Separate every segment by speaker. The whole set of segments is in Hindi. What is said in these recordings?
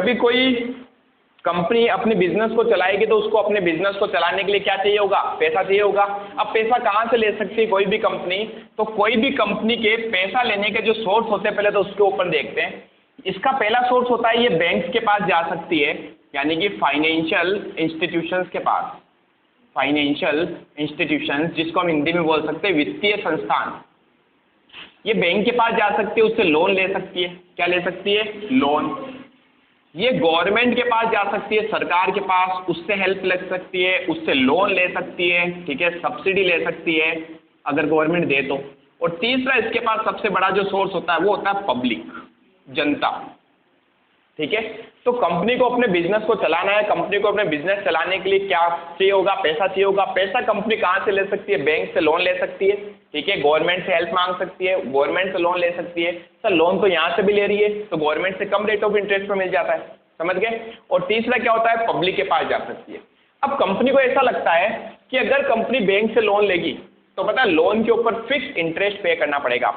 Speaker 1: भी कोई कंपनी अपने बिजनेस को चलाएगी तो उसको अपने बिजनेस को चलाने के लिए क्या चाहिए होगा? पैसा चाहिए होगा। अब पैसा कहाँ से ले सकती है कोई भी कंपनी? तो कोई भी कंपनी के पैसा लेने के जो सोर्स होते हैं पहले तो उसके ऊपर देखते हैं। इसका पहला सोर्स होता है ये बैंक्स के पास जा सकती है, यानी कि फाइनेंशियल इंस्टीट्यूशंस के पास। फाइनेंशियल इंस्टीट्यूशंस जिसको हम हिंदी में बोल सकते हैं वित्तीय संस्थान, ये बैंक के पास जा सकती है, उससे लोन ले सकती है। क्या ले सकती है? लोन। ये गवर्नमेंट के पास जा सकती है, सरकार के पास, उससे हेल्प ले सकती है, उससे लोन ले सकती है, ठीक है, सब्सिडी ले सकती है अगर गवर्नमेंट दे तो। और तीसरा इसके पास सबसे बड़ा जो सोर्स होता है वो होता है पब्लिक, जनता, ठीक है। तो कंपनी को अपने बिजनेस को चलाना है, कंपनी को अपने बिजनेस चलाने के लिए क्या चाहिए होगा? पैसा चाहिए होगा। पैसा कंपनी कहाँ से ले सकती है? बैंक से लोन ले सकती है, ठीक है, गवर्नमेंट से हेल्प मांग सकती है, गवर्नमेंट से लोन ले सकती है। सर लोन तो यहाँ से भी ले रही है तो गवर्नमेंट से कम रेट ऑफ इंटरेस्ट पर मिल जाता है, समझ गए। और तीसरा क्या होता है? पब्लिक के पास जा सकती है। अब कंपनी को ऐसा लगता है कि अगर कंपनी बैंक से लोन लेगी तो पता है लोन के ऊपर फिक्स इंटरेस्ट पे करना पड़ेगा,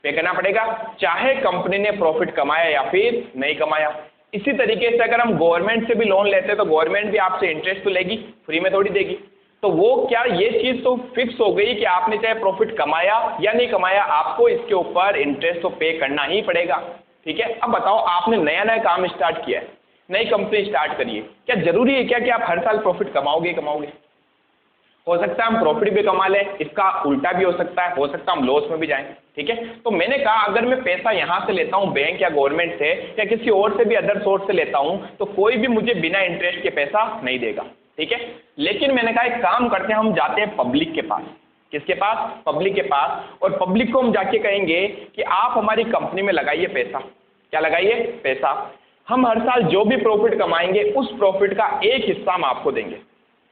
Speaker 1: पे करना पड़ेगा, चाहे कंपनी ने प्रॉफिट कमाया या फिर नहीं कमाया। इसी तरीके से अगर हम गवर्नमेंट से भी लोन लेते हैं तो गवर्नमेंट भी आपसे इंटरेस्ट तो लेगी, फ्री में थोड़ी देगी। तो वो क्या ये चीज़ तो फिक्स हो गई कि आपने चाहे प्रॉफिट कमाया या नहीं कमाया आपको इसके ऊपर इंटरेस्ट तो पे करना ही पड़ेगा, ठीक है। अब बताओ आपने नया नया काम स्टार्ट किया है, नई कंपनी स्टार्ट करिए, क्या जरूरी है क्या कि आप हर साल प्रॉफिट कमाओगे? हो सकता है हम प्रॉफिट भी कमा लें, इसका उल्टा भी हो सकता है हम लॉस में भी जाएं, ठीक है। तो मैंने कहा अगर मैं पैसा यहाँ से लेता हूँ बैंक या गवर्नमेंट से या किसी और से भी अदर सोर्स से लेता हूँ तो कोई भी मुझे बिना इंटरेस्ट के पैसा नहीं देगा, ठीक है। लेकिन मैंने कहा एक काम करते हैं, हम जाते हैं पब्लिक के पास। किसके पास? पब्लिक के पास। और पब्लिक को हम जाके कहेंगे कि आप हमारी कंपनी में लगाइए पैसा। क्या लगाइए? पैसा। हम हर साल जो भी प्रॉफिट कमाएंगे उस प्रॉफिट का एक हिस्सा हम आपको देंगे,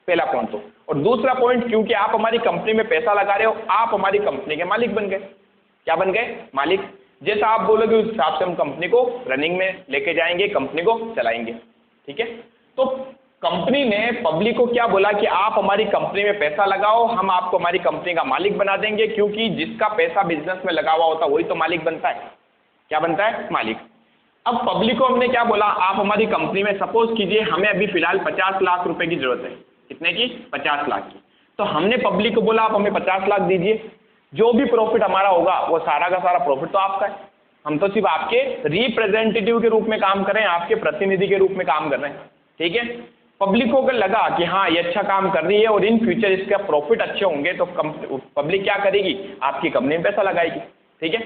Speaker 1: पहला पॉइंट तो। और दूसरा पॉइंट, क्योंकि आप हमारी कंपनी में पैसा लगा रहे हो आप हमारी कंपनी के मालिक बन गए। क्या बन गए? मालिक। जैसा आप बोलोगे उस हिसाब से हम कंपनी को रनिंग में लेके जाएंगे, कंपनी को चलाएंगे, ठीक है। तो कंपनी ने पब्लिक को क्या बोला कि आप हमारी कंपनी में पैसा लगाओ, हम आपको हमारी कंपनी का मालिक बना देंगे, क्योंकि जिसका पैसा बिजनेस में लगा हुआ होता है वही तो मालिक बनता है। क्या बनता है? मालिक। अब पब्लिक को हमने क्या बोला, आप हमारी कंपनी में, सपोज कीजिए हमें अभी फिलहाल 50 लाख रुपए की जरूरत है। कितने की? 50 लाख की। तो हमने पब्लिक को बोला आप हमें 50 लाख दीजिए, जो भी प्रॉफिट हमारा होगा वो सारा का सारा प्रॉफिट तो आपका है, हम तो सिर्फ आपके रिप्रेजेंटेटिव के रूप में काम कर रहे हैं, आपके प्रतिनिधि के रूप में काम कर रहे हैं, ठीक है। पब्लिक को अगर लगा कि हाँ ये अच्छा काम कर रही है और इन फ्यूचर इसका प्रॉफिट अच्छे होंगे तो पब्लिक क्या करेगी? आपकी कंपनी में पैसा लगाएगी, ठीक है।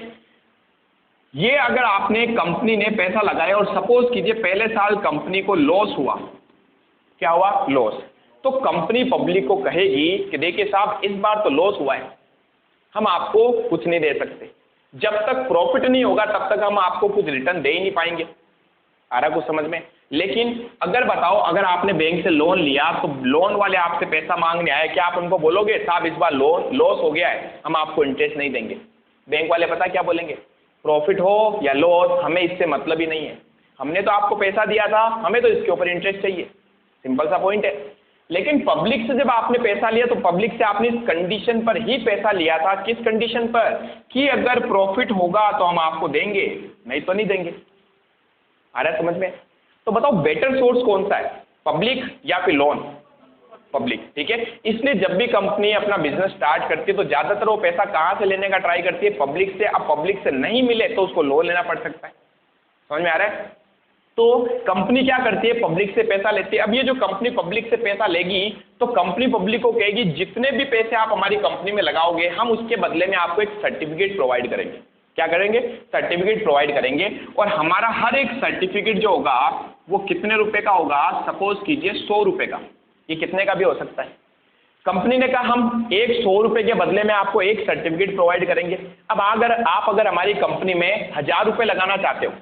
Speaker 1: ये अगर आपने कंपनी ने पैसा लगाया और सपोज कीजिए पहले साल कंपनी को लॉस हुआ, क्या हुआ? लॉस। तो कंपनी पब्लिक को कहेगी कि देखिए साहब इस बार तो लॉस हुआ है, हम आपको कुछ नहीं दे सकते, जब तक प्रॉफिट नहीं होगा तब तक हम आपको कुछ रिटर्न दे ही नहीं पाएंगे। आ रहा कुछ समझ में? लेकिन अगर बताओ अगर आपने बैंक से लोन लिया तो लोन वाले आपसे पैसा मांगने आए, क्या आप उनको बोलोगे साहब इस बार लोन लॉस हो गया है हम आपको इंटरेस्ट नहीं देंगे? बैंक वाले पता क्या बोलेंगे? प्रॉफिट हो या लॉस हमें इससे मतलब ही नहीं है, हमने तो आपको पैसा दिया था, हमें तो इसके ऊपर इंटरेस्ट चाहिए। सिंपल सा पॉइंट है। लेकिन पब्लिक से जब आपने पैसा लिया तो पब्लिक से आपने इस कंडीशन पर ही पैसा लिया था, किस कंडीशन पर? कि अगर प्रॉफिट होगा तो हम आपको देंगे, नहीं तो नहीं देंगे। आ रहा है समझ में? तो बताओ बेटर सोर्स कौन सा है, पब्लिक या फिर लोन? पब्लिक, ठीक है। इसलिए जब भी कंपनी अपना बिजनेस स्टार्ट करती है तो ज्यादातर वो पैसा कहाँ से लेने का ट्राई करती है? पब्लिक से। अब पब्लिक से नहीं मिले तो उसको लोन लेना पड़ सकता है। समझ में आ रहा है? तो कंपनी क्या करती है? पब्लिक से पैसा लेती है। अब ये जो कंपनी पब्लिक से पैसा लेगी तो कंपनी पब्लिक को कहेगी जितने भी पैसे आप हमारी कंपनी में लगाओगे हम उसके बदले में आपको एक सर्टिफिकेट प्रोवाइड करेंगे। क्या करेंगे? सर्टिफिकेट प्रोवाइड करेंगे। और हमारा हर एक सर्टिफिकेट जो होगा वो कितने रुपए का होगा? सपोज कीजिए 100 रुपए का, ये कितने का भी हो सकता है। कंपनी ने कहा हम एक 100 रुपए के बदले में आपको एक सर्टिफिकेट प्रोवाइड करेंगे। अब अगर हमारी कंपनी में 1000 रुपए लगाना चाहते हो,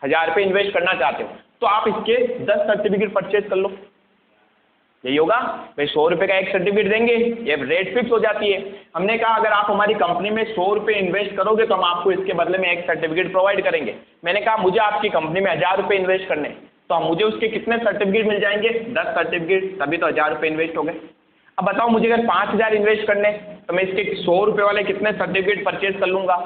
Speaker 1: 1000 रुपए इन्वेस्ट करना चाहते हो तो आप इसके 10 सर्टिफिकेट परचेज कर लो, यही होगा भाई। 100 रुपए का एक सर्टिफिकेट देंगे, ये रेट फिक्स हो जाती है। हमने कहा अगर आप हमारी कंपनी में 100 रुपए इन्वेस्ट करोगे तो हम आपको इसके बदले में एक सर्टिफिकेट प्रोवाइड करेंगे। मैंने कहा मुझे आपकी कंपनी में 1000 रुपए इन्वेस्ट करने, तो मुझे उसके कितने सर्टिफिकेट मिल जाएंगे? 10 सर्टिफिकेट, तभी तो 1000 रुपए इन्वेस्ट हो गए। अब बताओ मुझे अगर 5000 इन्वेस्ट करने तो मैं इसके 100 रुपए वाले कितने सर्टिफिकेट परचेज कर लूंगा?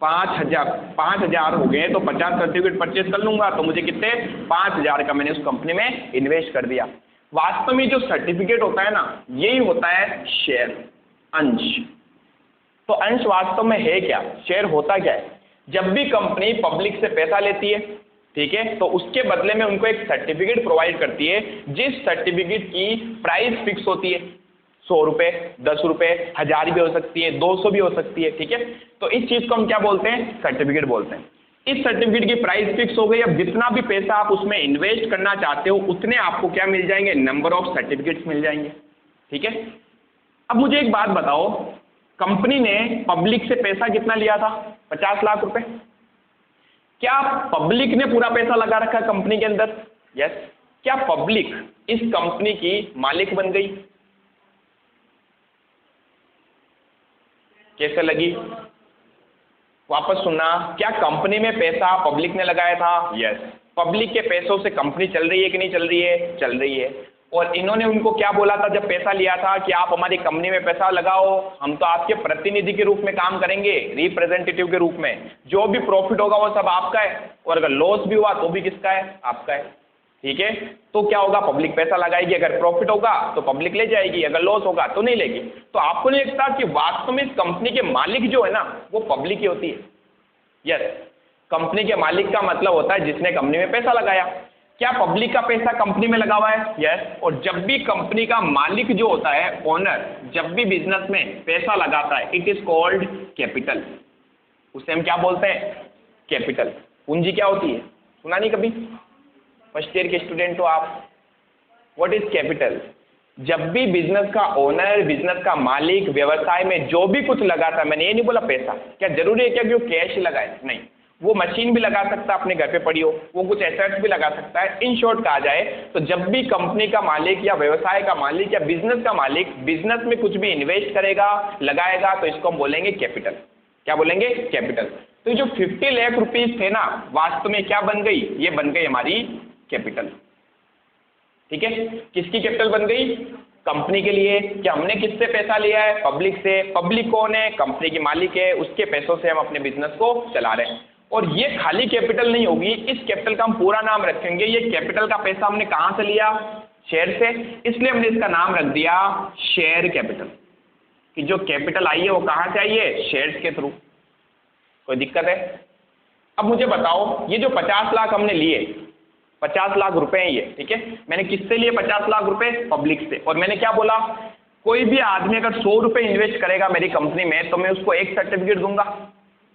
Speaker 1: 5,000 हो गए तो 50 सर्टिफिकेट परचेज कर लूंगा, तो मुझे कितने 5,000 का मैंने उस कंपनी में इन्वेस्ट कर दिया। वास्तव में जो सर्टिफिकेट होता है ना, यही होता है शेयर, अंश। तो अंश वास्तव में है क्या, शेयर होता क्या है? जब भी कंपनी पब्लिक से पैसा लेती है, ठीक है, तो उसके बदले में उनको एक सर्टिफिकेट प्रोवाइड करती है, जिस सर्टिफिकेट की प्राइस फिक्स होती है, 100 रुपये, 10 रुपये, 1000 भी हो सकती है, 200 भी हो सकती है, ठीक है। तो इस चीज को हम क्या बोलते हैं, सर्टिफिकेट बोलते हैं। इस सर्टिफिकेट की प्राइस फिक्स हो गई। अब जितना भी पैसा आप उसमें इन्वेस्ट करना चाहते हो, उतने आपको क्या मिल जाएंगे, नंबर ऑफ सर्टिफिकेट्स मिल जाएंगे, ठीक है। अब मुझे एक बात बताओ, कंपनी ने पब्लिक से पैसा कितना लिया था, 50 लाख रुपए। क्या पब्लिक ने पूरा पैसा लगा रखा कंपनी के अंदर? यस। क्या पब्लिक इस कंपनी की मालिक बन गई? कैसे लगी? वापस सुनना, क्या कंपनी में पैसा पब्लिक ने लगाया था? यस। पब्लिक के पैसों से कंपनी चल रही है कि नहीं चल रही है? चल रही है। और इन्होंने उनको क्या बोला था जब पैसा लिया था कि आप हमारी कंपनी में पैसा लगाओ, हम तो आपके प्रतिनिधि के रूप में काम करेंगे, रिप्रेजेंटेटिव के रूप में, जो भी प्रॉफिट होगा वो सब आपका है, और अगर लॉस भी हुआ तो भी किसका है? आपका है, ठीक है। तो क्या होगा, पब्लिक पैसा लगाएगी, अगर प्रॉफिट होगा तो पब्लिक ले जाएगी, अगर लॉस होगा तो नहीं लेगी। तो आपको नहीं लगता कि वास्तव में इस कंपनी के मालिक जो है ना, वो पब्लिक ही होती है? यस। कंपनी के मालिक का मतलब होता है जिसने कंपनी में पैसा लगाया। क्या पब्लिक का पैसा कंपनी में लगा हुआ है? यस। और जब भी कंपनी का मालिक जो होता है, ओनर, जब भी बिजनेस में पैसा लगाता है, इट इज कॉल्ड कैपिटल। उसे हम क्या बोलते हैं? कैपिटल। पूंजी क्या होती है, सुना नहीं कभी? फर्स्ट ईयर के स्टूडेंट हो आप। What is capital? जब भी बिजनेस का ओनर, बिजनेस का मालिक व्यवसाय में जो भी कुछ लगाता है, मैंने ये नहीं बोला पैसा, क्या जरूरी है क्या कि वो कैश ही लगाए? नहीं, वो मशीन भी लगा सकता है अपने घर पे पड़ी हो, वो कुछ एसेट्स भी लगा सकता है। इन शॉर्ट कहा जाए तो जब भी कंपनी का मालिक या व्यवसाय का मालिक या बिजनेस का मालिक बिजनेस में कुछ भी इन्वेस्ट करेगा, लगाएगा, तो इसको हम बोलेंगे कैपिटल। क्या बोलेंगे? कैपिटल। तो जो 50 लाख रुपीज थे ना, वास्तव में क्या बन गई? ये बन गई हमारी कैपिटल, ठीक है। किसकी कैपिटल बन गई? कंपनी के लिए। क्या हमने किससे पैसा लिया है? पब्लिक से। पब्लिक कौन है? कंपनी की मालिक है, उसके पैसों से हम अपने बिजनेस को चला रहे हैं। और ये खाली कैपिटल नहीं होगी, इस कैपिटल का हम पूरा नाम रखेंगे। ये कैपिटल का पैसा हमने कहां से लिया? शेयर से, इसलिए हमने इसका नाम रख दिया शेयर कैपिटल, कि जो कैपिटल आई है वो कहां से आई है? शेयर्स के थ्रू। कोई दिक्कत है? अब मुझे बताओ, ये जो 50 लाख हमने लिए, 50 लाख रुपए हैं ये, ठीक है। मैंने किससे लिए 50 लाख रुपए? पब्लिक से। और मैंने क्या बोला, कोई भी आदमी अगर 100 रुपए इन्वेस्ट करेगा मेरी कंपनी में, तो मैं उसको एक सर्टिफिकेट दूंगा।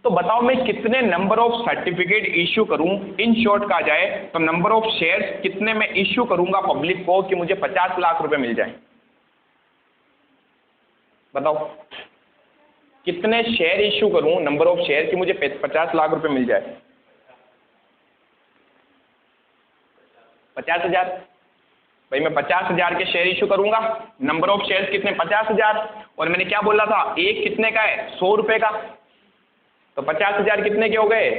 Speaker 1: तो बताओ मैं कितने नंबर ऑफ सर्टिफिकेट इश्यू करूं? इन शॉर्ट कहा जाए तो नंबर ऑफ शेयर्स कितने मैं इश्यू करूंगा पब्लिक को कि मुझे 50 लाख रुपए मिल जाए? बताओ कितने शेयर इश्यू करूं, नंबर ऑफ शेयर कि मुझे 50 लाख रुपए मिल जाए? 50,000। भाई मैं 50,000 के शेयर इशू करूंगा, नंबर ऑफ शेयर्स कितने? 50,000। और मैंने क्या बोला था, एक कितने का है? 100 रुपए का। तो 50,000 कितने के हो गए?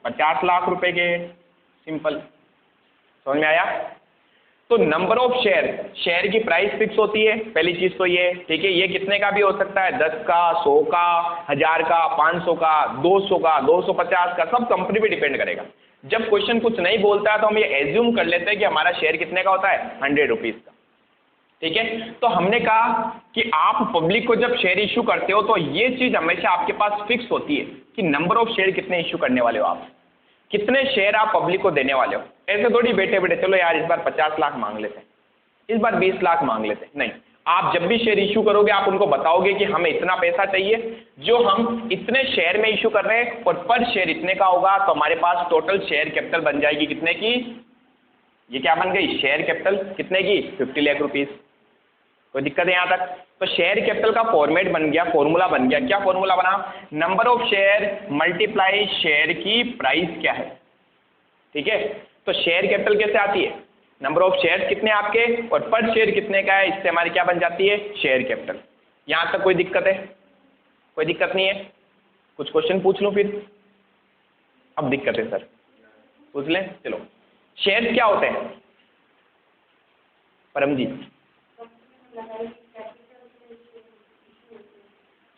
Speaker 1: 50 लाख रुपए के। सिंपल, समझ में आया? तो नंबर ऑफ शेयर, शेयर की प्राइस फिक्स होती है, पहली चीज तो ये, ठीक है। ये कितने का भी हो सकता है, 10 का, 100 का, 1000 का, 500 का, 200 का, 250 का, सब कंपनी पे डिपेंड करेगा। जब क्वेश्चन कुछ नहीं बोलता है तो हम ये एज्यूम कर लेते हैं कि हमारा शेयर कितने का होता है? 100 रुपीज का, ठीक है। तो हमने कहा कि आप पब्लिक को जब शेयर इश्यू करते हो तो ये चीज हमेशा आपके पास फिक्स होती है कि नंबर ऑफ शेयर कितने इश्यू करने वाले हो आप, कितने शेयर आप पब्लिक को देने वाले हो। ऐसे थोड़ी बैठे बैठे चलो यार इस बार 50 लाख मांग लेते हैं, इस बार 20 लाख मांग लेते हैं, नहीं। आप जब भी शेयर इशू करोगे आप उनको बताओगे कि हमें इतना पैसा चाहिए, जो हम इतने शेयर में इशू कर रहे हैं, और पर शेयर इतने का होगा, तो हमारे पास टोटल शेयर कैपिटल बन जाएगी कितने की? ये क्या बन गई? शेयर कैपिटल कितने की? 50 लाख रुपीज। कोई दिक्कत है यहाँ तक? तो शेयर कैपिटल का फॉर्मेट बन गया, फॉर्मूला बन गया। क्या फॉर्मूला बना? Number of share multiply share की प्राइस क्या है, ठीक है। तो शेयर कैपिटल कैसे आती है? नंबर ऑफ शेयर कितने आपके और पर शेयर कितने का है, इससे हमारी क्या बन जाती है? Share capital. यहां तक कोई दिक्कत है? कोई दिक्कत नहीं है? कुछ क्वेश्चन पूछ लूं फिर? अब दिक्कत है सर, पूछ लें? चलो, शेयर क्या होते हैं परम जी?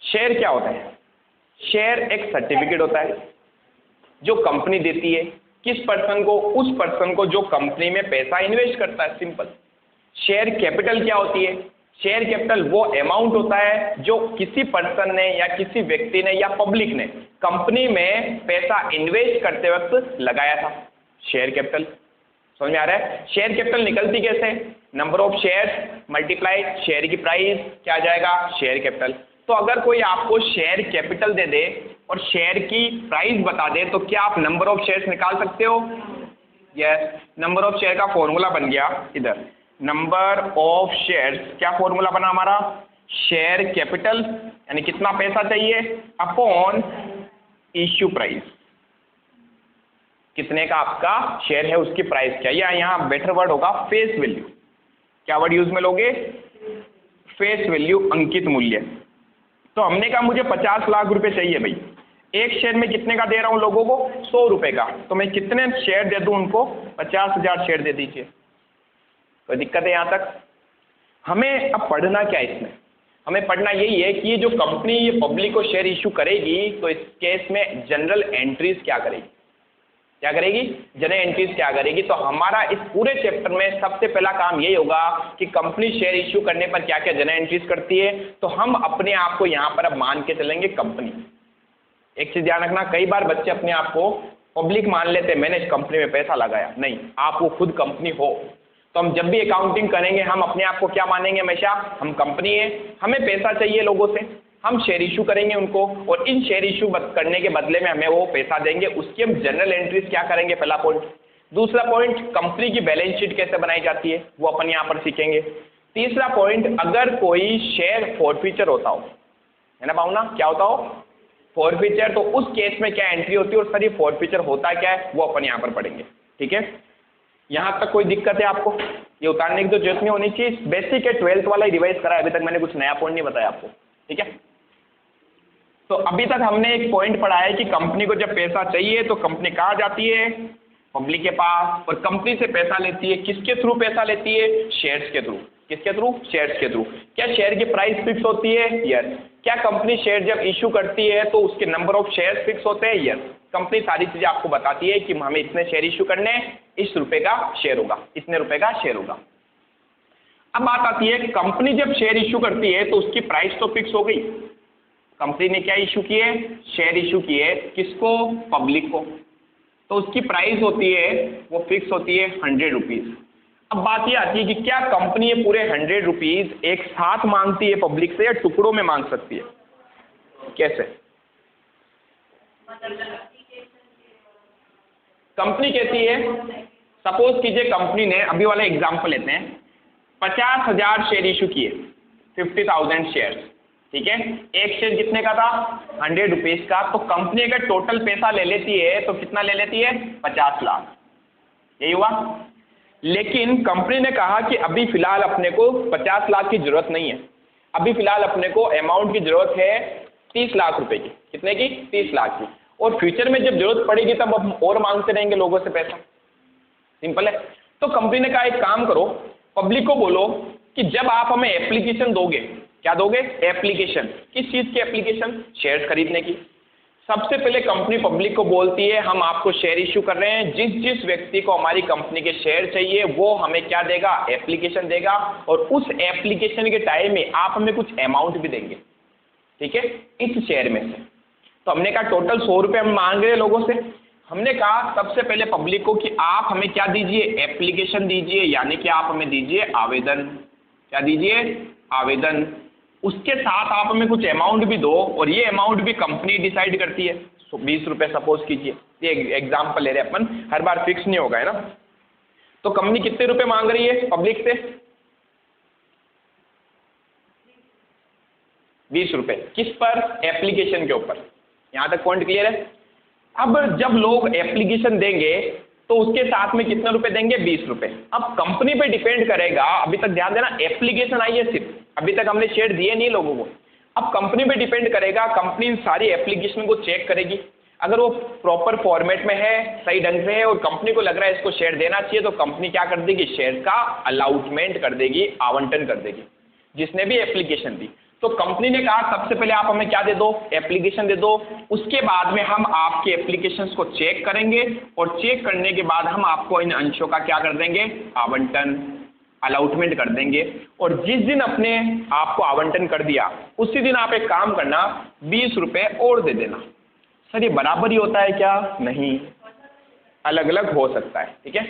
Speaker 1: शेयर क्या होते हैं? शेयर एक सर्टिफिकेट होता है जो कंपनी देती है किस पर्सन को, उस पर्सन को जो कंपनी में पैसा इन्वेस्ट करता है, सिंपल। शेयर कैपिटल क्या होती है? शेयर कैपिटल वो अमाउंट होता है जो किसी पर्सन ने या किसी व्यक्ति ने या पब्लिक ने कंपनी में पैसा इन्वेस्ट करते वक्त लगाया था, शेयर कैपिटल। समझ में आ रहा है? शेयर कैपिटल निकलती कैसे? Number of shares multiply share की प्राइस, क्या आ जाएगा? Share capital. तो अगर कोई आपको शेयर कैपिटल दे दे और शेयर की प्राइस बता दे तो क्या आप नंबर ऑफ शेयर्स निकाल सकते हो? यस, नंबर ऑफ शेयर का फॉर्मूला बन गया इधर, नंबर ऑफ शेयर्स, क्या फॉर्मूला बना हमारा? शेयर कैपिटल यानी कितना पैसा चाहिए अपॉन इश्यू प्राइस, कितने का आपका शेयर है उसकी प्राइस क्या, या यहाँ बेटर वर्ड होगा फेस वैल्यू। क्या वर्ड यूज में लोगे? फेस वैल्यू, अंकित मूल्य। तो हमने कहा मुझे 50 लाख रुपए चाहिए भाई, एक शेयर में कितने का दे रहा हूं लोगों को? 100 रुपए का। तो मैं कितने शेयर दे दूं उनको? 50,000 शेयर दे दीजिए। कोई दिक्कत है यहाँ तक? हमें अब पढ़ना क्या है इसमें? हमें पढ़ना यही है कि ये जो कंपनी ये पब्लिक को शेयर इशू करेगी तो इस केस में जनरल एंट्रीज क्या करेगी? क्या करेगी? जनरल एंट्रीज क्या करेगी? तो हमारा इस पूरे चैप्टर में सबसे पहला काम यही होगा कि कंपनी शेयर इशू करने पर क्या क्या जनरल एंट्रीज करती है। तो हम अपने आप को यहाँ पर अब मान के चलेंगे कंपनी। एक चीज ध्यान रखना, कई बार बच्चे अपने आप को पब्लिक मान लेते हैं, मैंने इस कंपनी में पैसा लगाया। नहीं, आप वो खुद कंपनी हो। तो हम जब भी अकाउंटिंग करेंगे हम अपने आप को क्या मानेंगे? हमेशा हम कंपनी है, हमें पैसा चाहिए लोगों से, हम शेयर इशू करेंगे उनको और इन शेयर इशू करने के बदले में हमें वो पैसा देंगे, उसकी हम जनरल एंट्रीज क्या करेंगे? पहला पॉइंट। दूसरा पॉइंट, कंपनी की बैलेंस शीट कैसे बनाई जाती है वो अपन यहाँ पर सीखेंगे। तीसरा पॉइंट, अगर कोई शेयर फॉरफीचर होता हो, है ना भावना, क्या होता हो? फॉरफीचर, तो उस केस में क्या एंट्री होती है और सर ये फॉरफीचर होता क्या है वो अपन यहाँ पर पढ़ेंगे। ठीक है, यहाँ तक कोई दिक्कत है आपको? ये उतारने की तो जरूरत नहीं होनी चाहिए, बेसिक है, 12th वाला ही रिवाइज करा है, अभी तक मैंने कुछ नया पॉइंट नहीं बताया आपको। ठीक है, तो अभी तक हमने एक पॉइंट पढ़ा है कि कंपनी को जब पैसा चाहिए तो कंपनी कहाँ जाती है? पब्लिक के पास, और कंपनी से पैसा लेती है, किसके थ्रू पैसा लेती है? शेयर्स के थ्रू। किसके थ्रू? शेयर्स के थ्रू। क्या शेयर की प्राइस फिक्स होती है? यस। क्या कंपनी शेयर जब इशू करती है तो उसके नंबर ऑफ शेयर्स फिक्स होते हैं? यस। कंपनी सारी चीजें आपको बताती है कि हमें इतने शेयर इशू करने हैं, इस रुपए का शेयर होगा, इतने रुपए का शेयर होगा। अब बात आती है, कंपनी जब शेयर इशू करती है तो उसकी प्राइस तो फिक्स हो गई। कंपनी ने क्या इशू किए? शेयर इशू किए, किसको? पब्लिक को। तो उसकी प्राइस होती है, वो फिक्स होती है 100 रुपीज। अब बात ये आती है कि क्या कंपनी ये पूरे 100 रुपीज एक साथ मांगती है पब्लिक से या टुकड़ों में मांग सकती है? कैसे? कंपनी कहती है, सपोज कीजिए कंपनी ने, अभी वाला एग्जांपल लेते हैं, 50,000 शेयर इशू किए, 50,000 शेयर। ठीक है, एक शेयर कितने का था? 100 रुपीज का। तो कंपनी अगर टोटल पैसा ले लेती है तो कितना ले लेती है? 50 लाख। यही हुआ। लेकिन कंपनी ने कहा कि अभी फिलहाल अपने को 50 लाख की जरूरत नहीं है, अभी फिलहाल अपने को अमाउंट की जरूरत है 30 लाख रुपए की। कितने की? 30 लाख की। और फ्यूचर में जब जरूरत पड़ेगी तब हम और मांगते रहेंगे लोगों से पैसा। सिंपल है। तो कंपनी ने कहा एक काम करो, पब्लिक को बोलो कि जब आप हमें एप्लीकेशन दोगे, क्या दोगे? एप्लीकेशन। किस चीज की एप्लीकेशन? शेयर्स खरीदने की। सबसे पहले कंपनी पब्लिक को बोलती है हम आपको शेयर इशू कर रहे हैं, जिस जिस व्यक्ति को हमारी कंपनी के शेयर चाहिए वो हमें क्या देगा? एप्लीकेशन देगा, और उस एप्लीकेशन के टाइम में आप हमें कुछ अमाउंट भी देंगे। ठीक है, इस शेयर में से। तो हमने कहा टोटल 100 रुपये हम मांग रहे हैं लोगों से। हमने कहा सबसे पहले पब्लिक को कि आप हमें क्या दीजिए? एप्लीकेशन दीजिए, यानी कि आप हमें दीजिए आवेदन। क्या दीजिए? आवेदन। उसके साथ आप हमें कुछ अमाउंट भी दो, और ये अमाउंट भी कंपनी डिसाइड करती है। 20 रुपये सपोज कीजिए, ये एग्जाम्पल ले रहे हैं अपन, हर बार फिक्स नहीं होगा, है ना। तो कंपनी कितने रुपए मांग रही है पब्लिक से? 20 रुपये। किस पर? एप्लीकेशन के ऊपर। यहां तक पॉइंट क्लियर है? अब जब लोग एप्लीकेशन देंगे तो उसके साथ में कितने रुपए देंगे? 20 रुपये। अब कंपनी पे डिपेंड करेगा, अभी तक ध्यान देना, एप्लीकेशन आई है सिर्फ, अभी तक हमने शेयर दिए नहीं लोगों को। अब कंपनी पे डिपेंड करेगा, कंपनी सारी एप्लीकेशन को चेक करेगी, अगर वो प्रॉपर फॉर्मेट में है, सही ढंग से है, और कंपनी को लग रहा है इसको शेयर देना चाहिए, तो कंपनी क्या कर देगी? शेयर का अलाउटमेंट कर देगी, आवंटन कर देगी जिसने भी एप्लीकेशन दी। तो कंपनी ने कहा सबसे पहले आप हमें क्या दे दो, एप्लीकेशन दे दो, उसके बाद में हम आपके एप्लीकेशंस को चेक करेंगे और चेक करने के बाद हम आपको इन अंशों का क्या कर देंगे, आवंटन, अलॉटमेंट कर देंगे। और जिस दिन अपने आपको आवंटन कर दिया उसी दिन आप एक काम करना, 20 रुपये और दे देना। सर ये बराबर ही होता है क्या? नहीं, अलग अलग हो सकता है। ठीक है,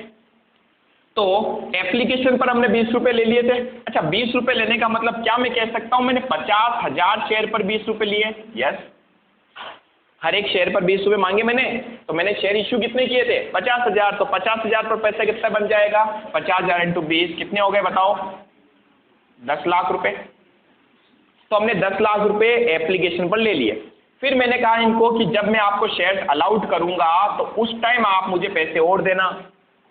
Speaker 1: तो एप्लीकेशन पर हमने 20 रुपये ले लिए थे। अच्छा, 20 रुपये लेने का मतलब क्या मैं कह सकता हूं मैंने 50,000 शेयर पर 20 रुपये लिए? यस, हर एक शेयर पर 20 रुपये मांगे मैंने, तो मैंने शेयर इश्यू कितने किए थे? 50,000। तो 50,000 पर पैसा कितना बन जाएगा? 50,000 इंटू 20 कितने हो गए बताओ? 10 लाख रुपये। तो हमने 10 लाख रुपये एप्लीकेशन पर ले लिए। फिर मैंने कहा इनको कि जब मैं आपको शेयर अलाउड करूंगा तो उस टाइम आप मुझे पैसे और देना।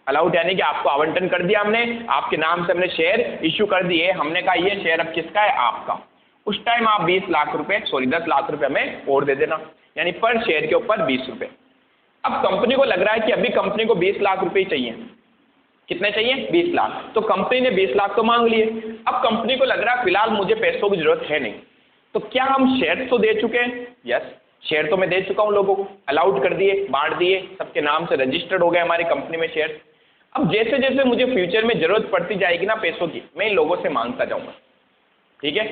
Speaker 1: अलाउड यानी कि आपको आवंटन कर दिया हमने, आपके नाम से हमने शेयर इश्यू कर दिए, हमने कहा ये शेयर अब किसका है? आपका। उस टाइम आप 10 लाख रुपये हमें और दे देना, यानी पर शेयर के ऊपर 20 रुपये। अब कंपनी को लग रहा है कि अभी कंपनी को 20 लाख रुपये चाहिए। कितने चाहिए? 20 लाख। तो कंपनी ने 20 लाख तो मांग लिए। अब कंपनी को लग रहा है फिलहाल मुझे पैसों की जरूरत है नहीं, तो क्या हम शेयर तो दे चुके हैं? यस, शेयर तो मैं दे चुका हूं, लोगों को अलाउड कर दिए, बांट दिए, सबके नाम से रजिस्टर्ड हो गए हमारी कंपनी में शेयर। अब जैसे जैसे मुझे फ्यूचर में जरूरत पड़ती जाएगी ना पैसों की, मैं इन लोगों से मांगता जाऊंगा। ठीक है,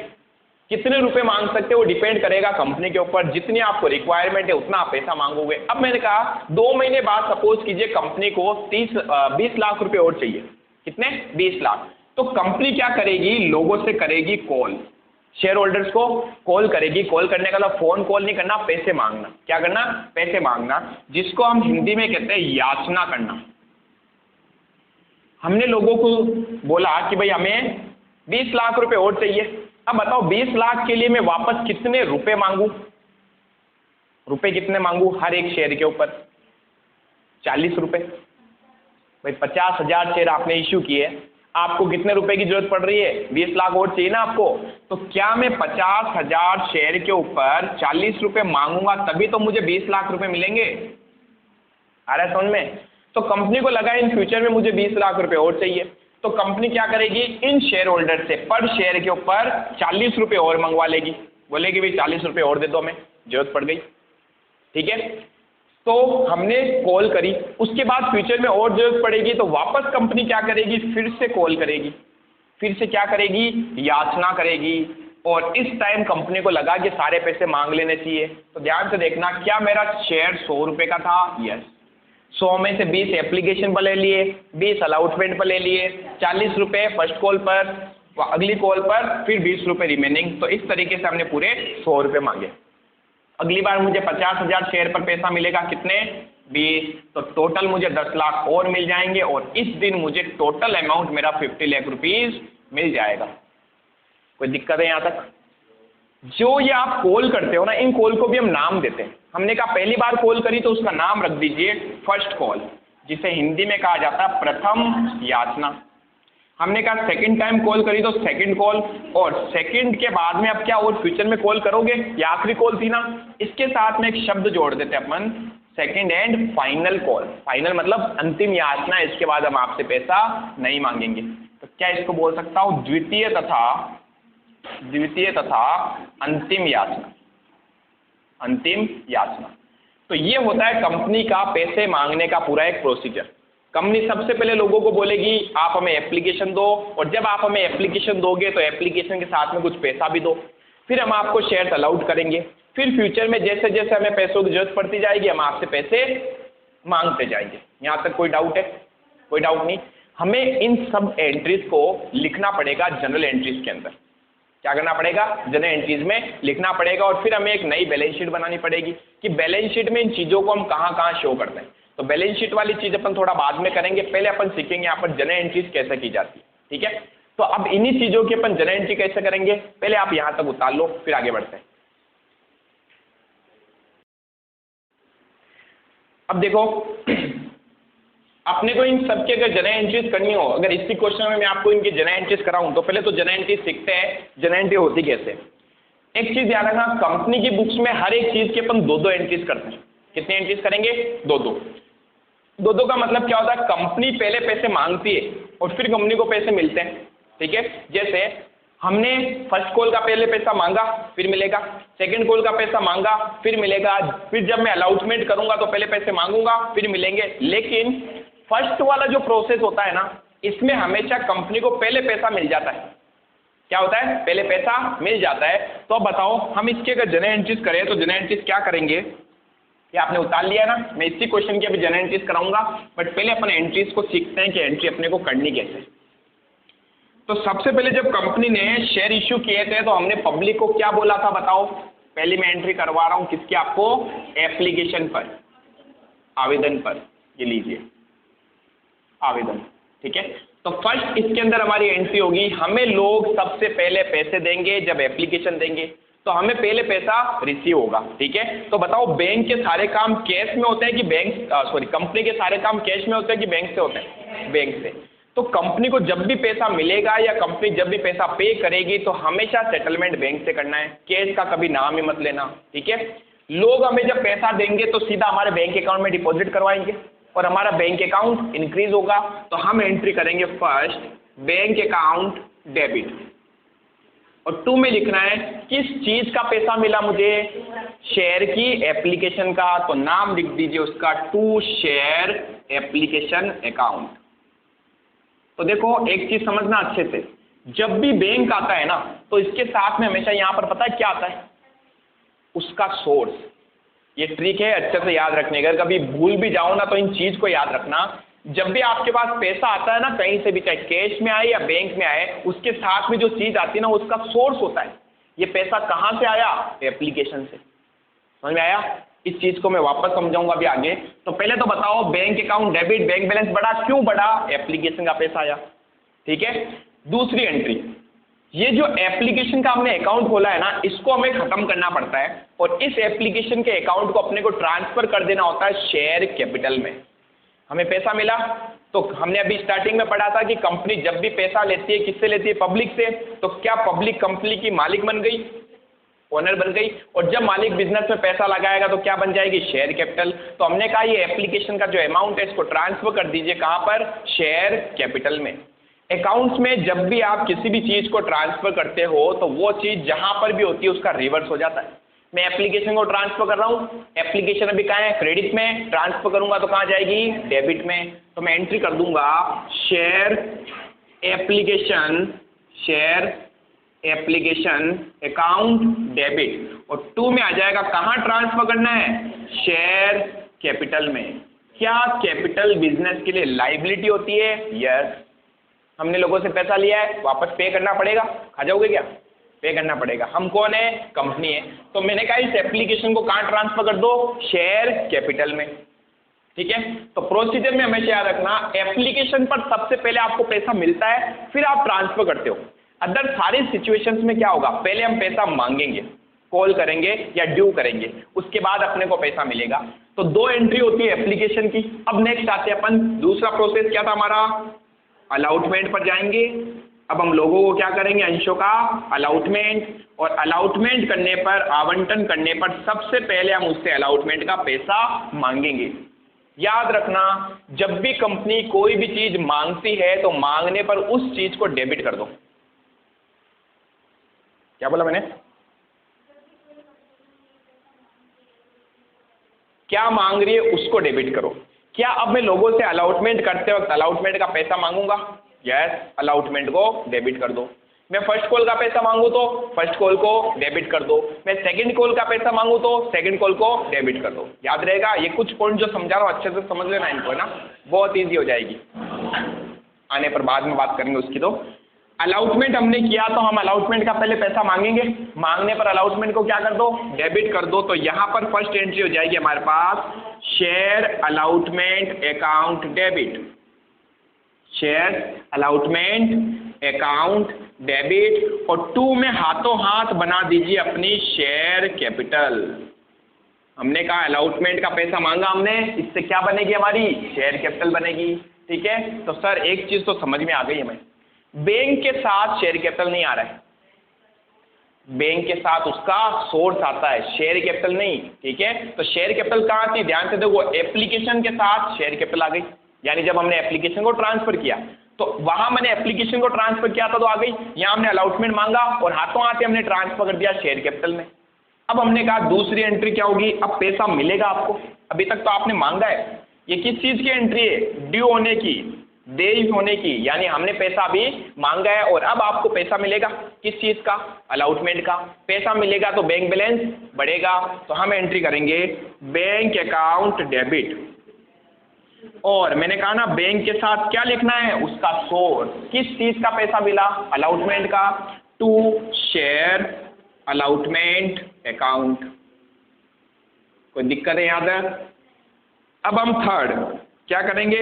Speaker 1: कितने रुपए मांग सकते हो वो डिपेंड करेगा कंपनी के ऊपर, जितनी आपको रिक्वायरमेंट है उतना आप पैसा मांगोगे। अब मैंने कहा 2 महीने बाद सपोज कीजिए कंपनी को 20 लाख रुपए और चाहिए। कितने? 20 लाख। तो कंपनी क्या करेगी? लोगों से करेगी कॉल, शेयर होल्डर्स को कॉल करेगी। कॉल करने का मतलब फोन कॉल नहीं करना, पैसे मांगना। क्या करना? पैसे मांगना, जिसको हम हिंदी में कहते हैं याचना करना। हमने लोगों को बोला कि भाई हमें 20 लाख रुपए और चाहिए। अब बताओ 20 लाख के लिए मैं वापस कितने रुपए मांगू? रुपए कितने मांगू हर एक शेयर के ऊपर? 40 रुपए। भाई 50,000 शेयर आपने इश्यू किए, आपको कितने रुपए की जरूरत पड़ रही है? 20 लाख और चाहिए ना आपको। तो क्या मैं 50,000 शेयर के ऊपर 40 रुपए मांगूंगा तभी तो मुझे 20 लाख रुपए मिलेंगे? आ रहा है समझ में? तो कंपनी को लगा इन फ्यूचर में मुझे 20 लाख रुपए और चाहिए, तो कंपनी क्या करेगी? इन शेयर होल्डर से पर शेयर के ऊपर 40 रुपए और मंगवा लेगी। बोलेगी भाई 40 रुपए और दे दो, हमें जरूरत पड़ गई। ठीक है, तो हमने कॉल करी, उसके बाद फ्यूचर में और जरूरत पड़ेगी तो वापस कंपनी क्या करेगी? फिर से कॉल करेगी, फिर से क्या करेगी? याचना करेगी। और इस टाइम कंपनी को लगा कि सारे पैसे मांग लेने चाहिए। तो ध्यान से देखना, क्या मेरा शेयर 100 रुपए का था? यस, 100 में से 20 एप्लीकेशन पर ले लिए, 20 अलाउटमेंट पर ले लिए, 40 रुपये फर्स्ट कॉल पर, अगली कॉल पर फिर 20 रुपये रिमेनिंग। तो इस तरीके से हमने पूरे 100 रुपये मांगे। अगली बार मुझे 50,000 शेयर पर पैसा मिलेगा, कितने? 20। तो टोटल मुझे 10 लाख और मिल जाएंगे और इस दिन मुझे टोटल अमाउंट मेरा 50 लाख रुपीज मिल जाएगा। कोई दिक्कत है यहाँ तक? जो ये आप कॉल करते हो ना, इन कॉल को भी हम नाम देते हैं। हमने कहा पहली बार कॉल करी तो उसका नाम रख दीजिए फर्स्ट कॉल, जिसे हिंदी में कहा जाता है प्रथम याचना। हमने कहा सेकंड टाइम कॉल करी तो सेकंड कॉल, और सेकंड के बाद में अब क्या और फ्यूचर में कॉल करोगे? ये आखिरी कॉल थी ना, इसके साथ में एक शब्द जोड़ देते अपन, second and final call. Final मतलब अंतिम याचना, इसके बाद हम आपसे पैसा नहीं मांगेंगे। तो क्या इसको बोल सकता हूँ? द्वितीय तथा अंतिम याचना। अंतिम याचना। तो ये होता है कंपनी का पैसे मांगने का पूरा एक प्रोसीजर। कंपनी सबसे पहले लोगों को बोलेगी आप हमें एप्लीकेशन दो, और जब आप हमें एप्लीकेशन दोगे तो एप्लीकेशन के साथ में कुछ पैसा भी दो, फिर हम आपको शेयर्स अलाउड करेंगे। फिर फ्यूचर में जैसे जैसे हमें पैसों की जरूरत पड़ती जाएगी हम आपसे पैसे मांगते जाएंगे। यहाँ तक कोई डाउट है? कोई डाउट नहीं। हमें इन सब एंट्रीज को लिखना पड़ेगा जनरल एंट्रीज के अंदर। क्या करना पड़ेगा? जनरल एंट्रीज में लिखना पड़ेगा, और फिर हमें एक नई बैलेंस शीट बनानी पड़ेगी कि बैलेंस शीट में इन चीज़ों को हम कहाँ कहाँ शो करते हैं। तो बैलेंस शीट वाली चीज़ अपन थोड़ा बाद में करेंगे, पहले अपन सीखेंगे यहाँ पर जनरल एंट्रीज कैसे की जाती है। ठीक है, तो अब इन्हीं चीज़ों की अपन जनरल एंट्री कैसे करेंगे, पहले आप यहाँ तक उतार लो, फिर आगे बढ़ते हैं। अब देखो अपने को इन सबके अगर जनरल एंट्रीज करनी हो, अगर इसी क्वेश्चन में मैं आपको इनकी जनरल एंट्रीज कराऊं तो पहले तो जनरल एंट्रीज सीखते हैं, जनरल एंट्री होती कैसे। एक चीज ध्यान रखना, कंपनी की बुक्स में हर एक चीज की अपन 2-2 एंट्रीज करते हैं। कितनी एंट्रीज करेंगे? 2-2 का मतलब क्या होता है? कंपनी पहले पैसे मांगती है और फिर कंपनी को पैसे मिलते हैं। ठीक है, जैसे हमने फर्स्ट कॉल का पहले पैसा मांगा फिर मिलेगा, सेकंड कॉल का पैसा मांगा फिर मिलेगा, फिर जब मैं अलाउटमेंट करूंगा तो पहले पैसे मांगूंगा फिर मिलेंगे। लेकिन फर्स्ट वाला जो प्रोसेस होता है ना, इसमें हमेशा कंपनी को पहले पैसा मिल जाता है। क्या होता है? पहले पैसा मिल जाता है। तो अब बताओ हम इसके अगर जनरल एंट्रीज करें तो जनरल एंट्रीज क्या करेंगे? ये आपने उतार लिया ना, मैं इसी क्वेश्चन की अभी जनरल एंट्रीज कराऊंगा, बट पहले अपन एंट्रीज को सीखते हैं कि एंट्री अपने को करनी कैसे। तो सबसे पहले जब कंपनी ने शेयर इश्यू किए थे तो हमने पब्लिक को क्या बोला था बताओ? पहले मैं एंट्री करवा रहा हूं किसकी? आपको एप्लीकेशन पर, आवेदन पर, ये लीजिए आवेदन, ठीक है। तो फर्स्ट इसके अंदर हमारी एंट्री होगी, हमें लोग सबसे पहले पैसे देंगे जब एप्लीकेशन देंगे, तो हमें पहले पैसा रिसीव होगा, ठीक है। तो बताओ बैंक के सारे काम कैश में होते हैं कि कंपनी के सारे काम कैश में होते हैं कि बैंक से होते हैं? बैंक से। तो कंपनी को जब भी पैसा मिलेगा या कंपनी जब भी पैसा पे करेगी तो हमेशा सेटलमेंट बैंक से करना है, कैश का कभी नाम ही मत लेना, ठीक है। लोग हमें जब पैसा देंगे तो सीधा हमारे बैंक अकाउंट में डिपॉजिट करवाएंगे और हमारा बैंक अकाउंट इंक्रीज होगा। तो हम एंट्री करेंगे फर्स्ट बैंक अकाउंट डेबिट, और 2 में लिखना है किस चीज का पैसा मिला मुझे? शेयर की एप्लीकेशन का। तो नाम लिख दीजिए उसका टू शेयर एप्लीकेशन अकाउंट। तो देखो एक चीज समझना अच्छे से, जब भी बैंक आता है ना तो इसके साथ में हमेशा यहां पर पता है क्या आता है? उसका सोर्स। ये ट्रिक है अच्छे से याद रखने का, कभी भूल भी जाओ ना तो इन चीज को याद रखना। जब भी आपके पास पैसा आता है ना कहीं से भी, चाहे कैश में आए या बैंक में आए, उसके साथ में जो चीज आती है ना उसका सोर्स होता है। ये पैसा कहां से आया? एप्लीकेशन से। समझ में आया? इस चीज को मैं वापस समझाऊंगा अभी आगे। तो पहले तो बताओ bank account debit, bank balance बढ़ा, क्यों बढ़ा? एप्लीकेशन का पैसा आया, ठीक है। दूसरी एंट्री, ये जो एप्लीकेशन का हमने अकाउंट खोला है ना, इसको हमें खत्म करना पड़ता है और इस एप्लीकेशन के अकाउंट को अपने को ट्रांसफर कर देना होता है शेयर कैपिटल में। हमें पैसा मिला तो हमने अभी स्टार्टिंग में पढ़ा था कि कंपनी जब भी पैसा लेती है किससे लेती है? पब्लिक से। तो क्या पब्लिक कंपनी की मालिक बन गई, ओनर बन गई, और जब मालिक बिजनेस में पैसा लगाएगा तो क्या बन जाएगी? Share capital. तो हमने कहा ये एप्लीकेशन का जो अमाउंट है इसको ट्रांसफर कर दीजिए कहां पर? शेयर कैपिटल में। अकाउंट्स में जब भी आप किसी भी चीज को ट्रांसफर करते हो तो वो चीज जहां पर भी होती है उसका रिवर्स हो जाता है। मैं एप्लीकेशन को ट्रांसफर कर रहा हूं, एप्लीकेशन अभी कहां है? क्रेडिट में। ट्रांसफर करूंगा तो कहां जाएगी? डेबिट में। तो मैं एंट्री कर दूंगा share application, share application account debit, और 2 में आ जाएगा कहां ट्रांसफर करना है? शेयर कैपिटल में। क्या कैपिटल बिजनेस के लिए लायबिलिटी होती है? यस। हमने लोगों से पैसा लिया है, वापस पे करना पड़ेगा। खा जाओगे क्या? पे करना पड़ेगा। हम कौन है? कंपनी है। तो मैंने कहा इस एप्लीकेशन को कहां ट्रांसफर कर दो? शेयर कैपिटल में, ठीक है। तो प्रोसीजर में हमेशा याद रखना, एप्लीकेशन पर सबसे पहले आपको पैसा मिलता है फिर आप ट्रांसफर करते हो। अदर सारी सिचुएशंस में क्या होगा? पहले हम पैसा मांगेंगे, कॉल करेंगे या ड्यू करेंगे, उसके बाद अपने को पैसा मिलेगा। तो 2 एंट्री होती है एप्लीकेशन की। अब नेक्स्ट आते हैं अपन, दूसरा प्रोसेस क्या था हमारा? अलाउटमेंट पर जाएंगे। अब हम लोगों को क्या करेंगे? अंशों का अलाउटमेंट, और अलाउटमेंट करने पर, आवंटन करने पर सबसे पहले हम उससे अलाउटमेंट का पैसा मांगेंगे। याद रखना, जब भी कंपनी कोई भी चीज मांगती है तो मांगने पर उस चीज को डेबिट कर दो। क्या बोला मैंने? क्या मांग रही है उसको डेबिट करो। क्या अब मैं लोगों से अलाउटमेंट करते वक्त अलाउटमेंट का पैसा मांगूंगा? यस, अलाउटमेंट को डेबिट कर दो। मैं फर्स्ट कॉल का पैसा मांगू तो फर्स्ट कॉल को डेबिट कर दो। मैं सेकंड कॉल का पैसा मांगू तो सेकंड कॉल को डेबिट कर दो। याद रहेगा? ये कुछ पॉइंट जो समझा रहा हूँ अच्छे से समझ लेना इनको, है ना, बहुत ईजी हो जाएगी। आने पर बाद में बात करेंगे उसकी। तो अलाउटमेंट हमने किया तो हम अलाउटमेंट का पहले पैसा मांगेंगे, मांगने पर अलाउटमेंट को क्या कर दो? डेबिट कर दो। तो यहाँ पर फर्स्ट एंट्री हो जाएगी हमारे पास share allotment account debit, share allotment account debit, और 2 में हाथों हाथ बना दीजिए अपनी शेयर कैपिटल। हमने कहा अलाउटमेंट का पैसा मांगा हमने, इससे क्या बनेगी? हमारी शेयर कैपिटल बनेगी, ठीक है। तो सर एक चीज तो समझ में आ गई हमें, बैंक के साथ शेयर कैपिटल नहीं आ रहा है, बैंक के साथ उसका सोर्स आता है, शेयर कैपिटल नहीं, ठीक है। तो शेयर कैपिटल कहाँ थी? ध्यान से देखो, एप्लीकेशन के साथ शेयर कैपिटल आ गई, यानी जब हमने एप्लीकेशन को ट्रांसफर किया तो वहां मैंने एप्लीकेशन को ट्रांसफर किया था तो आ गई, यहाँ हमने अलॉटमेंट मांगा और हाथों हाथ हमने ट्रांसफर कर दिया शेयर कैपिटल में। अब हमने कहा दूसरी एंट्री क्या होगी, अब पैसा मिलेगा आपको। अभी तक तो आपने मांगा है, ये किस चीज की एंट्री है, ड्यू होने की, देय होने की, यानी हमने पैसा अभी मांगा है और अब आपको पैसा मिलेगा। किस चीज का, अलॉटमेंट का पैसा मिलेगा तो बैंक बैलेंस बढ़ेगा। तो हम एंट्री करेंगे बैंक अकाउंट डेबिट, और मैंने कहा ना बैंक के साथ क्या लिखना है, उसका सोर्स, किस चीज का पैसा मिला, अलॉटमेंट का, टू शेयर अलॉटमेंट अकाउंट। कोई दिक्कत है यहाँ तक? अब हम थर्ड क्या करेंगे,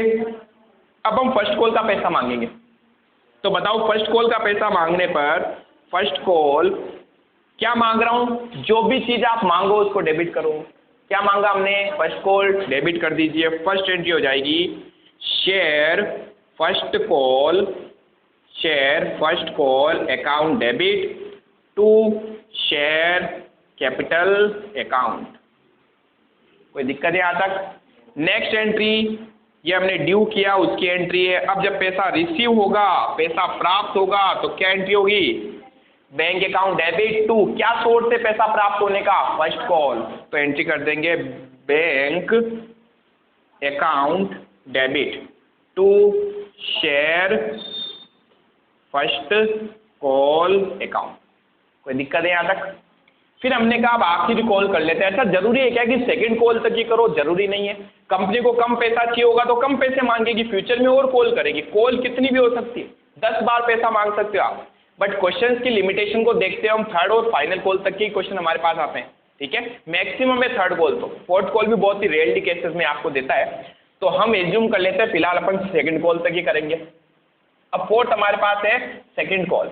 Speaker 1: अब हम फर्स्ट कॉल का पैसा मांगेंगे। तो बताओ फर्स्ट कॉल का पैसा मांगने पर फर्स्ट कॉल क्या मांग रहा हूं, जो भी चीज आप मांगो उसको डेबिट करो। क्या मांगा हमने, फर्स्ट कॉल, डेबिट कर दीजिए। फर्स्ट एंट्री हो जाएगी share first call, share first call account debit to share capital account. कोई दिक्कत है यहाँ तक? नेक्स्ट एंट्री, ये हमने ड्यू किया उसकी एंट्री है। अब जब पैसा रिसीव होगा, पैसा प्राप्त होगा, तो क्या एंट्री होगी, बैंक अकाउंट डेबिट टू क्या सोर्स से पैसा प्राप्त होने का, फर्स्ट कॉल। तो एंट्री कर देंगे bank account debit to share first call account. कोई दिक्कत है यहाँ तक? फिर हमने कहा अब आखिरी कॉल कर लेते हैं। ऐसा जरूरी है क्या कि सेकंड कॉल तक ही करो, जरूरी नहीं है। कंपनी को कम पैसा चाहिए होगा तो कम पैसे मांगेगी, फ्यूचर में और कॉल करेगी। कॉल कितनी भी हो सकती है, 10 बार पैसा मांग सकते हो आप, बट क्वेश्चंस की लिमिटेशन को देखते हैं हम, थर्ड और फाइनल कॉल तक के क्वेश्चन हमारे पास आते हैं, ठीक है। मैक्सिमम है थर्ड कॉल, तो फोर्थ कॉल भी बहुत ही रेयरली केसेस में आपको देता है। तो हम एज्यूम कर लेते हैं फिलहाल अपन सेकंड कॉल तक ही करेंगे। अब फोर्थ हमारे पास है सेकंड कॉल।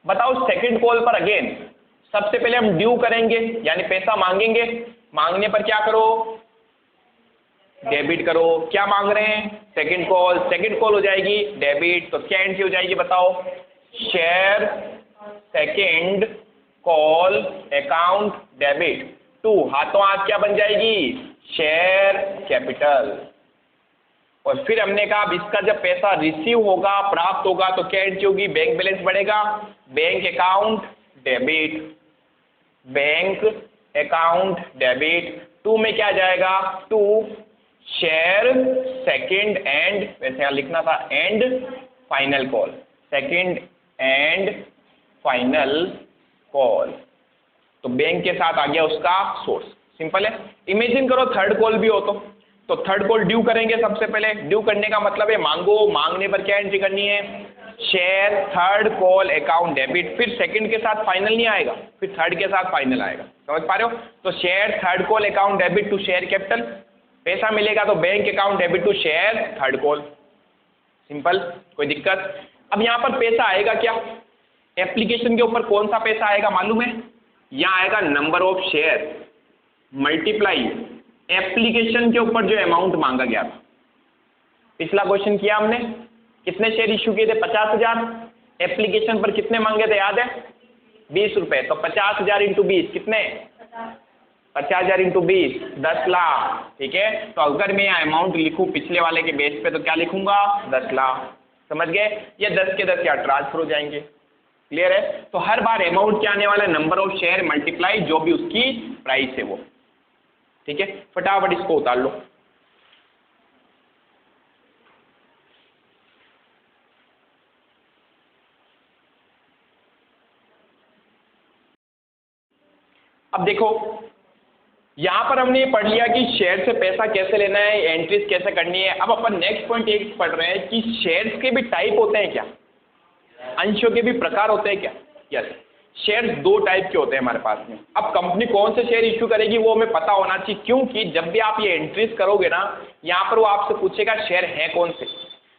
Speaker 1: बताओ सेकंड कॉल पर अगेन सबसे पहले हम ड्यू करेंगे, यानी पैसा मांगेंगे। मांगने पर क्या करो, डेबिट करो। क्या मांग रहे हैं, सेकंड कॉल, सेकंड कॉल हो जाएगी डेबिट। तो क्या एंट्री हो जाएगी बताओ, share second call account debit to, हाथों हाथ क्या बन जाएगी, शेयर कैपिटल। और फिर हमने कहा अब इसका जब पैसा रिसीव होगा, प्राप्त होगा, तो क्या एंट्री होगी, बैंक बैलेंस बढ़ेगा, bank account debit, bank account debit to में क्या जाएगा, टू शेयर सेकंड एंड, वैसे यहाँ लिखना था and final call, second and final call. तो बैंक के साथ आ गया उसका सोर्स, सिंपल है। इमेजिन करो थर्ड कॉल भी हो तो थर्ड कॉल ड्यू करेंगे सबसे पहले। ड्यू करने का मतलब है मांगो, मांगने पर क्या एंट्री करनी है, share third call account debit. फिर सेकंड के साथ फाइनल नहीं आएगा, फिर थर्ड के साथ फाइनल आएगा, समझ पा रहे हो। तो share third call account debit to share capital, पैसा मिलेगा तो bank account debit to share third call, simple, कोई दिक्कत। अब यहाँ पर पैसा आएगा क्या, एप्लीकेशन के ऊपर कौन सा पैसा आएगा मालूम है, यहाँ आएगा number of share multiply application के ऊपर जो अमाउंट मांगा गया था। पिछला क्वेश्चन किया हमने, कितने शेयर इश्यू किए थे, 50,000। एप्लीकेशन पर कितने मांगे थे याद है, 20 रुपए। तो 50,000 इंटू 20 कितने, 50,000 इंटू 20 10 लाख, ठीक है। तो अगर मैं यहाँ अमाउंट लिखूँ पिछले वाले के बेस पे तो क्या लिखूंगा, 10 लाख, समझ गए। ये 10 के 10 यहाँ ट्रांसफर हो जाएंगे, क्लियर है। तो हर बार अमाउंट क्या आने वाला है, नंबर ऑफ शेयर मल्टीप्लाई जो भी उसकी प्राइस है वो, ठीक है। फटाफट इसको उतार लो। अब देखो यहां पर हमने ये पढ़ लिया कि शेयर से पैसा कैसे लेना है, एंट्रीज कैसे करनी है। अब अपन नेक्स्ट पॉइंट एक पढ़ रहे हैं कि शेयर्स के भी टाइप होते हैं क्या, अंशों के भी प्रकार होते हैं क्या। यस, शेयर्स 2 टाइप के होते हैं हमारे पास में। अब कंपनी कौन से शेयर इश्यू करेगी वो हमें पता होना चाहिए, क्योंकि जब भी आप ये एंट्रीज करोगे ना, यहाँ पर वो आपसे पूछेगा शेयर हैं कौन से।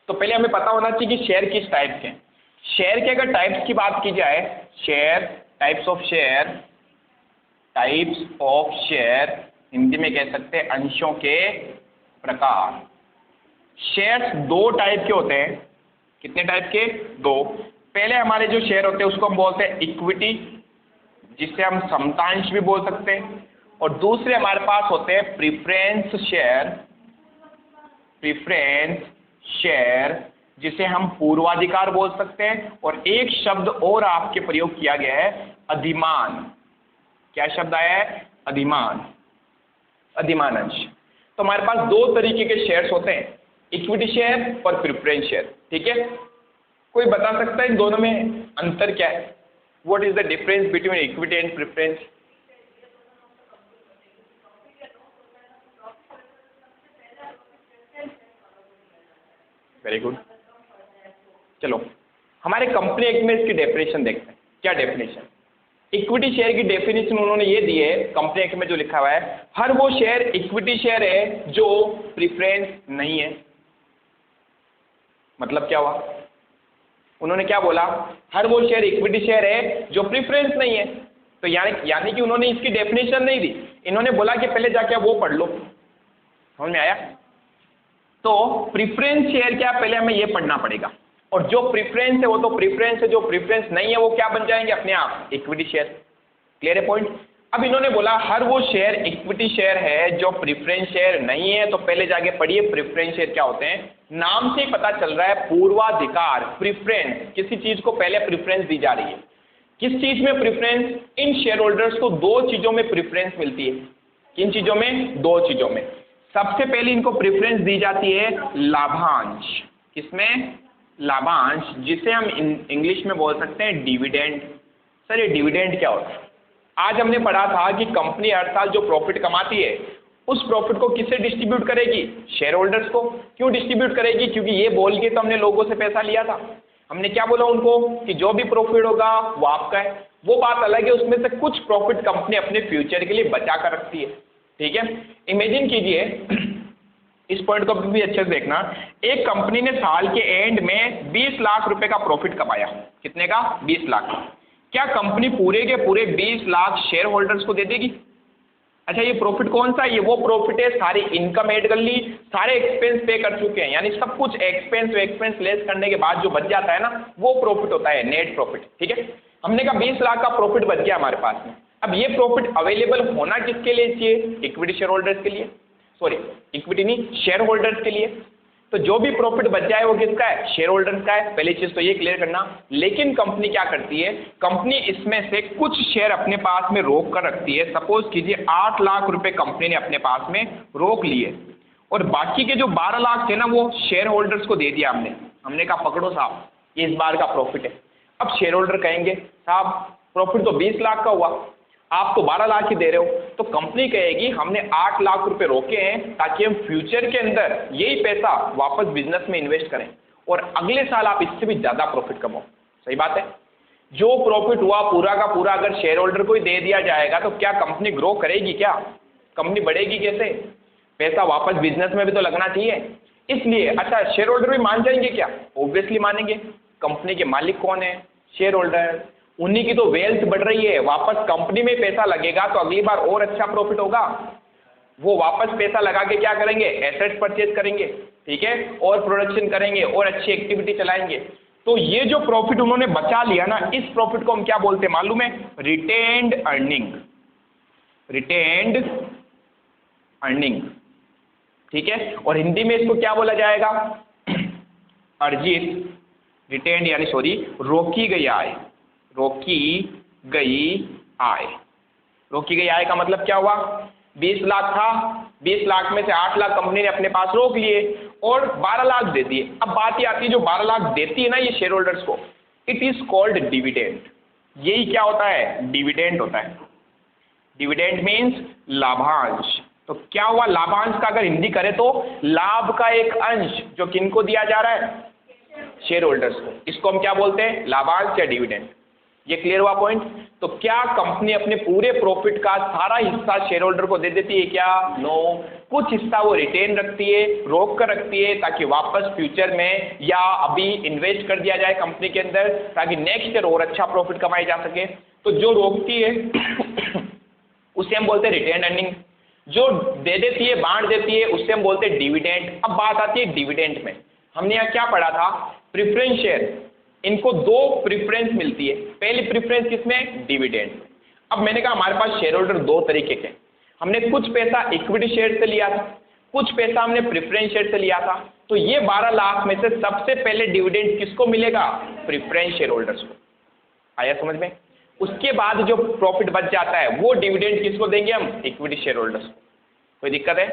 Speaker 1: तो पहले हमें पता होना चाहिए कि शेयर किस टाइप के हैं। शेयर के अगर टाइप्स की बात की जाए, share types of share, types of share Hindi में कह सकते हैं अंशों के प्रकार। शेयर्स 2 टाइप के होते हैं, कितने टाइप के, 2। पहले हमारे जो शेयर होते हैं उसको हम बोलते हैं इक्विटी, जिससे हम समतांश भी बोल सकते हैं। और दूसरे हमारे पास होते हैं प्रीफरेंस शेयर, प्रीफरेंस शेयर, जिसे हम पूर्वाधिकार बोल सकते हैं, और एक शब्द और आपके प्रयोग किया गया है, अधिमान। क्या शब्द आया है? अधिमान, अधिमान अंश। तो हमारे पास दो तरीके के शेयर्स होते हैं, इक्विटी शेयर और प्रेफरेंस शेयर। ठीक है, कोई बता सकता है इन दोनों में अंतर क्या है? What is the difference between equity and preference? Very good. चलो हमारे कंपनी एक्ट में इसकी डेफिनेशन देखते हैं। क्या डेफिनेशन? इक्विटी शेयर की डेफिनेशन उन्होंने ये दी है, कंपनी एक्ट में जो लिखा हुआ है, हर वो शेयर इक्विटी शेयर है जो प्रेफरेंस नहीं है। मतलब क्या हुआ? उन्होंने क्या बोला? हर वो शेयर इक्विटी शेयर है जो प्रेफरेंस नहीं है। तो यानी कि उन्होंने इसकी डेफिनेशन नहीं दी, इन्होंने बोला कि पहले जाके वो पढ़ लो। समझ में आया? तो प्रेफरेंस शेयर क्या, पहले हमें ये पढ़ना पड़ेगा, और जो प्रेफरेंस है वो तो प्रेफरेंस है, जो प्रेफरेंस नहीं है वो क्या बन जाएंगे अपने आप? Equity share. क्लियर है पॉइंट? अब इन्होंने बोला हर वो शेयर इक्विटी शेयर है जो प्रेफरेंस शेयर नहीं है, तो पहले जाके पढ़िए प्रेफरेंस शेयर क्या होते हैं। नाम से ही पता चल रहा है, पूर्वाधिकार, प्रेफरेंस, किसी चीज को पहले प्रेफरेंस दी जा रही है। किस चीज में प्रेफरेंस? इन शेयर होल्डर्स को दो चीजों में प्रेफरेंस मिलती है। किन चीजों में? दो चीजों में। सबसे पहले इनको प्रेफरेंस दी जाती है लाभांश। किसमें? लाभांश, जिसे हम इंग्लिश में बोल सकते हैं डिविडेंड। सर ये डिविडेंड क्या होता है? आज हमने पढ़ा था कि कंपनी हर साल जो प्रॉफिट कमाती है उस प्रॉफिट को किससे डिस्ट्रीब्यूट करेगी? शेयर होल्डर्स को। क्यों डिस्ट्रीब्यूट करेगी? क्योंकि ये बोल के तो हमने लोगों से पैसा लिया था। हमने क्या बोला उनको कि जो भी प्रॉफिट होगा वो आपका है। वो बात अलग है, उसमें से कुछ प्रॉफिट कंपनी अपने फ्यूचर के लिए बचा कर रखती है। ठीक है, इमेजिन कीजिए, इस पॉइंट को भी अच्छे से देखना, एक कंपनी ने साल के एंड में 20 लाख रुपए का प्रॉफिट कमाया। कितने का? 20 लाख। क्या कंपनी पूरे के पूरे 20 लाख शेयर होल्डर्स को दे देगी? अच्छा, ये प्रॉफिट कौन सा है? ये वो प्रॉफिट है, सारी इनकम ऐड कर ली, सारे एक्सपेंस पे कर चुके हैं, यानी सब कुछ एक्सपेंस लेस करने के बाद जो बच जाता है ना, वो प्रॉफिट होता है, नेट प्रॉफिट। ठीक है, हमने कहा 20 लाख का प्रॉफिट बच गया हमारे पास में। अब ये प्रॉफिट अवेलेबल होना किसके लिए चाहिए? इक्विटी शेयर होल्डर्स के लिए, सॉरी इक्विटी नहीं, शेयर होल्डर्स के लिए। तो जो भी प्रॉफिट बच जाए वो किसका है? शेयर होल्डर्स का है। पहली चीज तो ये क्लियर करना। लेकिन कंपनी क्या करती है? कंपनी इसमें से कुछ शेयर अपने पास में रोक कर रखती है। सपोज कीजिए 8 लाख रुपए कंपनी ने अपने पास में रोक लिए, और बाकी के जो 12 लाख थे ना वो शेयर होल्डर्स को दे दिया हमने कहा पकड़ो साहब, ये इस बार का प्रॉफिट है। अब शेयर होल्डर कहेंगे साहब प्रॉफिट तो 20 लाख का हुआ, आप तो 12 लाख ही दे रहे हो। तो कंपनी कहेगी हमने 8 लाख रुपए रोके हैं ताकि हम फ्यूचर के अंदर यही पैसा वापस बिजनेस में इन्वेस्ट करें, और अगले साल आप इससे भी ज्यादा प्रॉफिट कमाओ। सही बात है? जो प्रॉफिट हुआ पूरा का पूरा अगर शेयर होल्डर को ही दे दिया जाएगा तो क्या कंपनी ग्रो करेगी? क्या कंपनी बढ़ेगी? कैसे? पैसा वापस बिजनेस में भी तो लगना चाहिए। इसलिए अच्छा, शेयर होल्डर भी मान जाएंगे क्या? ऑब्वियसली मानेंगे। कंपनी के मालिक कौन है? Share holder. उन्हीं की तो वेल्थ बढ़ रही है, वापस कंपनी में पैसा लगेगा तो अगली बार और अच्छा प्रॉफिट होगा। वो वापस पैसा लगा के क्या करेंगे? एसेट्स परचेज करेंगे। ठीक है, और प्रोडक्शन करेंगे और अच्छी एक्टिविटी चलाएंगे। तो ये जो प्रॉफिट उन्होंने बचा लिया ना, इस प्रॉफिट को हम क्या बोलते हैं मालूम है? Retained earning. Retained earning. ठीक है, और हिंदी में इसको क्या बोला जाएगा? अर्जित, रिटेन्ड यानी सॉरी रोकी गई आय। रोकी गई आय। रोकी गई आय का मतलब क्या हुआ? 20 लाख था, 20 लाख में से 8 लाख कंपनी ने अपने पास रोक लिए और 12 लाख दे दिए। अब बात ये आती है, जो 12 लाख देती है ना ये शेयर होल्डर्स को, इट इज कॉल्ड डिविडेंड। यही क्या होता है? डिविडेंड होता है। डिविडेंड मीन्स लाभांश। तो क्या हुआ? लाभांश का अगर हिंदी करें तो लाभ का एक अंश जो किनको दिया जा रहा है? शेयर होल्डर्स को। इसको हम क्या बोलते हैं? लाभांश या डिविडेंड। ये क्लियर हुआ पॉइंट? तो क्या कंपनी अपने पूरे प्रॉफिट का सारा हिस्सा शेयर होल्डर को दे देती है क्या? नो। कुछ हिस्सा वो रिटेन रखती है, रोक कर रखती है, ताकि वापस फ्यूचर में या अभी इन्वेस्ट कर दिया जाए कंपनी के अंदर, ताकि नेक्स्ट ईयर और अच्छा प्रॉफिट कमाई जा सके। तो जो रोकती है उसे हम बोलते हैं रिटेन अर्निंग। जो दे देती है, बांट देती है, उससे हम बोलते हैं डिविडेंड। अब बात आती है डिविडेंड में। हमने यहाँ क्या पढ़ा था? प्रेफरेंस शेयर, इनको दो प्रेफरेंस मिलती है। पहली प्रेफरेंस किसमें? डिविडेंड। अब मैंने कहा हमारे पास शेयर होल्डर दो तरीके के, हमने कुछ पैसा इक्विटी शेयर से लिया था, कुछ पैसा हमने प्रेफरेंस शेयर से लिया था, तो ये 12 लाख में से सबसे पहले डिविडेंड किसको मिलेगा? प्रेफरेंस शेयर होल्डर्स को। आया समझ में? उसके बाद जो प्रॉफिट बच जाता है वो डिविडेंड किसको देंगे हम? इक्विटी शेयर होल्डर्स को। कोई दिक्कत है?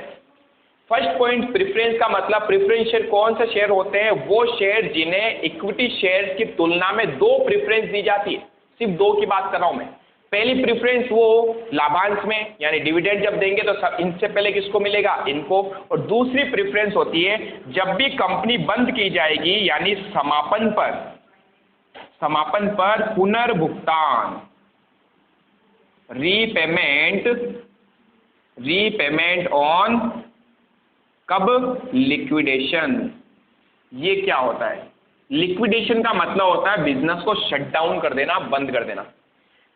Speaker 1: फर्स्ट पॉइंट, प्रेफरेंस का मतलब प्रेफरेंस शेयर कौन से शेयर होते हैं? वो शेयर जिन्हें इक्विटी शेयर की तुलना में 2 प्रेफरेंस दी जाती है। सिर्फ 2 की बात कर रहा हूं मैं। पहली प्रेफरेंस वो लाभांश में, यानी डिविडेंड जब देंगे तो इनसे पहले किसको मिलेगा? इनको। और दूसरी प्रेफरेंस होती है जब भी कंपनी बंद की जाएगी, यानी समापन पर पुनर्भुगतान, रीपेमेंट ऑन, कब? लिक्विडेशन। ये क्या होता है? लिक्विडेशन का मतलब होता है बिजनेस को शट डाउन कर देना, बंद कर देना।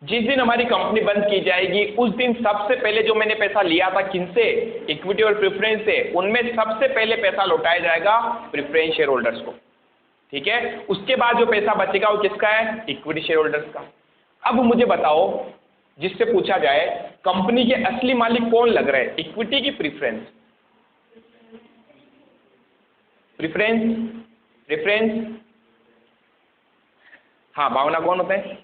Speaker 1: जिस दिन हमारी कंपनी बंद की जाएगी उस दिन सबसे पहले जो मैंने पैसा लिया था किनसे? इक्विटी और प्रेफरेंस से, उनमें सबसे पहले पैसा लौटाया जाएगा प्रेफरेंस शेयर होल्डर्स को। ठीक है? उसके बाद जो पैसा बचेगा वो किसका है? इक्विटी शेयर होल्डर्स का। अब मुझे बताओ, जिससे पूछा जाए कंपनी के असली मालिक कौन लग रहे हैं, इक्विटी की प्रेफरेंस? प्रेफरेंस। हाँ, भावना कौन होता है?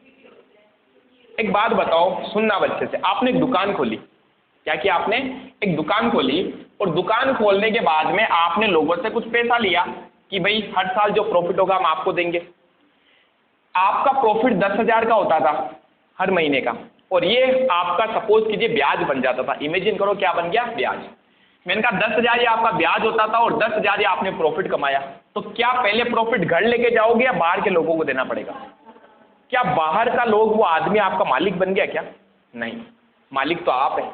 Speaker 1: एक बात बताओ, सुनना बच्चे से। आपने एक दुकान खोली, क्या किया आपने? एक दुकान खोली, और दुकान खोलने के बाद में आपने लोगों से कुछ पैसा लिया कि भाई हर साल जो प्रॉफिट होगा हम आपको देंगे। आपका प्रॉफिट 10,000 का होता था हर महीने का, और ये आपका सपोज कीजिए ब्याज बन जाता था। इमेजिन करो क्या बन गया? ब्याज। मैंने कहा 10,000 ये आपका ब्याज होता था और 10,000 ये आपने प्रॉफिट कमाया, तो क्या पहले प्रॉफिट घर लेके जाओगे या बाहर के लोगों को देना पड़ेगा? क्या बाहर का लोग, वो आदमी आपका मालिक बन गया क्या? नहीं, मालिक तो आप है।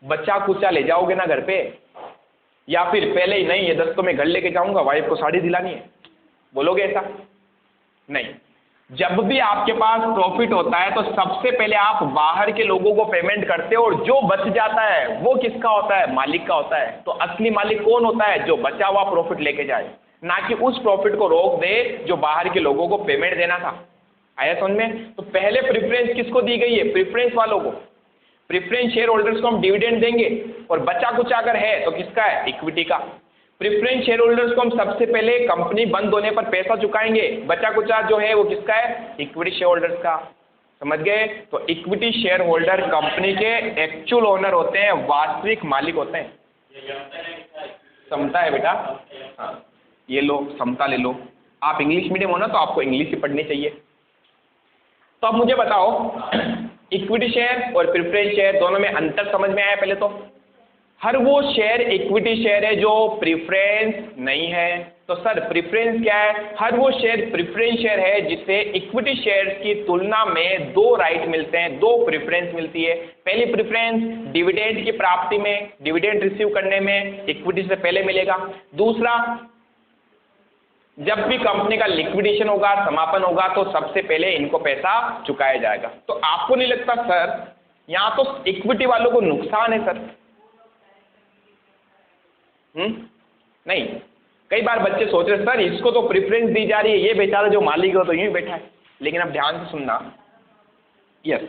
Speaker 1: बच्चा कुचा ले जाओगे ना घर पे, या फिर पहले ही नहीं, ये 10 तो मैं घर लेके जाऊंगा, वाइफ को साड़ी दिलानी है, बोलोगे ऐसा? नहीं। जब भी आपके पास प्रॉफिट होता है तो सबसे पहले आप बाहर के लोगों को पेमेंट करते हो, और जो बच जाता है वो किसका होता है? मालिक का होता है। तो असली मालिक कौन होता है? जो बचा हुआ प्रॉफिट लेके जाए, ना कि उस प्रॉफिट को रोक दे जो बाहर के लोगों को पेमेंट देना था। आया समझ में? तो पहले प्रेफरेंस किसको दी गई है? प्रेफरेंस वालों को। प्रेफरेंस शेयर होल्डर्स को हम डिविडेंड देंगे, और बचा कुछ अगर है तो किसका है? इक्विटी का। प्रेफरेंस शेयर होल्डर्स को हम सबसे पहले कंपनी बंद होने पर पैसा चुकाएंगे, बचा कुचा जो है वो किसका है? इक्विटी शेयर होल्डर्स का। समझ गए? तो इक्विटी शेयर होल्डर कंपनी के एक्चुअल ओनर होते हैं, वास्तविक मालिक होते हैं। समता है बेटा? हाँ, ये लो, समता ले लो। आप इंग्लिश मीडियम हो ना, तो आपको इंग्लिश ही पढ़नी चाहिए। तो अब मुझे बताओ, इक्विटी शेयर और प्रेफरेंस शेयर दोनों में अंतर समझ में आया? पहले तो हर वो शेयर इक्विटी शेयर है जो प्रेफरेंस नहीं है। तो सर प्रेफरेंस क्या है? हर वो शेयर प्रेफरेंस शेयर है जिसे इक्विटी शेयर की तुलना में 2 राइट मिलते हैं, 2 प्रेफरेंस मिलती है। पहली प्रेफरेंस डिविडेंड की प्राप्ति में, डिविडेंड रिसीव करने में इक्विटी से पहले मिलेगा। दूसरा, जब भी कंपनी का लिक्विडेशन होगा, समापन होगा, तो सबसे पहले इनको पैसा चुकाया जाएगा। तो आपको नहीं लगता सर यहाँ तो इक्विटी वालों को नुकसान है सर? नहीं। कई बार बच्चे सोच रहे सर इसको तो प्रेफरेंस दी जा रही है, ये बेचारा जो मालिक हो तो यूं ही बैठा है। लेकिन अब ध्यान से सुनना। यस,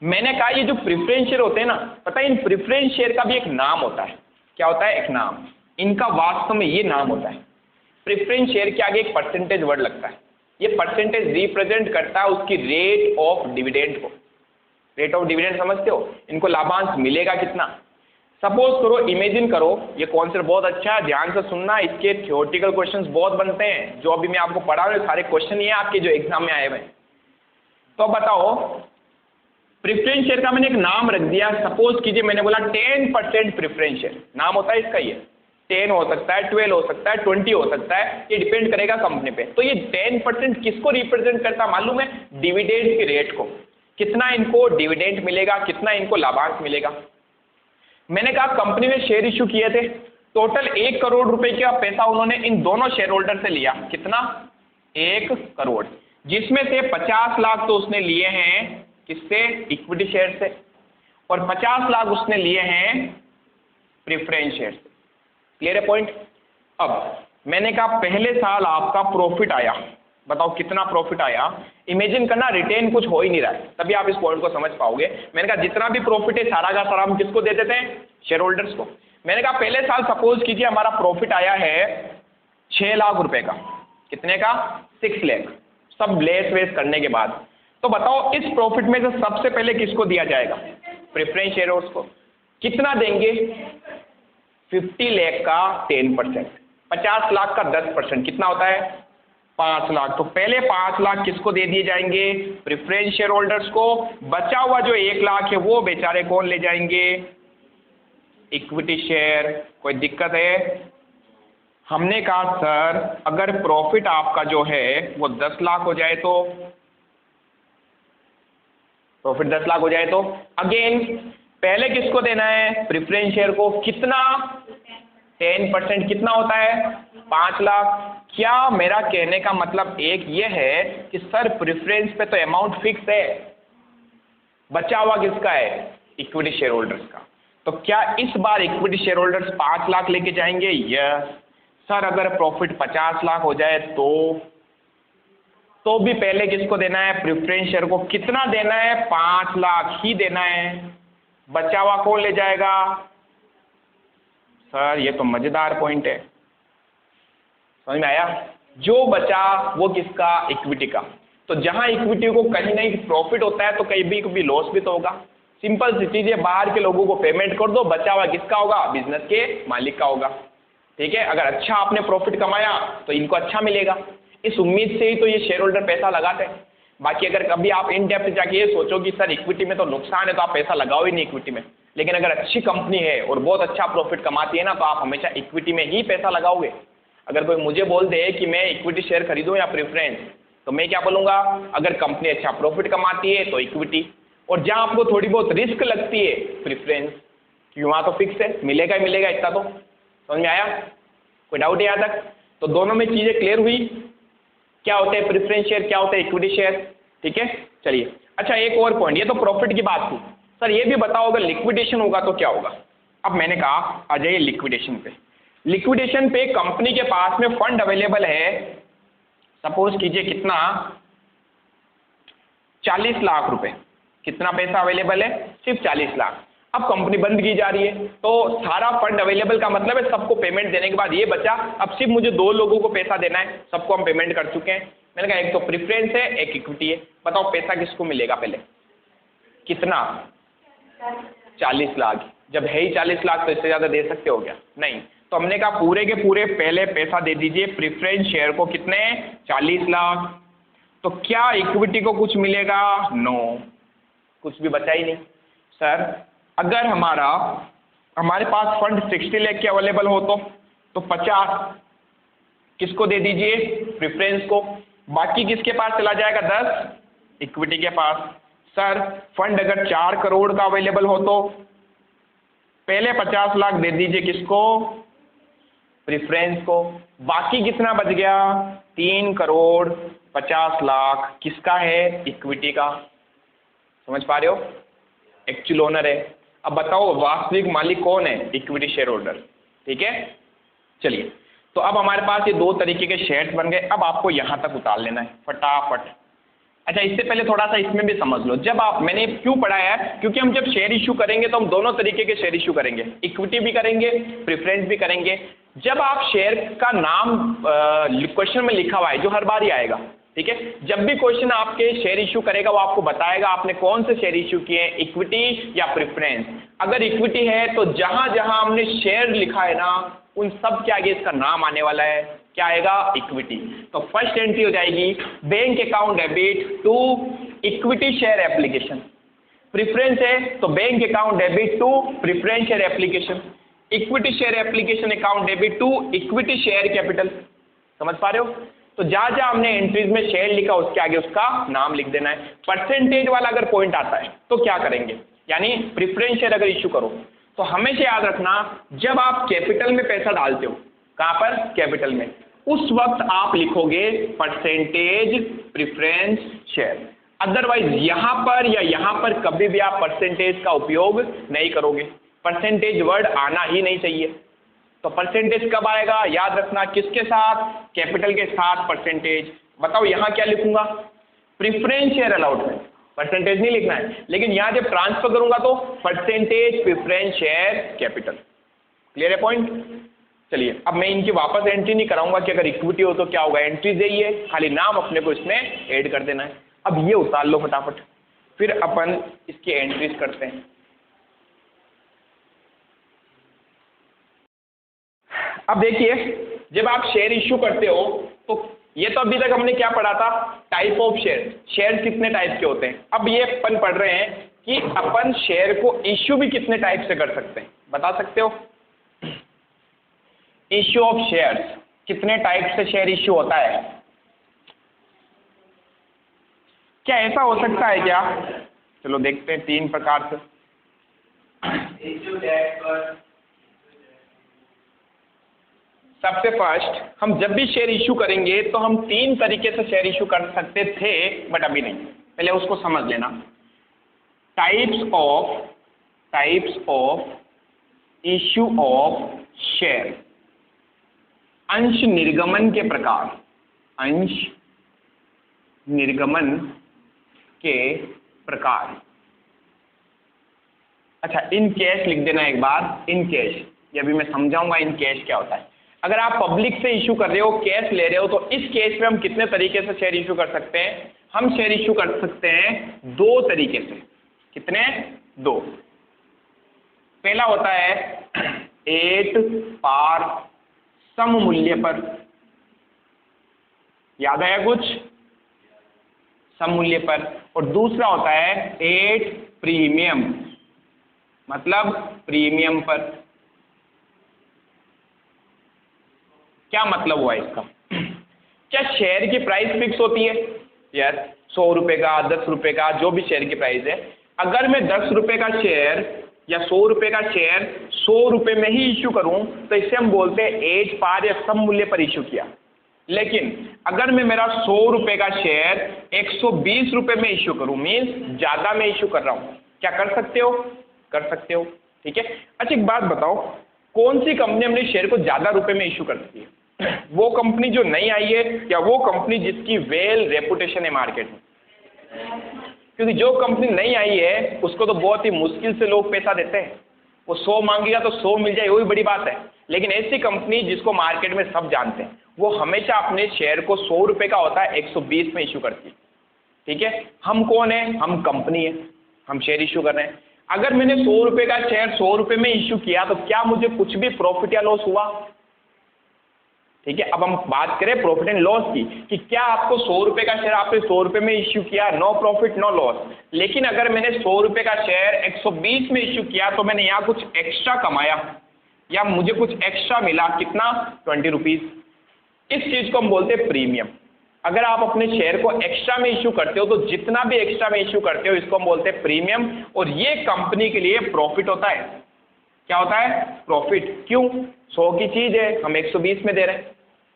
Speaker 1: मैंने कहा ये जो प्रेफरेंस शेयर होते हैं ना, पता है इन प्रेफरेंस शेयर का भी एक नाम होता है। क्या होता है? एक नाम। इनका वास्तव में ये नाम होता है। प्रेफरेंस शेयर के आगे एक परसेंटेज वर्ड लगता है। ये परसेंटेज रिप्रेजेंट करता है उसकी रेट ऑफ डिविडेंड को। रेट ऑफ डिविडेंड समझते हो? इनको लाभांश मिलेगा कितना। सपोज करो, इमेजिन करो, ये कॉन्सेप्ट बहुत अच्छा है, ध्यान से सुनना। इसके थ्योरेटिकल क्वेश्चंस बहुत बनते हैं, जो अभी मैं आपको पढ़ा रहा हूँ सारे क्वेश्चन ये आपके जो एग्जाम में आए हुए हैं। तो बताओ, प्रेफरेंस शेयर का मैंने एक नाम रख दिया। सपोज कीजिए मैंने बोला 10% प्रेफरेंस शेयर, नाम होता है इसका। ये 10 हो सकता है, 12 हो सकता है, 20 हो सकता है, ये डिपेंड करेगा कंपनी पे। तो ये 10% किसको रिप्रेजेंट करता मालूम है? डिविडेंड की रेट को। कितना इनको डिविडेंड मिलेगा, कितना इनको लाभांश मिलेगा। मैंने कहा कंपनी ने शेयर इशू किए थे, टोटल 1 करोड़ रुपए का पैसा उन्होंने इन दोनों शेयर होल्डर से लिया। कितना? 1 करोड़, जिसमें से 50 लाख तो उसने लिए हैं किससे? इक्विटी शेयर से, और 50 लाख उसने लिए हैं प्रेफरेंस शेयर से। क्लियर है पॉइंट? अब मैंने कहा पहले साल आपका प्रॉफिट आया, बताओ कितना प्रॉफिट आया। इमेजिन करना रिटेन कुछ हो ही नहीं रहा है, तभी आप इस पॉइंट को समझ पाओगे। मैंने कहा जितना भी प्रॉफिट है सारा का सारा हम किसको दे देते हैं? शेयर होल्डर्स को। मैंने कहा पहले साल सपोज कीजिए हमारा प्रॉफिट आया है 6 लाख रुपए का। कितने का? 6 लाख, सब लेस वेस करने के बाद। तो बताओ इस प्रॉफिट में से सबसे पहले किसको दिया जाएगा? प्रेफरेंस शेयर होल्डर्स को। कितना देंगे? 50 लाख का 10%, 50 लाख का 10%, कितना होता है? 5 लाख। तो पहले 5 लाख किसको दे दिए जाएंगे? प्रेफरेंस शेयर होल्डर्स को। बचा हुआ जो 1 लाख है वो बेचारे कौन ले जाएंगे? Equity share. कोई दिक्कत है? हमने कहा सर अगर प्रॉफिट आपका जो है वो 10 लाख हो जाए तो, प्रॉफिट 10 लाख हो जाए तो अगेन पहले किसको देना है? प्रेफरेंस शेयर को। कितना? 10%, कितना होता है? 5 लाख। क्या मेरा कहने का मतलब एक ये है कि सर प्रेफरेंस पे तो अमाउंट फिक्स है, बचा हुआ किसका है? इक्विटी शेयर होल्डर्स का। तो क्या इस बार इक्विटी शेयर होल्डर्स 5 लाख लेके जाएंगे? यस। सर अगर प्रॉफिट 50 लाख हो जाए तो भी पहले किसको देना है? प्रेफरेंस शेयर को। कितना देना है? 5 लाख ही देना है। बचा हुआ कौन ले जाएगा? सर ये तो मजेदार पॉइंट है, समझ में आया? जो बचा वो किसका? इक्विटी का। तो जहां इक्विटी को कहीं ना कहीं प्रॉफिट होता है तो कहीं भी लॉस भी तो होगा। सिंपल सी चीज है, बाहर के लोगों को पेमेंट कर दो, बचा हुआ किसका होगा? बिजनेस के मालिक का होगा। ठीक है, अगर अच्छा आपने प्रॉफिट कमाया तो इनको अच्छा मिलेगा। इस उम्मीद से ही तो ये शेयर होल्डर पैसा लगाते हैं। बाकी अगर कभी आप इन डेप्थ जाके ये सोचो कि सर इक्विटी में तो नुकसान है तो आप पैसा लगाओ ही नहीं इक्विटी में, लेकिन अगर अच्छी कंपनी है और बहुत अच्छा प्रॉफिट कमाती है ना तो आप हमेशा इक्विटी में ही पैसा लगाओगे। अगर कोई मुझे बोल दे कि मैं इक्विटी शेयर खरीदूं या प्रेफरेंस, तो मैं क्या बोलूँगा? अगर कंपनी अच्छा प्रॉफिट कमाती है तो इक्विटी, और जहाँ आपको थोड़ी बहुत रिस्क लगती है प्रेफरेंस, क्योंकि वहाँ तो फिक्स है, मिलेगा ही मिलेगा इतना। तो समझ में आया? कोई डाउट है यहाँ तक? तो दोनों में चीज़ें क्लियर हुई, क्या होते हैं प्रेफरेंस शेयर, क्या होता है इक्विटी शेयर। ठीक है, चलिए। अच्छा एक और पॉइंट, ये तो प्रॉफिट की बात थी। सर ये भी बताओ अगर लिक्विडेशन होगा तो क्या होगा? अब मैंने कहा आ जाइए लिक्विडेशन पे। लिक्विडेशन पे कंपनी के पास में फंड अवेलेबल है, सपोज कीजिए कितना? 40 लाख रुपए। कितना पैसा अवेलेबल है? सिर्फ 40 लाख। अब कंपनी बंद की जा रही है तो सारा फंड अवेलेबल का मतलब है सबको पेमेंट देने के बाद ये बचा, अब सिर्फ मुझे 2 लोगों को पैसा देना है, सबको हम पेमेंट कर चुके हैं। मैंने कहा एक तो प्रेफरेंस है, एक इक्विटी है। बताओ पैसा किसको मिलेगा पहले? कितना? 40 लाख। जब है ही 40 लाख तो इससे ज़्यादा दे सकते हो क्या? नहीं। तो हमने कहा पूरे के पूरे पहले पैसा दे दीजिए प्रेफरेंस शेयर को। कितने? 40 लाख। तो क्या इक्विटी को कुछ मिलेगा? नो, कुछ भी बचा ही नहीं। सर अगर हमारे पास फंड 60 लाख के अवेलेबल हो तो 50 किसको दे दीजिए? प्रेफरेंस को। बाकी किसके पास चला जाएगा? 10 इक्विटी के पास। सर फंड अगर 4 करोड़ का अवेलेबल हो तो पहले 50 लाख दे दीजिए किसको? प्रेफरेंस को। बाकी कितना बच गया? 3 करोड़ 50 लाख किसका है? इक्विटी का। समझ पा रहे हो? एक्चुअल ओनर है। अब बताओ वास्तविक मालिक कौन है? Equity share holder. ठीक है, चलिए। तो अब हमारे पास ये 2 तरीके के शेयर्स बन गए। अब आपको यहाँ तक उतार लेना है फटाफट। अच्छा इससे पहले थोड़ा सा इसमें भी समझ लो, जब आप, मैंने क्यों पढ़ाया है, क्योंकि हम जब शेयर इशू करेंगे तो हम दोनों तरीके के शेयर इशू करेंगे, इक्विटी भी करेंगे, प्रेफरेंस भी करेंगे। जब आप शेयर का नाम क्वेश्चन में लिखा हुआ है जो हर बार ही आएगा, ठीक है, जब भी क्वेश्चन आपके शेयर इशू करेगा वो आपको बताएगा आपने कौन से शेयर इशू किए हैं, इक्विटी या प्रेफरेंस। अगर इक्विटी है तो जहां जहां हमने शेयर लिखा है ना उन सब के आगे इसका नाम आने वाला है, क्या आएगा? इक्विटी। तो फर्स्ट एंट्री हो जाएगी bank account debit to equity share application. Preference है तो bank account debit to preference share application. Equity share application account debit to equity share capital. समझ पा रहे हो? तो जहां जहां हमने एंट्रीज में शेयर लिखा उसके आगे उसका नाम लिख देना है। परसेंटेज वाला अगर पॉइंट आता है तो क्या करेंगे, यानी प्रेफरेंस शेयर अगर इशू करो तो हमेशा याद रखना जब आप कैपिटल में पैसा डालते हो, कहां पर? कैपिटल में, उस वक्त आप लिखोगे परसेंटेज प्रेफरेंस शेयर। अदरवाइज यहां पर या यहां पर कभी भी आप परसेंटेज का उपयोग नहीं करोगे, परसेंटेज वर्ड आना ही नहीं चाहिए। तो परसेंटेज कब आएगा? याद रखना किसके साथ? कैपिटल के साथ परसेंटेज। बताओ यहां क्या लिखूंगा? प्रेफरेंस शेयर अलॉटमेंट, परसेंटेज नहीं लिखना है, लेकिन यहां जब ट्रांसफर करूंगा तो percentage preference share capital. Clear है पॉइंट? चलिए अब मैं इनकी वापस एंट्री नहीं कराऊंगा कि अगर इक्विटी हो तो क्या होगा, एंट्रीज यही है, खाली नाम अपने को इसमें ऐड कर देना है। अब ये उतार लो फटाफट, फिर अपन इसकी एंट्रीज करते हैं। अब देखिए जब आप शेयर इश्यू करते हो तो ये तो अभी तक हमने क्या पढ़ा था, टाइप ऑफ शेयर, शेयर कितने टाइप के होते हैं। अब ये अपन पढ़ रहे हैं कि अपन शेयर को इश्यू भी कितने टाइप से कर सकते हैं, बता सकते हो? इश्यू ऑफ शेयर्स, कितने टाइप से शेयर इश्यू होता है? क्या ऐसा हो सकता है क्या? चलो देखते हैं 3 प्रकार से। सबसे फर्स्ट, हम जब भी शेयर इश्यू करेंगे तो हम 3 तरीके से शेयर इश्यू कर सकते थे, बट अभी नहीं, पहले उसको समझ लेना। Types of issue of share, अंश निर्गमन के प्रकार, अंश निर्गमन के प्रकार। अच्छा, इन कैश लिख देना एक बार, इन कैश, ये अभी मैं समझाऊंगा इन कैश क्या होता है। अगर आप पब्लिक से इश्यू कर रहे हो, कैश ले रहे हो, तो इस केस में हम कितने तरीके से शेयर इश्यू कर सकते हैं? हम शेयर इश्यू कर सकते हैं 2 तरीके से। कितने? 2। पहला होता है 8 पार सम मूल्य पर, याद आया कुछ? सम मूल्य पर। और दूसरा होता है 8 प्रीमियम, मतलब प्रीमियम पर। क्या मतलब हुआ इसका? क्या शेयर की प्राइस फिक्स होती है? यस, 100 रुपये का, 10 रुपये का, जो भी शेयर की प्राइस है। अगर मैं 10 रुपये का शेयर या 100 रुपये का शेयर 100 रुपये में ही इश्यू करूं तो इसे हम बोलते हैं 8 पार या सम मूल्य पर इश्यू किया। लेकिन अगर मैं मेरा 100 रुपये का शेयर 120 रुपये में इश्यू करूं, मीन्स ज़्यादा में इश्यू कर रहा हूं, क्या कर सकते हो? कर सकते हो, ठीक है। अच्छा एक बात बताओ, कौन सी कंपनी अपने शेयर को ज़्यादा रुपये में इश्यू करती है? वो कंपनी जो नई आई है या वो कंपनी जिसकी वेल रेपुटेशन है मार्केट में? क्योंकि जो कंपनी नई आई है उसको तो बहुत ही मुश्किल से लोग पैसा देते हैं, वो 100 मांगेगा तो 100 मिल जाए, वही बड़ी बात है। लेकिन ऐसी कंपनी जिसको मार्केट में सब जानते हैं, वो हमेशा अपने शेयर को 100 रुपये का होता है 120 में इशू करती है, ठीक है। हम कौन है? हम कंपनी है, हम शेयर इशू कर रहे हैं। अगर मैंने 100 रुपये का शेयर 100 रुपये में इशू किया तो क्या मुझे कुछ भी प्रॉफिट या लॉस हुआ? ठीक है। अब हम बात करें प्रॉफिट एंड लॉस की, कि क्या आपको 100 रुपये का शेयर आपने 100 रुपये में इश्यू किया, नो प्रॉफिट नो लॉस। लेकिन अगर मैंने 100 रुपये का शेयर 120 में इश्यू किया तो मैंने यहाँ कुछ एक्स्ट्रा कमाया या मुझे कुछ एक्स्ट्रा मिला, कितना? 20 रुपीज़। इस चीज़ को हम बोलते हैं प्रीमियम। अगर आप अपने शेयर को एक्स्ट्रा में इश्यू करते हो तो जितना भी एक्स्ट्रा में इश्यू करते हो इसको हम बोलते हैं प्रीमियम, और ये कंपनी के लिए प्रॉफिट होता है। क्या होता है? प्रॉफिट। क्यों? 100 की चीज़ है, हम 120 में दे रहे हैं,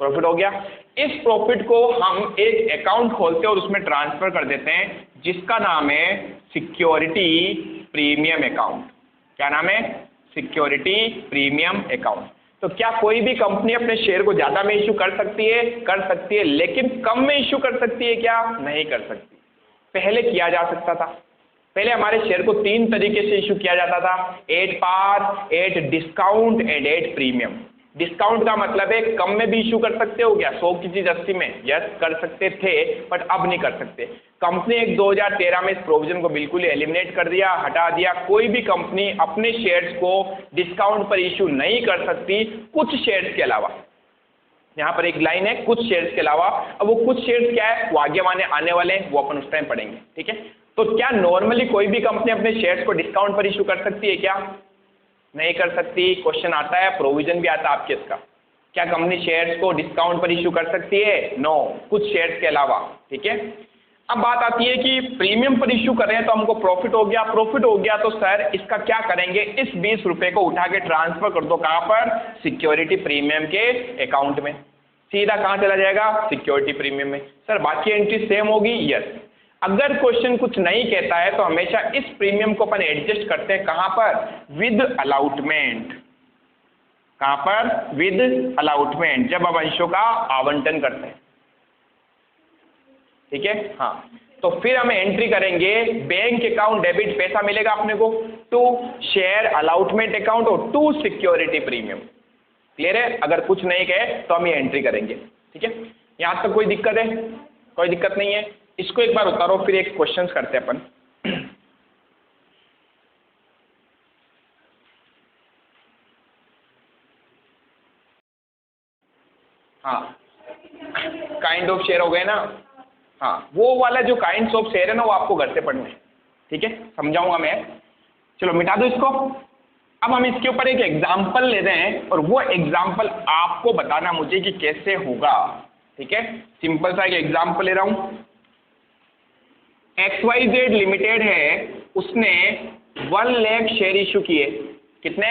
Speaker 1: प्रॉफिट हो गया। इस प्रॉफिट को हम एक अकाउंट खोलते हैं और उसमें ट्रांसफर कर देते हैं, जिसका नाम है सिक्योरिटी प्रीमियम अकाउंट। क्या नाम है? Security premium account. तो क्या कोई भी कंपनी अपने शेयर को ज़्यादा में इश्यू कर सकती है? कर सकती है, लेकिन कम में इश्यू कर सकती है क्या? नहीं कर सकती। पहले किया जा सकता था, पहले हमारे शेयर को 3 तरीके से इश्यू किया जाता था, 8 पार, 8 डिस्काउंट एंड 8 प्रीमियम। डिस्काउंट का मतलब है कम में भी इशू कर सकते हो क्या? 100 की चीज़ 80 में, यस कर सकते थे, बट अब नहीं कर सकते। कंपनी एक 2013 में इस प्रोविजन को बिल्कुल ही एलिमिनेट कर दिया, हटा दिया। कोई भी कंपनी अपने शेयर्स को डिस्काउंट पर इशू नहीं कर सकती, कुछ शेयर्स के अलावा। यहाँ पर एक लाइन है, कुछ शेयर्स के अलावा। अब वो कुछ शेयर्स क्या है, वो आगे आने वाले हैं, वो अपन उस टाइम पढ़ेंगे, ठीक है। तो क्या नॉर्मली कोई भी कंपनी अपने शेयर्स को डिस्काउंट पर इशू कर सकती है क्या? नहीं कर सकती। क्वेश्चन आता है, प्रोविजन भी आता है आपके इसका, क्या कंपनी शेयर्स को डिस्काउंट पर इशू कर सकती है? नो, कुछ शेयर्स के अलावा, ठीक है। अब बात आती है कि प्रीमियम पर इशू कर रहे हैं तो हमको प्रॉफिट हो गया। प्रॉफिट हो गया तो सर इसका क्या करेंगे? इस 20 रुपये को उठा के ट्रांसफर कर दो, कहाँ पर? सिक्योरिटी प्रीमियम के अकाउंट में। सीधा कहाँ चला जाएगा? सिक्योरिटी प्रीमियम में। सर बाकी एंट्री सेम होगी? यस। अगर क्वेश्चन कुछ नहीं कहता है तो हमेशा इस प्रीमियम को अपन एडजस्ट करते हैं, कहाँ पर? With allotment. कहाँ पर? विद अलॉटमेंट, जब अब अंशों का आवंटन करते हैं, ठीक है। हाँ, तो फिर हमें एंट्री करेंगे बैंक अकाउंट डेबिट पैसा मिलेगा अपने को, टू शेयर अलॉटमेंट अकाउंट और टू सिक्योरिटी प्रीमियम। क्लियर है? अगर कुछ नहीं कहे तो हम ये एंट्री करेंगे। ठीक है, यहां तक कोई दिक्कत है? कोई दिक्कत नहीं है। इसको एक बार उतारो, फिर एक क्वेश्चन करते हैं अपन। हाँ, काइंड ऑफ शेयर हो गए ना। हाँ, वो वाला जो काइंड ऑफ शेयर है ना, वो आपको घर से पढ़ना है। ठीक है, समझाऊंगा मैं। चलो मिटा दो इसको। अब हम इसके ऊपर एक एग्जाम्पल लेते हैं और वो एग्जाम्पल आपको बताना मुझे कि कैसे होगा। ठीक है, सिंपल सा एक एग्जाम्पल ले रहा हूं। XYZ लिमिटेड है, उसने 1 लाख शेयर इशू किए। कितने?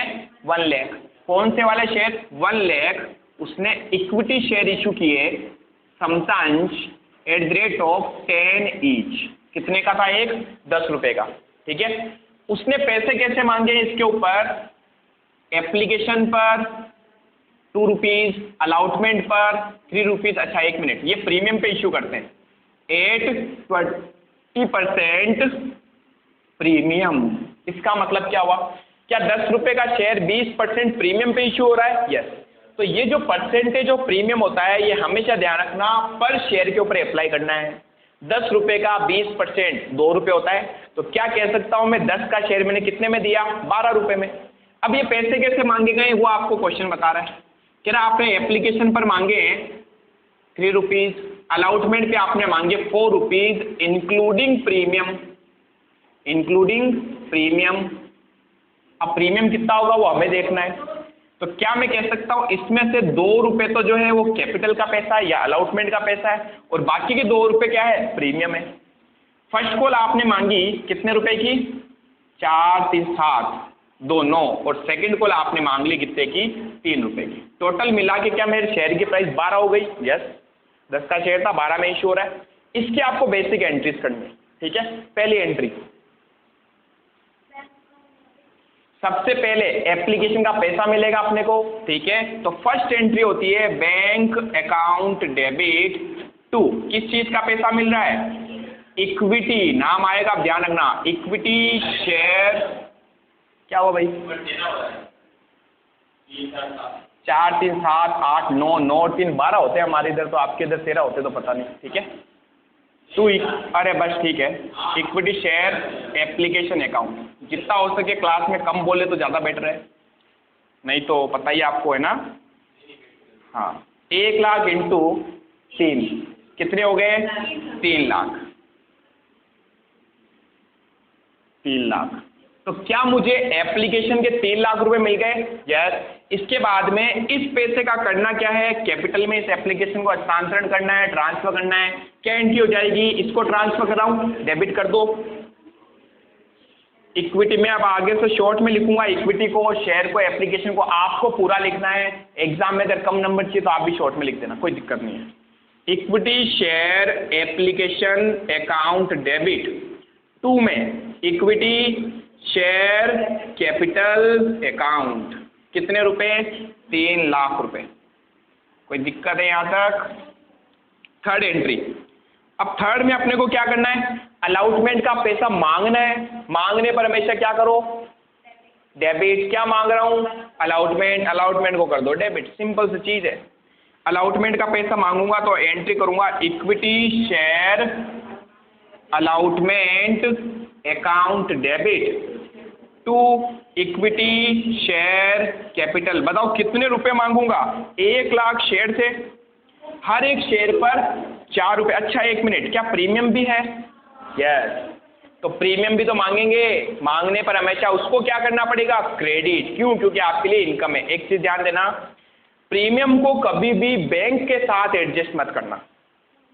Speaker 1: 1 लाख। कौन से वाले शेयर? 1 लाख। उसने इक्विटी शेयर इशू किए समटाइम्स @10 ईच। कितने का था एक? 10 रुपए का। ठीक है, उसने पैसे कैसे मांगे इसके ऊपर? एप्लीकेशन पर 2 रुपीज, अलॉटमेंट पर 3 रुपीज। अच्छा एक मिनट, ये प्रीमियम पे इशू करते हैं। 20% प्रीमियम। इसका मतलब क्या हुआ? क्या 10 रुपए का शेयर 20% प्रीमियम पे इशू हो रहा है? यस। तो ये जो परसेंटेज ऑफ प्रीमियम होता है, ये हमेशा ध्यान रखना, पर शेयर के ऊपर अप्लाई करना है। 10 रुपए का 20% 2 रुपए होता है। तो क्या कह सकता हूं मैं, 10 का शेयर मैंने कितने में दिया? 12 रुपए में। अब ये पैसे कैसे मांगे गए वो आपको क्वेश्चन बता रहा है। कह रहा आपने एप्लीकेशन पर मांगे 3 रुपीज, अलॉटमेंट पे आपने मांगे 4 rupees including premium. Including premium. अब प्रीमियम कितना होगा वो हमें देखना है। तो क्या मैं कह सकता हूं, इसमें से 2 रुपए तो जो है वो कैपिटल का पैसा है या अलॉटमेंट का पैसा है, और बाकी के 2 रुपए क्या है? प्रीमियम है। फर्स्ट कॉल आपने मांगी कितने रुपए की? 4 3 7 2 9, और सेकंड कॉल आपने मांग ली कितने की? 3 रुपए की। टोटल मिला के क्या मेरे शेयर की प्राइस 12 हो गई? यस, 10 का शेयर था, 12 में इशू हो रहा है। इसके आपको बेसिक एंट्रीज करनी है। ठीक है, पहली एंट्री, सबसे पहले एप्लीकेशन का पैसा मिलेगा अपने को। ठीक है, तो फर्स्ट एंट्री होती है बैंक अकाउंट डेबिट टू। किस चीज का पैसा मिल रहा है? इक्विटी। नाम आएगा, आप ध्यान रखना, इक्विटी शेयर। क्या हुआ भाई? 4 3 7 8 9 9 3 12 होते हैं हमारे इधर, तो आपके इधर 13 होते तो पता नहीं। ठीक है, अरे बस ठीक है, इक्विटी शेयर एप्लीकेशन अकाउंट। जितना हो सके क्लास में कम बोले तो ज़्यादा बेटर है, नहीं तो पता ही आपको है ना। हाँ, 1 लाख इंटू 3 कितने हो गए? 3 लाख। 3 लाख। तो क्या मुझे एप्लीकेशन के 3 लाख रुपए मिल गए? यस। इसके बाद में इस पैसे का करना क्या है? कैपिटल में इस एप्लीकेशन को हस्तांतरण करना है, ट्रांसफर करना है। क्या एंट्री हो जाएगी? इसको ट्रांसफर कराऊं, डेबिट कर दो। इक्विटी में अब आगे से शॉर्ट में लिखूंगा, इक्विटी को, शेयर को, एप्लीकेशन को। आपको पूरा लिखना है। एग्जाम में अगर कम नंबर चाहिए तो आप भी शॉर्ट में लिख देना, कोई दिक्कत नहीं है। Equity share application account debit to में इक्विटी शेयर कैपिटल अकाउंट कितने रुपए? 3 लाख रुपए। कोई दिक्कत है यहाँ तक? थर्ड एंट्री, अब थर्ड में अपने को क्या करना है? अलॉटमेंट का पैसा मांगना है। मांगने पर हमेशा क्या करो? डेबिट। क्या मांग रहा हूं? अलॉटमेंट। अलॉटमेंट को कर दो डेबिट, सिंपल सी चीज है। अलॉटमेंट का पैसा मांगूंगा तो एंट्री करूंगा equity share allotment account debit to equity share capital. बताओ कितने रुपए मांगूंगा? 1 लाख शेयर थे, हर एक शेयर पर 4 रुपए। अच्छा एक मिनट, क्या प्रीमियम भी है? यस। तो प्रीमियम भी तो मांगेंगे, मांगने पर हमेशा उसको क्या करना पड़ेगा? क्रेडिट। क्यों? क्योंकि आपके लिए इनकम है। एक चीज ध्यान देना, प्रीमियम को कभी भी बैंक के साथ एडजस्ट मत करना।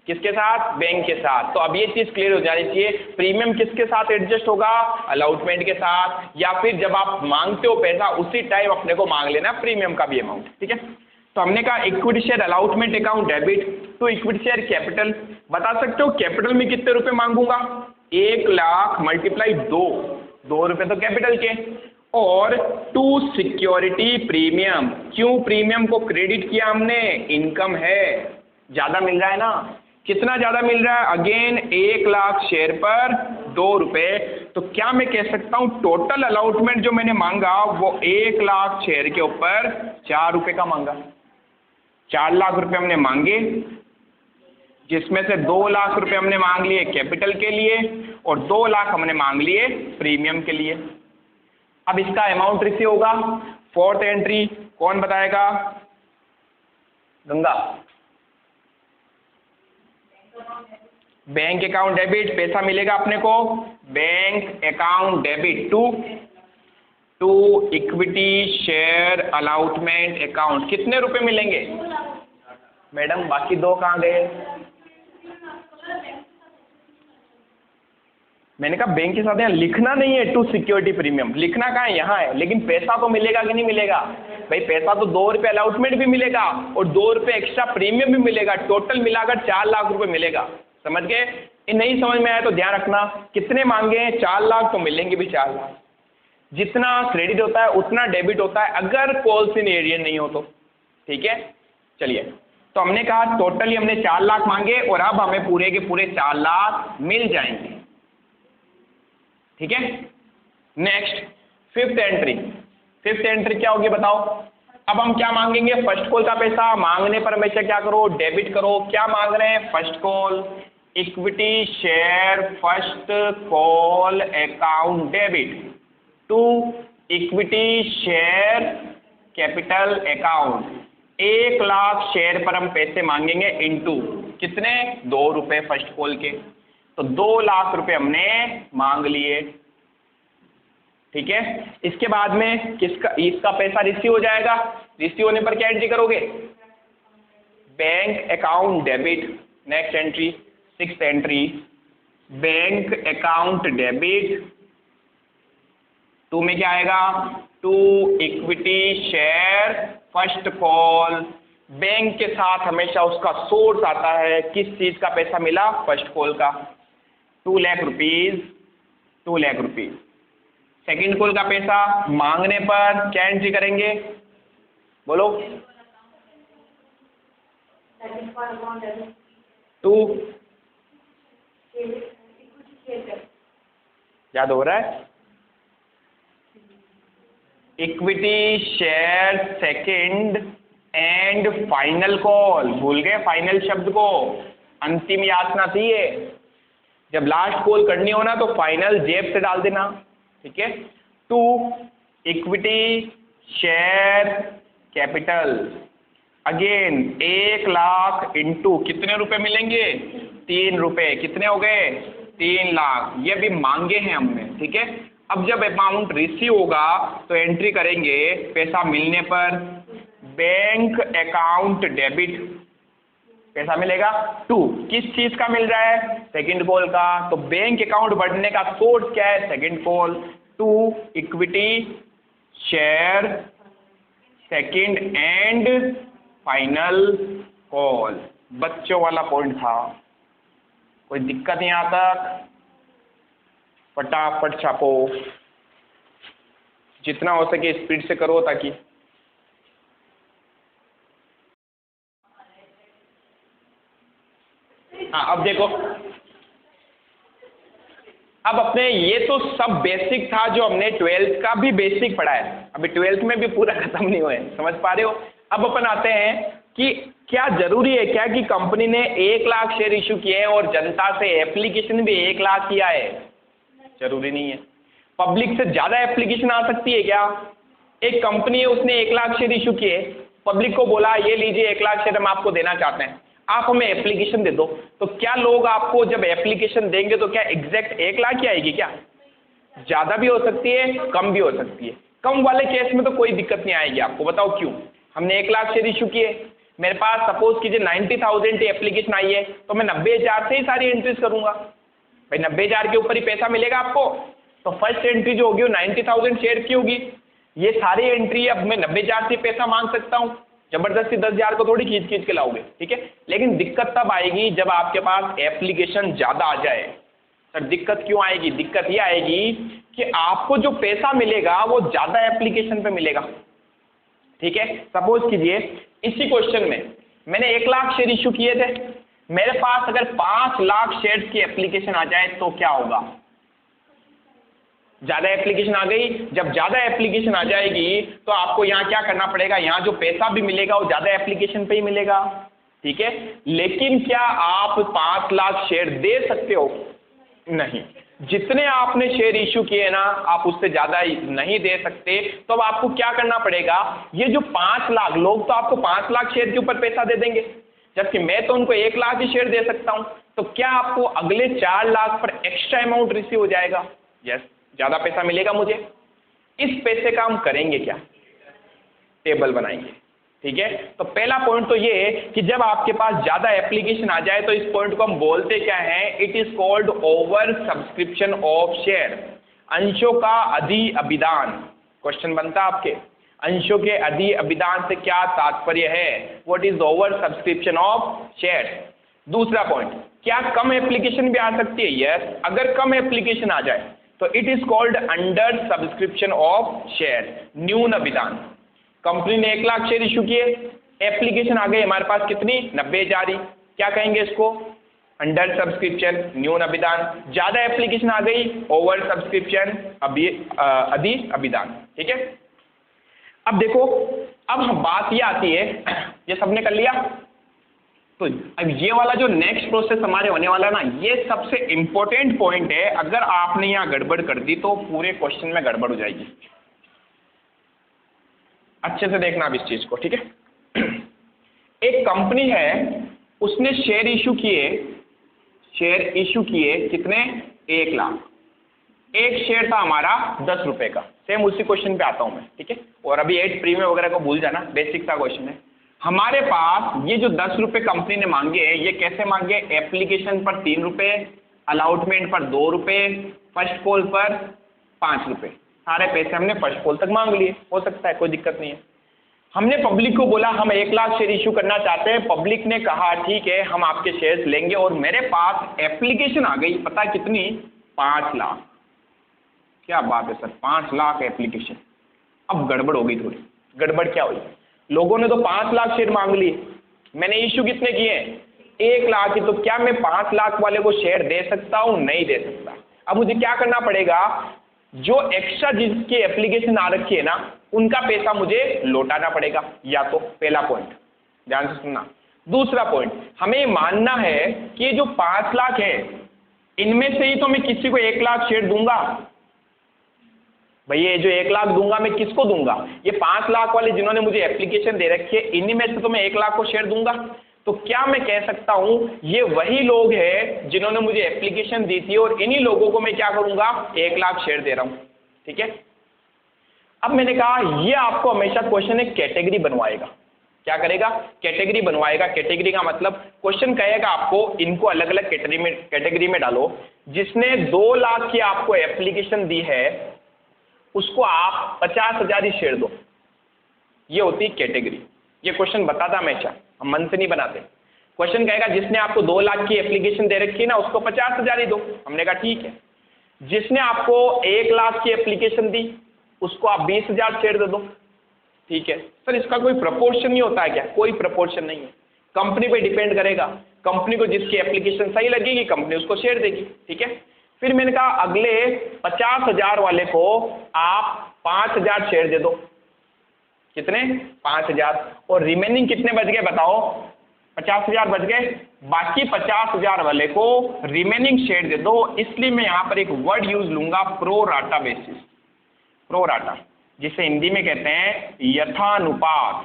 Speaker 1: किसके साथ? बैंक के साथ। तो अब ये चीज क्लियर हो जानी चाहिए, प्रीमियम किसके साथ एडजस्ट होगा? अलॉटमेंट के साथ, या फिर जब आप मांगते हो पैसा उसी टाइम अपने को मांग लेना प्रीमियम का भी अमाउंट। ठीक है, तो हमने कहा equity share allotment account debit to equity share capital. बता सकते हो कैपिटल में कितने रुपए मांगूंगा? 1 लाख मल्टीप्लाई 2 रुपए तो कैपिटल के, और टू सिक्योरिटी प्रीमियम। क्यों प्रीमियम को क्रेडिट किया हमने? इनकम है, ज्यादा मिल रहा है ना। कितना ज़्यादा मिल रहा है? अगेन 1 लाख शेयर पर 2 रुपये। तो क्या मैं कह सकता हूँ टोटल अलॉटमेंट जो मैंने मांगा वो 1 लाख शेयर के ऊपर 4 रुपये का मांगा। 4 लाख रुपये हमने मांगे, जिसमें से 2 लाख रुपये हमने मांग लिए कैपिटल के लिए और 2 लाख हमने मांग लिए प्रीमियम के लिए। अब इसका अमाउंट रिसीव होगा। फोर्थ एंट्री कौन बताएगा? गंगा। बैंक अकाउंट डेबिट, पैसा मिलेगा अपने को। Bank account debit to equity share allotment account. कितने रुपए मिलेंगे मैडम? बाकी 2 कहाँ गए? मैंने कहा बैंक के साथ यहाँ लिखना नहीं है टू सिक्योरिटी प्रीमियम, लिखना कहाँ है? यहाँ है। लेकिन पैसा तो मिलेगा कि नहीं मिलेगा भाई? पैसा तो 2 रुपये अलॉटमेंट भी मिलेगा और 2 रुपये एक्स्ट्रा प्रीमियम भी मिलेगा। टोटल मिलाकर 4 लाख रुपए मिलेगा। समझ गए? ये नहीं समझ में आया तो ध्यान रखना। कितने मांगे हैं? 4 लाख, तो मिलेंगे भी 4 लाख। जितना क्रेडिट होता है उतना डेबिट होता है अगर कॉल्स इन एरिया नहीं हो तो। ठीक है, चलिए। तो हमने कहा टोटली हमने 4 लाख मांगे और अब हमें पूरे के पूरे 4 लाख मिल जाएंगे। ठीक है, next fifth entry. Fifth entry क्या होगी बताओ? अब हम क्या मांगेंगे? फर्स्ट कॉल का पैसा। मांगने पर हमेशा क्या करो? डेबिट करो। क्या मांग रहे हैं? First call equity share first call account debit to equity share capital account. 1 lakh share पर हम पैसे मांगेंगे इनटू कितने? 2 रुपये फर्स्ट कॉल के। तो 2 लाख रुपए हमने मांग लिए। ठीक है, इसके बाद में इसका पैसा रिसीव हो जाएगा। रिसीव होने पर क्या एंट्री करोगे? Bank account debit. Next entry sixth entry bank account debit to में क्या आएगा? To equity share first call. Bank के साथ हमेशा उसका सोर्स आता है। किस चीज का पैसा मिला? फर्स्ट कॉल का। 2 lakh rupees. 2 lakh rupees. Second call का पैसा मांगने पर क्या एंट्री करेंगे? बोलो। 2 याद हो रहा है? Equity share second and final call. भूल गए फाइनल शब्द को? अंतिम याचना थी ये। जब लास्ट कॉल करनी हो ना तो फाइनल जेब से डाल देना। ठीक है, to equity share capital. Again 1 lakh into कितने रुपए मिलेंगे? 3 रुपए। कितने हो गए? 3 लाख। ये भी मांगे हैं हमने। ठीक है, अब जब अमाउंट रिसीव होगा तो एंट्री करेंगे पैसा मिलने पर बैंक अकाउंट डेबिट। पैसा मिलेगा 2। किस चीज का मिल रहा है? सेकंड कॉल का। तो बैंक अकाउंट बढ़ने का सोर्स क्या है? Second call. 2 equity share second and final call. बच्चों वाला पॉइंट था, कोई दिक्कत नहीं आता? फटाफट छापो, जितना हो सके स्पीड से करो ताकि हाँ। अब देखो, अब अपने ये तो सब बेसिक था जो हमने 12th का भी बेसिक पढ़ा है। अभी 12th में भी पूरा खत्म नहीं हुआ है, समझ पा रहे हो? अब अपन आते हैं कि क्या जरूरी है क्या कि कंपनी ने 1 लाख शेयर इशू किए हैं और जनता से एप्लीकेशन भी 1 लाख किया है? जरूरी नहीं है। पब्लिक से ज्यादा एप्लीकेशन आ सकती है क्या? एक कंपनी है, उसने 1 लाख शेयर इशू किए, पब्लिक को बोला ये लीजिए 1 लाख शेयर हम आपको देना चाहते हैं, आप हमें एप्लीकेशन दे दो। तो क्या लोग आपको जब एप्लीकेशन देंगे तो क्या एग्जैक्ट 1 लाख ही आएगी क्या? ज्यादा भी हो सकती है, कम भी हो सकती है। कम वाले केस में तो कोई दिक्कत नहीं आएगी आपको। बताओ क्यों? हमने 1 लाख शेयर इशू किए, मेरे पास सपोज कीजिए 90,000 एप्लीकेशन आई है, तो मैं 90,000 से ही सारी एंट्रीज करूंगा भाई। 90,000 के ऊपर ही पैसा मिलेगा आपको। तो फर्स्ट एंट्री जो होगी वो 90,000 शेयर की होगी। ये सारी एंट्री अब मैं 90,000 से पैसा मांग सकता हूँ, जबरदस्ती 10,000 को थोड़ी खींच खींच के लाओगे। ठीक है, लेकिन दिक्कत तब आएगी जब आपके पास एप्लीकेशन ज्यादा आ जाए। सर दिक्कत क्यों आएगी? दिक्कत ये आएगी कि आपको जो पैसा मिलेगा वो ज्यादा एप्लीकेशन पे मिलेगा। ठीक है, सपोज कीजिए इसी क्वेश्चन में मैंने 1 लाख शेयर इशू किए थे, मेरे पास अगर 5 लाख शेयर्स की एप्लीकेशन आ जाए तो क्या होगा? ज्यादा एप्लीकेशन आ गई। जब ज्यादा एप्लीकेशन आ जाएगी तो आपको यहाँ क्या करना पड़ेगा? यहाँ जो पैसा भी मिलेगा वो ज्यादा एप्लीकेशन पे ही मिलेगा, ठीक है। लेकिन क्या आप 5 लाख शेयर दे सकते हो? नहीं। जितने आपने शेयर इश्यू किए ना, आप उससे ज्यादा नहीं दे सकते। तो अब आपको क्या करना पड़ेगा? ये जो 5 लाख लोग तो आपको 5 लाख शेयर के ऊपर पैसा दे देंगे, जबकि मैं तो उनको 1 लाख ही शेयर दे सकता हूं। तो क्या आपको अगले 4 लाख पर एक्स्ट्रा अमाउंट रिसीव हो जाएगा? यस, ज्यादा पैसा मिलेगा मुझे। इस पैसे का हम करेंगे क्या? टेबल बनाएंगे, ठीक है। तो पहला पॉइंट तो ये है कि जब आपके पास ज्यादा एप्लीकेशन आ जाए तो इस पॉइंट को हम बोलते क्या है? It is called over subscription of share, अंशों का अधि अभिदान। क्वेश्चन बनता है आपके, अंशों के अधि अभिदान से क्या तात्पर्य है? What is over subscription of share. दूसरा पॉइंट, क्या कम एप्लीकेशन भी आ सकती है? यस, अगर कम एप्लीकेशन आ जाए तो it is called under subscription of share, न्यून अभिदान। कंपनी ने 1 लाख शेयर इशू किए, एप्लीकेशन आ गई हमारे पास कितनी? 90,000 ही। क्या कहेंगे इसको? अंडर सब्सक्रिप्शन, न्यून अभिदान। ज्यादा एप्लीकेशन आ गई, ओवर सब्सक्रिप्शन, अधि अभिदान, ठीक है। अब देखो, अब बात ये आती है, ये सबने कर लिया। तो अब ये वाला जो नेक्स्ट प्रोसेस हमारे होने वाला ना, ये सबसे इंपॉर्टेंट पॉइंट है। अगर आपने यहाँ गड़बड़ कर दी तो पूरे क्वेश्चन में गड़बड़ हो जाएगी। अच्छे से देखना अब इस चीज को, ठीक है। एक कंपनी है, उसने शेयर इशू किए कितने? 1 लाख। एक शेयर था हमारा 10 रुपए का। सेम उसी क्वेश्चन पे आता हूं मैं, ठीक है। और अभी 8 प्रीमियम वगैरह को भूल जाना, बेसिक सा क्वेश्चन है। हमारे पास ये जो 10 रुपए कंपनी ने मांगे हैं, ये कैसे मांगे? एप्लीकेशन पर 3 रुपए, अलॉटमेंट पर 2 रुपए, फर्स्ट कॉल पर 5 रुपए। सारे पैसे हमने फर्स्ट कॉल तक मांग लिए, हो सकता है, कोई दिक्कत नहीं है। हमने पब्लिक को बोला हम 1 लाख शेयर इशू करना चाहते हैं। पब्लिक ने कहा ठीक है, हम आपके शेयर्स लेंगे। और मेरे पास एप्लीकेशन आ गई, पता कितनी? 5 लाख। क्या बात है सर, 5 लाख एप्लीकेशन। अब गड़बड़ हो गई थोड़ी। गड़बड़ क्या हुई? लोगों ने तो 5 लाख शेयर मांग लिए, मैंने इशू कितने किए? 1 लाख ही। तो क्या मैं 5 लाख वाले को शेयर दे सकता हूं? नहीं दे सकता। अब मुझे क्या करना पड़ेगा? जो एक्स्ट्रा जिसकी एप्लीकेशन आ रखी है ना, उनका पैसा मुझे लौटाना पड़ेगा। या तो पहला पॉइंट ध्यान से सुनना। दूसरा पॉइंट, हमें मानना है कि जो 5 लाख है, इनमें से ही तो मैं किसी को 1 लाख शेयर दूंगा। भैया ये जो 1 लाख दूंगा मैं किसको दूंगा? ये 5 लाख वाले जिन्होंने मुझे एप्लीकेशन दे रखी है, इन्हीं में से तो मैं 1 लाख को शेयर दूंगा। तो क्या मैं कह सकता हूं ये वही लोग हैं जिन्होंने मुझे एप्लीकेशन दी थी, और इन्हीं लोगों को मैं क्या करूंगा? 1 लाख शेयर दे रहा हूं, ठीक है। अब मैंने कहा ये आपको हमेशा क्वेश्चन एक कैटेगरी बनवाएगा। क्या करेगा? कैटेगरी बनवाएगा। कैटेगरी का मतलब क्वेश्चन कहेगा आपको इनको अलग अलग कैटेगरी में डालो। जिसने 2 लाख की आपको एप्लीकेशन दी है उसको आप 50,000 ही शेयर दो। ये होती कैटेगरी। ये क्वेश्चन बताता हमेशा, हम मन से नहीं बनाते। क्वेश्चन कहेगा जिसने आपको 2 लाख की एप्लीकेशन दे रखी है ना, उसको 50,000 ही दो। हमने कहा ठीक है। जिसने आपको 1 लाख की एप्लीकेशन दी उसको आप 20,000 शेयर दे दो, ठीक है। सर इसका कोई प्रपोर्शन नहीं होता है क्या? कोई प्रपोर्शन नहीं है, कंपनी पे डिपेंड करेगा। कंपनी को जिसकी एप्लीकेशन सही लगेगी कंपनी उसको शेयर देगी, ठीक है। फिर मैंने कहा अगले 50,000 वाले को आप 5,000 शेयर दे दो। कितने? 5,000। और रिमेनिंग कितने बच गए बताओ? 50,000 बच गए। बाकी 50,000 वाले को रिमेनिंग शेयर दे दो। इसलिए मैं यहां पर एक वर्ड यूज लूंगा, pro rata basis. Pro rata, जिसे हिंदी में कहते हैं यथानुपात।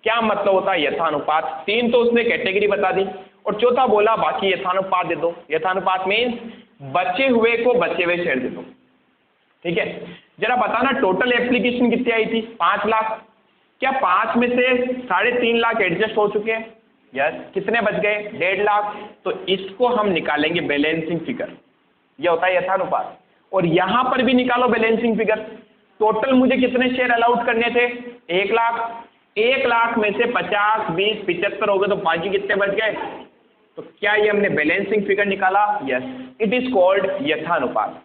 Speaker 1: क्या मतलब होता है यथानुपात? 3 तो उसने कैटेगरी बता दी, और चौथा बोला बाकी यथानुपात दे दो। यथानुपात मीन्स बचे हुए को बचे हुए शेयर दे दो, ठीक है। जरा बताना टोटल एप्लीकेशन कितनी आई थी? 5 लाख। क्या 5 में से 3.5 लाख एडजस्ट हो चुके हैं? यस। कितने बच गए? 1.5 लाख। तो इसको हम निकालेंगे बैलेंसिंग फिगर। यह होता है यथानुपात। और यहां पर भी निकालो बैलेंसिंग फिगर। टोटल मुझे कितने शेयर अलाउड करने थे? 1 लाख। 1 लाख में से 50, 20, 75 हो गए, तो बाकी कितने बच गए? तो क्या ये हमने बैलेंसिंग फिगर निकाला? यस। इट इज कॉल्ड यथानुपात।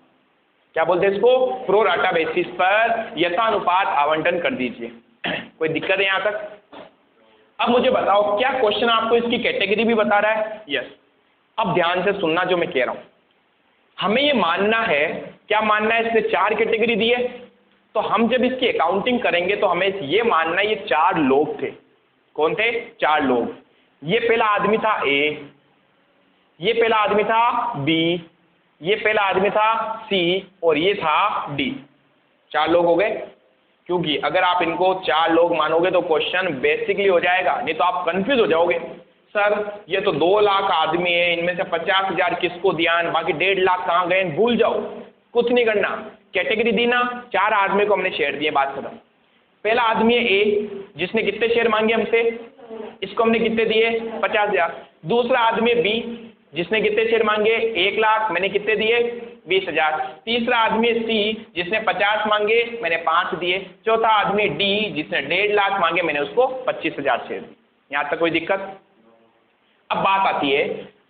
Speaker 1: क्या बोलते हैं इसको? प्रो राटा बेसिस पर यथानुपात आवंटन कर दीजिए। कोई दिक्कत है यहां तक? अब मुझे बताओ क्या क्वेश्चन आपको इसकी कैटेगरी भी बता रहा है? यस। अब ध्यान से सुनना जो मैं कह रहा हूं, हमें ये मानना है, क्या मानना है, इसने 4 कैटेगरी दी है, तो हम जब इसकी अकाउंटिंग करेंगे तो हमें ये मानना है ये 4 लोग थे। कौन थे? 4 लोग। ये पहला आदमी था ए, ये पहला आदमी था बी, ये पहला आदमी था सी और ये था डी। 4 लोग हो गए। क्योंकि अगर आप इनको 4 लोग मानोगे तो क्वेश्चन बेसिकली हो जाएगा, नहीं तो आप कंफ्यूज हो जाओगे। सर ये तो 2 लाख आदमी है, इनमें से 50,000 किसको दिया, बाकी 1.5 लाख कहाँ गए, भूल जाओ, कुछ नहीं करना। कैटेगरी दी ना, 4 आदमी को हमने शेयर दिए, बात खत्म। पहला आदमी है ए, जिसने कितने शेयर मांगे हमसे, इसको हमने कितने दिए, 50,000। दूसरा आदमी है बी, जिसने कितने शेयर मांगे, 1 लाख, मैंने कितने दिए, 20,000। तीसरा आदमी है सी, जिसने 50 मांगे, मैंने 5 दिए। चौथा आदमी डी, जिसने 1.5 लाख मांगे, मैंने उसको 25,000 शेयर दिए। यहाँ तक कोई दिक्कत? अब बात आती है,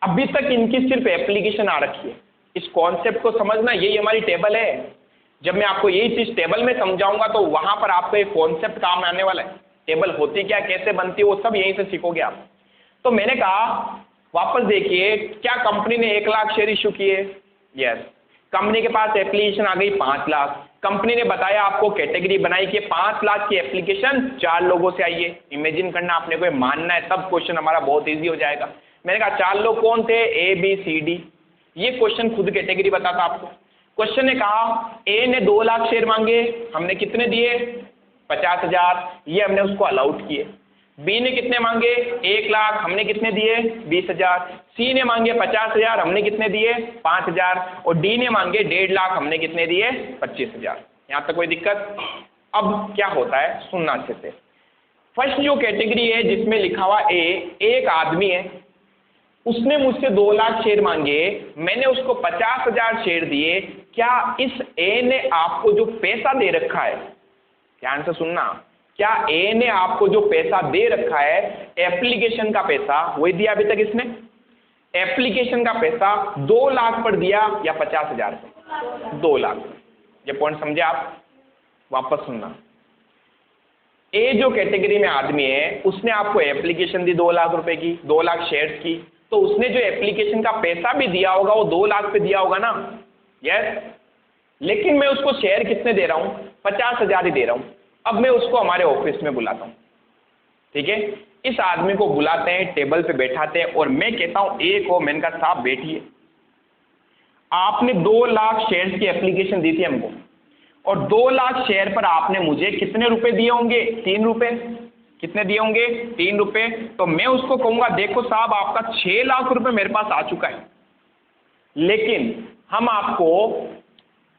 Speaker 1: अभी तक इनकी सिर्फ एप्लीकेशन आ रखी है। इस कॉन्सेप्ट को समझना, यही हमारी टेबल है। जब मैं आपको यही चीज टेबल में समझाऊंगा तो वहां पर आपको एक कॉन्सेप्ट काम आने वाला है। टेबल होती क्या, कैसे बनती है, वो सब यहीं से सीखोगे आप। तो मैंने कहा वापस देखिए, क्या कंपनी ने 1 लाख शेयर इशू किए? यस। कंपनी के पास एप्लीकेशन आ गई 5 लाख। कंपनी ने बताया आपको, कैटेगरी बनाई कि 5 लाख की एप्लीकेशन 4 लोगों से आई है। इमेजिन करना, आपने को मानना है, तब क्वेश्चन हमारा बहुत ईजी हो जाएगा। मैंने कहा 4 लोग कौन थे, ए बी सी डी। ये क्वेश्चन खुद कैटेगरी बताता आपको। क्वेश्चन ने कहा ए ने 2 लाख शेयर मांगे, हमने कितने दिए, 50,000, ये हमने उसको अलाउड किए। बी ने कितने मांगे, 1 लाख, हमने कितने दिए, 20,000। सी ने मांगे 50,000, हमने कितने दिए, 5,000। और डी ने मांगे 1.5 लाख, हमने कितने दिए, 25,000। यहाँ तक कोई दिक्कत? अब क्या होता है, सुनना अच्छे से। फर्स्ट जो कैटेगरी है जिसमें लिखा हुआ ए, एक आदमी है, उसने मुझसे 2 लाख शेयर मांगे, मैंने उसको 50,000 शेयर दिए। क्या इस ए ने आपको जो पैसा दे रखा है, ध्यान से सुनना, क्या ए ने आपको जो पैसा दे रखा है, एप्लीकेशन का पैसा, वही दिया अभी तक इसने? एप्लीकेशन का पैसा 2 लाख पर दिया या 50,000 पर? 2 लाख। ये पॉइंट समझे आप? वापस सुनना, ए जो कैटेगरी में आदमी है, उसने आपको एप्लीकेशन दी 2 लाख रुपए की, 2 लाख शेयर्स की, तो उसने जो एप्लीकेशन का पैसा भी दिया होगा वो 2 लाख पे दिया होगा ना? यस। लेकिन मैं उसको शेयर कितने दे रहा हूं, 50,000 ही दे रहा हूं। अब मैं उसको हमारे ऑफिस में बुलाता हूं, ठीक है? इस आदमी को बुलाते हैं, टेबल पे बैठाते हैं और मैं कहता हूं ए को, मैंने कहा साहब बैठिए, आपने 2 लाख शेयर्स की एप्लीकेशन दी थी हमको, और 2 लाख शेयर पर आपने मुझे कितने रुपए दिए होंगे, 3 रुपए। कितने दिए होंगे, 3 रुपए। तो मैं उसको कहूंगा देखो साहब, आपका 6 लाख रुपए मेरे पास आ चुका है, लेकिन हम आपको,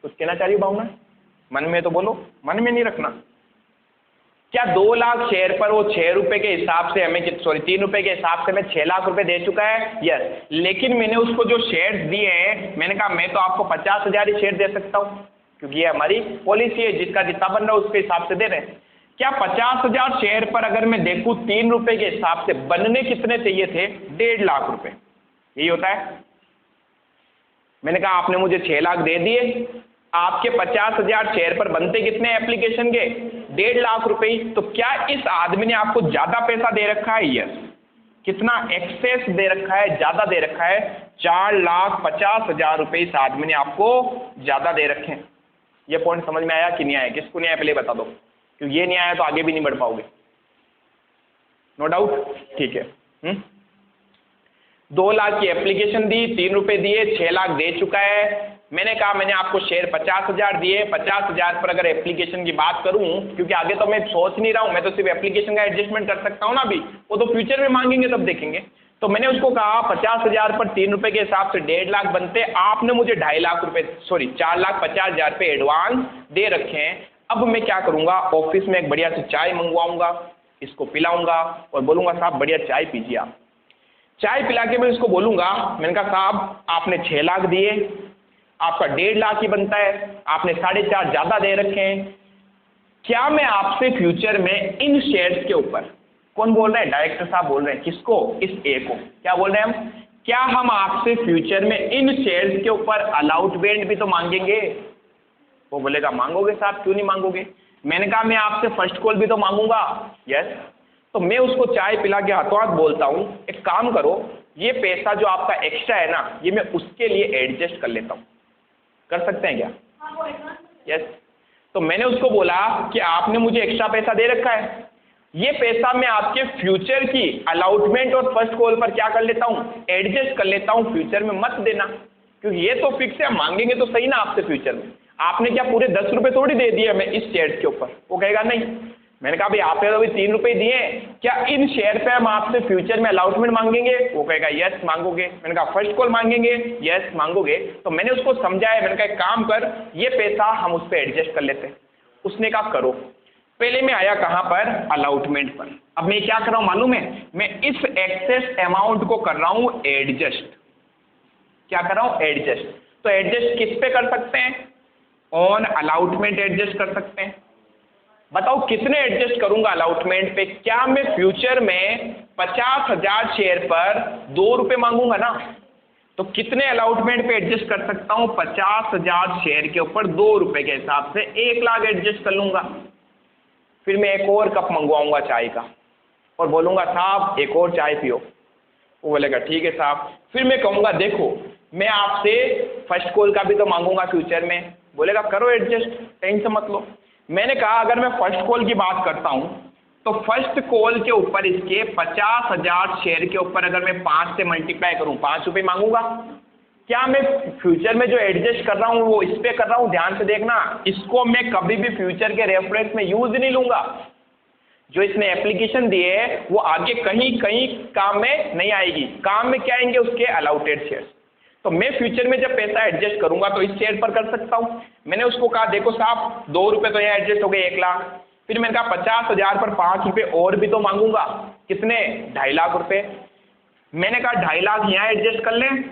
Speaker 1: कुछ कहना चाहिए भावना, मन में तो बोलो, मन में नहीं रखना। क्या 2 लाख शेयर पर वो 6 रुपए के हिसाब से हमें, सॉरी 3 रुपए के हिसाब से हमें 6 लाख रुपए दे चुका है? यस। लेकिन मैंने उसको जो शेयर्स दिए हैं, मैंने कहा मैं तो आपको 50,000 ही शेयर दे सकता हूं, क्योंकि ये हमारी पॉलिसी है, जिसका जितना बन रहा है उसके हिसाब से दे रहे हैं। क्या 50,000 शेयर पर अगर मैं देखूं 3 रुपए के हिसाब से बनने कितने चाहिए थे, 1.5 लाख रुपए, यही होता है। मैंने कहा आपने मुझे 6 लाख दे दिए, आपके 50,000 शेयर पर बनते कितने एप्लीकेशन के, 1.5 लाख रुपए। तो क्या इस आदमी ने आपको ज्यादा पैसा दे रखा है? यस। कितना एक्सेस दे रखा है, ज्यादा दे रखा है, 4,50,000 रुपए इस आदमी ने आपको ज्यादा दे रखे हैं। ये पॉइंट समझ में आया कि नहीं आया? किसको नहीं आया पहले बता दो, क्योंकि ये नहीं आया तो आगे भी नहीं बढ़ पाओगे। नो डाउट, ठीक है। 2 लाख की एप्लीकेशन दी, 3 रुपए दिए, 6 लाख दे चुका है। मैंने कहा मैंने आपको शेयर 50,000 दिए, 50,000 पर अगर एप्लीकेशन की बात करूं, क्योंकि आगे तो मैं सोच नहीं रहा हूं, मैं तो सिर्फ एप्लीकेशन का एडजस्टमेंट कर सकता हूं ना, अभी वो तो फ्यूचर में मांगेंगे तब देखेंगे। तो मैंने उसको कहा 50,000 पर 3 रुपए के हिसाब से 1.5 लाख बनते, आपने मुझे 2.5 लाख रुपए, सॉरी 4,50,000 पे एडवांस दे रखे हैं। अब मैं क्या करूंगा, ऑफिस में एक बढ़िया सी चाय मंगवाऊंगा, इसको पिलाऊंगा और बोलूंगा साहब बढ़िया चाय पीजिए आप। चाय पिला के मैं इसको बोलूंगा, मैंने कहा साहब आपने 6 लाख दिए, आपका 1.5 लाख ही बनता है, आपने 4.5 ज्यादा दे रखे हैं। क्या मैं आपसे फ्यूचर में इन शेयर्स के ऊपर, कौन बोल रहे हैं, डायरेक्टर साहब बोल रहे हैं, किसको, इस ए को, क्या बोल रहे हैं हम, क्या हम आपसे फ्यूचर में इन शेयर्स के ऊपर अलाउटमेंट भी तो मांगेंगे? वो बोलेगा मांगोगे साहब, क्यों नहीं मांगोगे। मैंने कहा मैं आपसे फर्स्ट कॉल भी तो मांगूंगा। यस। तो मैं उसको चाय पिला के हाथों हाथ बोलता हूँ एक काम करो, ये पैसा जो आपका एक्स्ट्रा है ना, ये मैं उसके लिए एडजस्ट कर लेता हूँ। कर सकते हैं क्या? यस। तो मैंने उसको बोला कि आपने मुझे एक्स्ट्रा पैसा दे रखा है, ये पैसा मैं आपके फ्यूचर की अलॉटमेंट और फर्स्ट कॉल पर क्या कर लेता हूँ, एडजस्ट कर लेता हूँ, फ्यूचर में मत देना, क्योंकि ये तो फिक्स है, मांगेंगे तो सही ना आपसे फ्यूचर में। आपने क्या पूरे 10 रुपये थोड़ी दे दिए हमें इस शेयर के ऊपर? वो कहेगा नहीं। मैंने कहा भाई आपने तो अभी 3 रुपये दिए, क्या इन शेयर पे हम आपसे फ्यूचर में अलॉटमेंट मांगेंगे? वो कहेगा यस मांगोगे। मैंने कहा फर्स्ट कॉल मांगेंगे? यस मांगोगे। तो मैंने उसको समझाया, मैंने कहा एक काम कर, ये पैसा हम उस पर एडजस्ट कर लेते हैं। उसने कहा करो। पहले मैं आया कहाँ पर? अलॉटमेंट पर। अब मैं क्या कर रहा हूँ मालूम है? मैं इस एक्सेस अमाउंट को कर रहा हूँ एडजस्ट। क्या कर रहा हूँ? एडजस्ट। तो एडजस्ट किस पे कर सकते हैं? ऑन अलॉटमेंट एडजस्ट कर सकते हैं। बताओ कितने एडजस्ट करूंगा अलॉटमेंट पे? क्या मैं फ्यूचर में 50,000 शेयर पर 2 रुपये मांगूंगा ना, तो कितने अलॉटमेंट पे एडजस्ट कर सकता हूं? 50,000 शेयर के ऊपर 2 रुपये के हिसाब से 1 लाख एडजस्ट कर लूंगा। फिर मैं एक और कप मंगवाऊंगा चाय का और बोलूंगा साहब एक और चाय पियो। वो बोलेगा ठीक है साहब। फिर मैं कहूंगा देखो मैं आपसे फर्स्ट कॉल का भी तो मांगूंगा फ्यूचर में। बोलेगा करो एडजस्ट, टेंशन मत लो। मैंने कहा अगर मैं फर्स्ट कॉल की बात करता हूं तो फर्स्ट कॉल के ऊपर इसके 50,000 शेयर के ऊपर अगर मैं 5 से मल्टीप्लाई करूं 5 रुपये मांगूंगा। क्या मैं फ्यूचर में जो एडजस्ट कर रहा हूं वो इस पे कर रहा हूं? ध्यान से देखना, इसको मैं कभी भी फ्यूचर के रेफरेंस में यूज नहीं लूंगा। जो इसने एप्लीकेशन दी है वो आगे कहीं कहीं काम में नहीं आएगी। काम में क्या आएंगे? उसके अलॉटेड शेयर। तो मैं फ्यूचर में जब पैसा एडजस्ट करूंगा तो इस शेयर पर कर सकता हूं। मैंने उसको कहा देखो साहब 2 रुपये तो यहाँ एडजस्ट हो गए 1 लाख। फिर मैंने कहा 50,000 पर 5 रुपये और भी तो मांगूंगा। कितने? 2.5 लाख रुपए। मैंने कहा 2.5 लाख यहाँ एडजस्ट कर लें।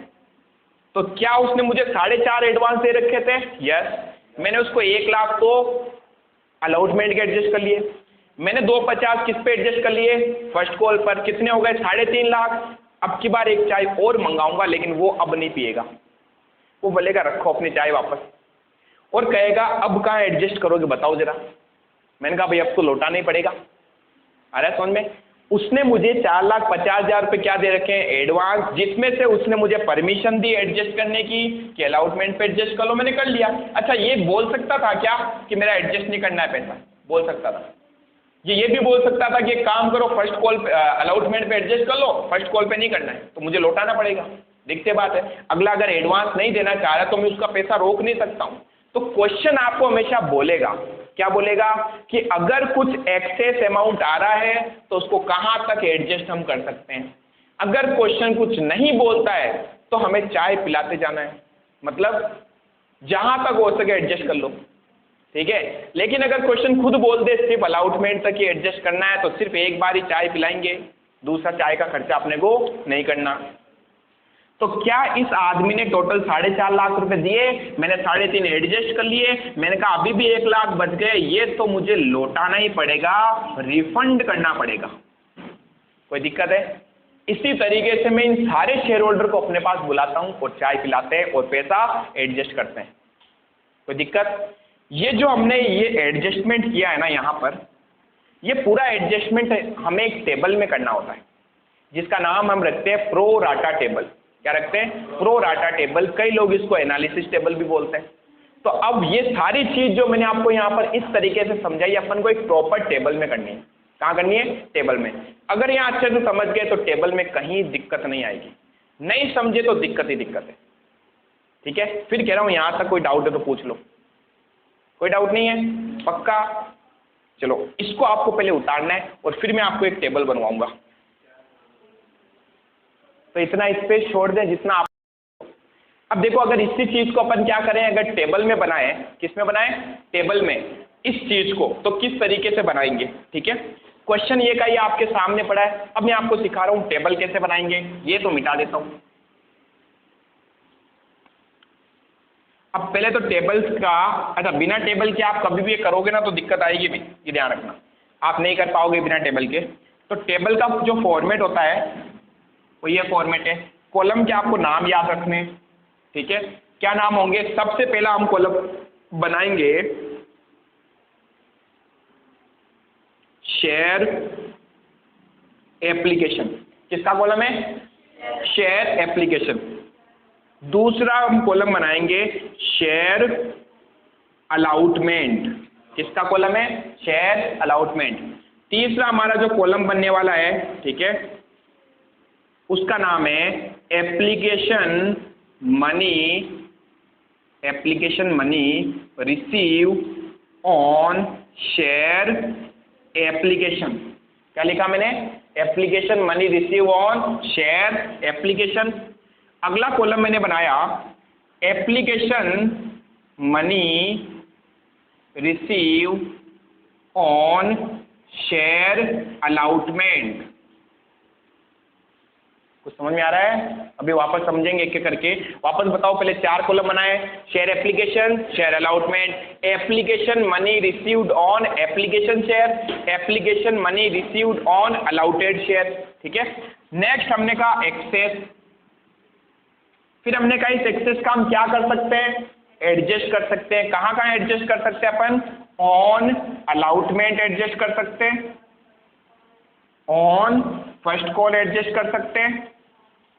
Speaker 1: तो क्या उसने मुझे 4.5 एडवांस दे रखे थे? यस। मैंने उसको 1 लाख तो अलॉटमेंट के एडजस्ट कर लिए। मैंने 250 किस पे एडजस्ट कर लिए? फर्स्ट कॉल पर। कितने हो गए? 3.5 लाख। अब की बार एक चाय और मंगाऊंगा लेकिन वो अब नहीं पिएगा। वो बोलेगा रखो अपनी चाय वापस, और कहेगा अब कहाँ एडजस्ट करोगे बताओ जरा। मैंने कहा भाई अब तो लौटाना ही पड़ेगा। अरे समझ में? उसने मुझे 4,50,000 रुपये क्या दे रखे हैं? एडवांस, जिसमें से उसने मुझे परमिशन दी एडजस्ट करने की कि अलॉटमेंट पे एडजस्ट कर लो। मैंने कर लिया। अच्छा ये बोल सकता था क्या कि मेरा एडजस्ट नहीं करना है पैसा? बोल सकता था। ये भी बोल सकता था कि एक काम करो फर्स्ट कॉल अलॉटमेंट पे एडजस्ट कर लो, फर्स्ट कॉल पे नहीं करना है तो मुझे लौटाना पड़ेगा। दिखते बात है, अगला अगर एडवांस नहीं देना चाह रहा तो मैं उसका पैसा रोक नहीं सकता हूँ। तो क्वेश्चन आपको हमेशा बोलेगा, क्या बोलेगा? कि अगर कुछ एक्सेस अमाउंट आ रहा है तो उसको कहाँ तक एडजस्ट हम कर सकते हैं। अगर क्वेश्चन कुछ नहीं बोलता है तो हमें चाय पिलाते जाना है, मतलब जहाँ तक हो सके एडजस्ट कर लो, ठीक है। लेकिन अगर क्वेश्चन खुद बोल दे सिर्फ अलॉटमेंट तक ही एडजस्ट करना है तो सिर्फ एक बार ही चाय पिलाएंगे, दूसरा चाय का खर्चा अपने को नहीं करना। तो क्या इस आदमी ने टोटल 4.5 लाख रुपए दिए, मैंने 3.5 एडजस्ट कर लिए, मैंने कहा अभी भी 1 लाख बच गए, ये तो मुझे लौटाना ही पड़ेगा, रिफंड करना पड़ेगा। कोई दिक्कत है? इसी तरीके से मैं इन सारे शेयर होल्डर को अपने पास बुलाता हूँ और चाय पिलाते हैं और पैसा एडजस्ट करते हैं। कोई दिक्कत? ये जो हमने ये एडजस्टमेंट किया है ना यहाँ पर, ये पूरा एडजस्टमेंट हमें एक टेबल में करना होता है जिसका नाम हम रखते हैं प्रो राटा टेबल। क्या रखते हैं? Pro rata table. कई लोग इसको एनालिसिस टेबल भी बोलते हैं। तो अब ये सारी चीज जो मैंने आपको यहाँ पर इस तरीके से समझाई, अपन को एक प्रॉपर टेबल में करनी है। कहाँ करनी है? टेबल में। अगर यहाँ अच्छे से समझ गए तो टेबल में कहीं दिक्कत नहीं आएगी, नहीं समझे तो दिक्कत ही दिक्कत है, ठीक है। फिर कह रहा हूँ यहाँ तक कोई डाउट है तो पूछ लो। कोई डाउट नहीं है? पक्का? चलो इसको आपको पहले उतारना है और फिर मैं आपको एक टेबल बनवाऊंगा। तो इतना स्पेस छोड़ दें जितना आप। अब देखो अगर इसी चीज को अपन क्या करें, अगर टेबल में बनाए, किस में बनाए? टेबल में। इस चीज को तो किस तरीके से बनाएंगे, ठीक है। क्वेश्चन ये का ये आपके सामने पड़ा है। अब मैं आपको सिखा रहा हूँ टेबल कैसे बनाएंगे। ये तो मिटा देता हूँ। अब पहले तो टेबल्स का, अच्छा बिना टेबल के आप कभी भी ये करोगे ना तो दिक्कत आएगी भी, ये ध्यान रखना, आप नहीं कर पाओगे बिना टेबल के। तो टेबल का जो फॉर्मेट होता है वो ये फॉर्मेट है। कॉलम के आपको नाम याद रखने, ठीक है। क्या नाम होंगे? सबसे पहला हम कॉलम बनाएंगे शेयर एप्लीकेशन, किसका कॉलम है? Share application. दूसरा हम कॉलम बनाएंगे शेयर अलॉटमेंट, किसका कॉलम है? Share allotment. तीसरा हमारा जो कॉलम बनने वाला है, ठीक है, उसका नाम है application money receive on share application. क्या लिखा मैंने? Application money receive on share application. अगला कॉलम मैंने बनाया application money receive on share allotment. कुछ समझ में आ रहा है? अभी वापस समझेंगे एक एक करके। वापस बताओ, पहले 4 कॉलम बनाए, share application, share allotment, application money received on application share, application money received on allotted share, ठीक है। नेक्स्ट हमने कहा एक्सेस। फिर हमने कहा इस एक्सेस का हम क्या कर सकते हैं? एडजस्ट कर सकते हैं। कहाँ कहाँ एडजस्ट कर सकते हैं अपन? ऑन अलॉटमेंट एडजस्ट कर सकते हैं, ऑन फर्स्ट कॉल एडजस्ट कर सकते हैं।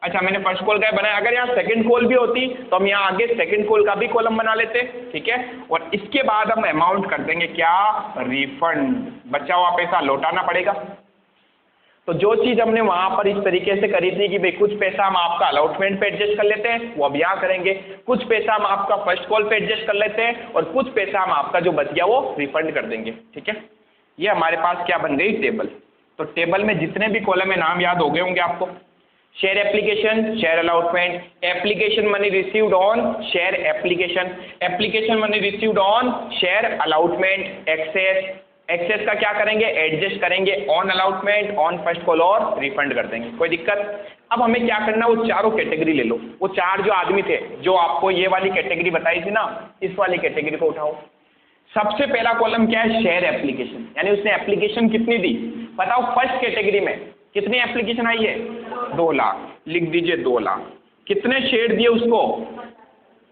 Speaker 1: अच्छा, मैंने फर्स्ट कॉल का बनाया, अगर यहाँ सेकंड कॉल भी होती तो हम यहाँ आगे सेकंड कॉल का भी कॉलम बना लेते, ठीक है। और इसके बाद हम अमाउंट कर देंगे क्या? रिफंड, बचा हुआ पैसा लौटाना पड़ेगा। तो जो चीज़ हमने वहाँ पर इस तरीके से करी थी कि भाई कुछ पैसा हम आपका अलॉटमेंट पे एडजस्ट कर लेते हैं, वो अब यहाँ करेंगे। कुछ पैसा हम आपका फर्स्ट कॉल पे एडजस्ट कर लेते हैं और कुछ पैसा हम आपका जो बच गया वो रिफंड कर देंगे, ठीक है। ये हमारे पास क्या बन गई? टेबल। तो टेबल में जितने भी कॉलम है नाम याद हो गए होंगे आपको। Share application, share allotment, application money received on share application, application money received on share allotment, excess. Excess का क्या करेंगे? एडजस्ट करेंगे on allotment, on first call और रिफंड कर देंगे, कोई दिक्कत। अब हमें क्या करना, वो चारों कैटेगरी ले लो। वो 4 जो आदमी थे, जो आपको ये वाली कैटेगरी बताई थी ना, इस वाली कैटेगरी को उठाओ। सबसे पहला कॉलम क्या है? शेयर एप्लीकेशन, यानी उसने एप्लीकेशन कितनी दी बताओ। फर्स्ट कैटेगरी में कितनी एप्लीकेशन आई है? 2 लाख, लिख दीजिए 2 लाख। कितने शेयर दिए उसको?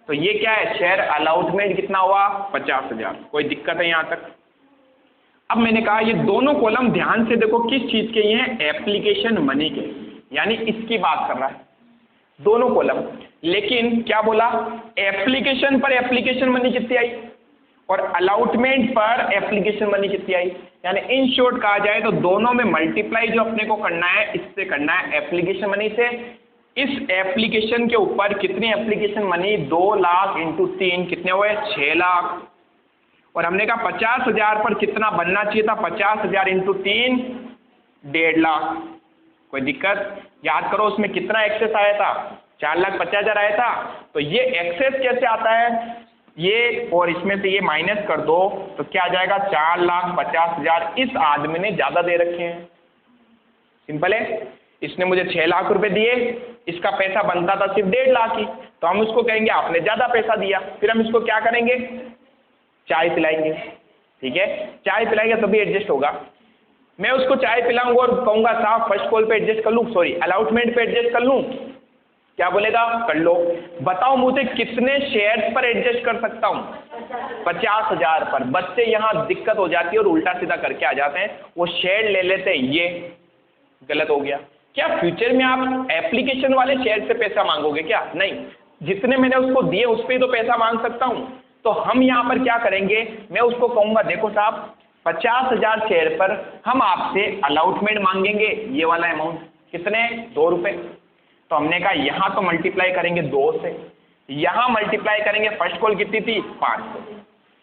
Speaker 1: तो ये क्या है? शेयर अलॉटमेंट कितना हुआ? 50,000। कोई दिक्कत है यहाँ तक? अब मैंने कहा ये दोनों कॉलम ध्यान से देखो किस चीज के ये हैं? एप्लीकेशन मनी के, यानी इसकी बात कर रहा है दोनों कॉलम। लेकिन क्या बोला? एप्लीकेशन पर एप्लीकेशन मनी कितनी आई और अलॉटमेंट पर एप्लीकेशन मनी कितनी आई। यानी इन शॉर्ट कहा जाए तो दोनों में मल्टीप्लाई जो अपने को करना है, इससे करना है एप्लीकेशन मनी से। इस एप्लीकेशन के ऊपर कितनी एप्लीकेशन मनी? 2 लाख इंटू 3 कितने हुए? 6 लाख। और हमने कहा 50,000 पर कितना बनना चाहिए था? 50,000 इंटू 3 1.5 लाख। कोई दिक्कत? याद करो उसमें कितना एक्सेस आया था? 4,50,000 आया था। तो ये एक्सेस कैसे आता है? ये और इसमें से ये माइनस कर दो तो क्या आ जाएगा? 4,50,000 इस आदमी ने ज्यादा दे रखे हैं। सिंपल है। इसने मुझे 6 लाख रुपए दिए, इसका पैसा बनता था सिर्फ 1.5 लाख ही, तो हम उसको कहेंगे आपने ज्यादा पैसा दिया। फिर हम इसको क्या करेंगे? चाय पिलाएंगे, ठीक है। चाय पिलाएंगे तभी एडजस्ट होगा। मैं उसको चाय पिलाऊंगा और कहूंगा साहब फर्स्ट कॉल पे एडजस्ट कर लूँ, सॉरी अलॉटमेंट पे एडजस्ट कर लूँ, क्या बोलेगा? कर लो। बताओ मुझे कितने शेयर्स पर एडजस्ट कर सकता हूँ? 50,000 पर। बच्चे यहाँ दिक्कत हो जाती है और उल्टा सीधा करके आ जाते हैं, वो शेयर ले लेते हैं, ये गलत हो गया। क्या फ्यूचर में आप एप्लीकेशन वाले शेयर से पैसा मांगोगे क्या? नहीं, जितने मैंने उसको दिए उस पर ही तो पैसा मांग सकता हूँ। तो हम यहाँ पर क्या करेंगे? मैं उसको कहूँगा देखो साहब 50,000 शेयर पर हम आपसे अलॉटमेंट मांगेंगे, ये वाला अमाउंट कितने? 2 रुपये। तो हमने कहा यहाँ तो मल्टीप्लाई करेंगे 2 से, यहाँ मल्टीप्लाई करेंगे, फर्स्ट कॉल कितनी थी? 500।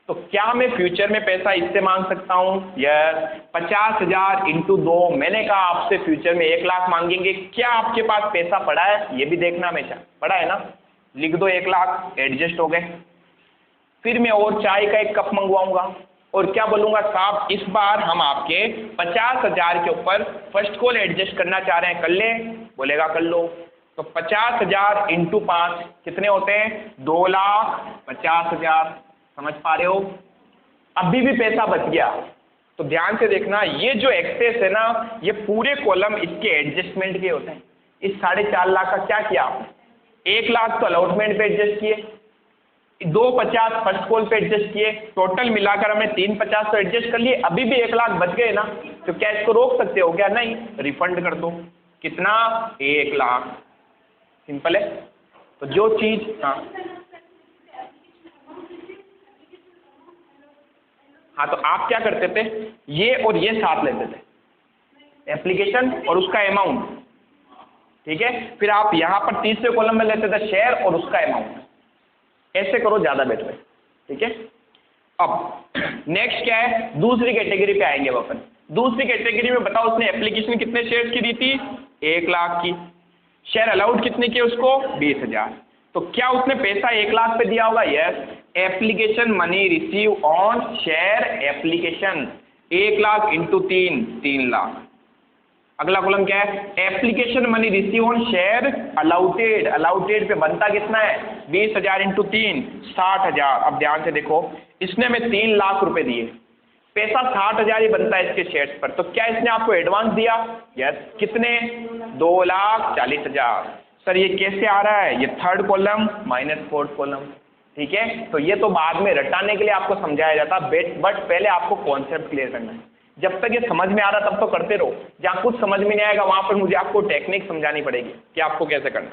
Speaker 1: तो क्या मैं फ्यूचर में पैसा इससे मांग सकता हूँ? यस। 50,000 इंटू 2, मैंने कहा आपसे फ्यूचर में 1 लाख मांगेंगे। क्या आपके पास पैसा पड़ा है? ये भी देखना हमेशा, पड़ा है ना? लिख दो 1 लाख, एडजस्ट हो गए। फिर मैं और चाय का 1 कप मंगवाऊंगा और क्या बोलूँगा? साहब इस बार हम आपके 50,000 के ऊपर फर्स्ट कॉल एडजस्ट करना चाह रहे हैं, कर ले? बोलेगा कर लो। तो 50,000 इंटू 5 कितने होते हैं? 2,50,000। समझ पा रहे हो? अभी भी पैसा बच गया। तो ध्यान से देखना, ये जो एक्सेस है ना, ये पूरे कॉलम इसके एडजस्टमेंट के होते हैं। इस 4.5 लाख का क्या किया आपने? 1 लाख तो अलॉटमेंट पे एडजस्ट किए, 250 फर्स्ट कॉल पे एडजस्ट किए, टोटल मिलाकर हमने 350 तो एडजस्ट कर लिए, अभी भी 1 लाख बच गए ना, तो क्या इसको रोक सकते हो क्या? नहीं, रिफंड कर दो। कितना? 1 लाख। सिंपल है। तो जो चीज हाँ तो आप क्या करते थे, ये और ये साथ लेते थे, एप्लीकेशन और उसका अमाउंट, ठीक है। फिर आप यहाँ पर तीसरे कॉलम में लेते थे शेयर और उसका अमाउंट, ऐसे करो, ज़्यादा बेटर है, ठीक है। अब नेक्स्ट क्या है, दूसरी कैटेगरी पे आएंगे अपन। दूसरी कैटेगरी में बताओ उसने एप्लीकेशन कितने शेयर की दी थी? 1 लाख की। शेयर अलाउड कितने किए उसको? 20,000। तो क्या उसने पैसा 1 लाख पे दिया होगा? Yes. Application money receive on share application, 1 lakh into 3 lakh. अगला कॉलम क्या है? Application money receive on share allotted, allotted पे बनता कितना है? 20,000 इंटू 3 60,000। अब ध्यान से देखो, इसने हमें 3 लाख रुपए दिए, पैसा 60,000 ही बनता है इसके शेयर्स पर, तो क्या इसने आपको एडवांस दिया? यस। कितने? 2,40,000। सर ये कैसे आ रहा है? ये third column minus fourth column, ठीक है। तो ये तो बाद में रटाने के लिए आपको समझाया जाता, बट पहले आपको कॉन्सेप्ट क्लियर करना है। जब तक ये समझ में आ रहा तब तो करते रहो, जहाँ कुछ समझ में नहीं आएगा वहाँ पर मुझे आपको टेक्निक समझानी पड़ेगी कि आपको कैसे करना।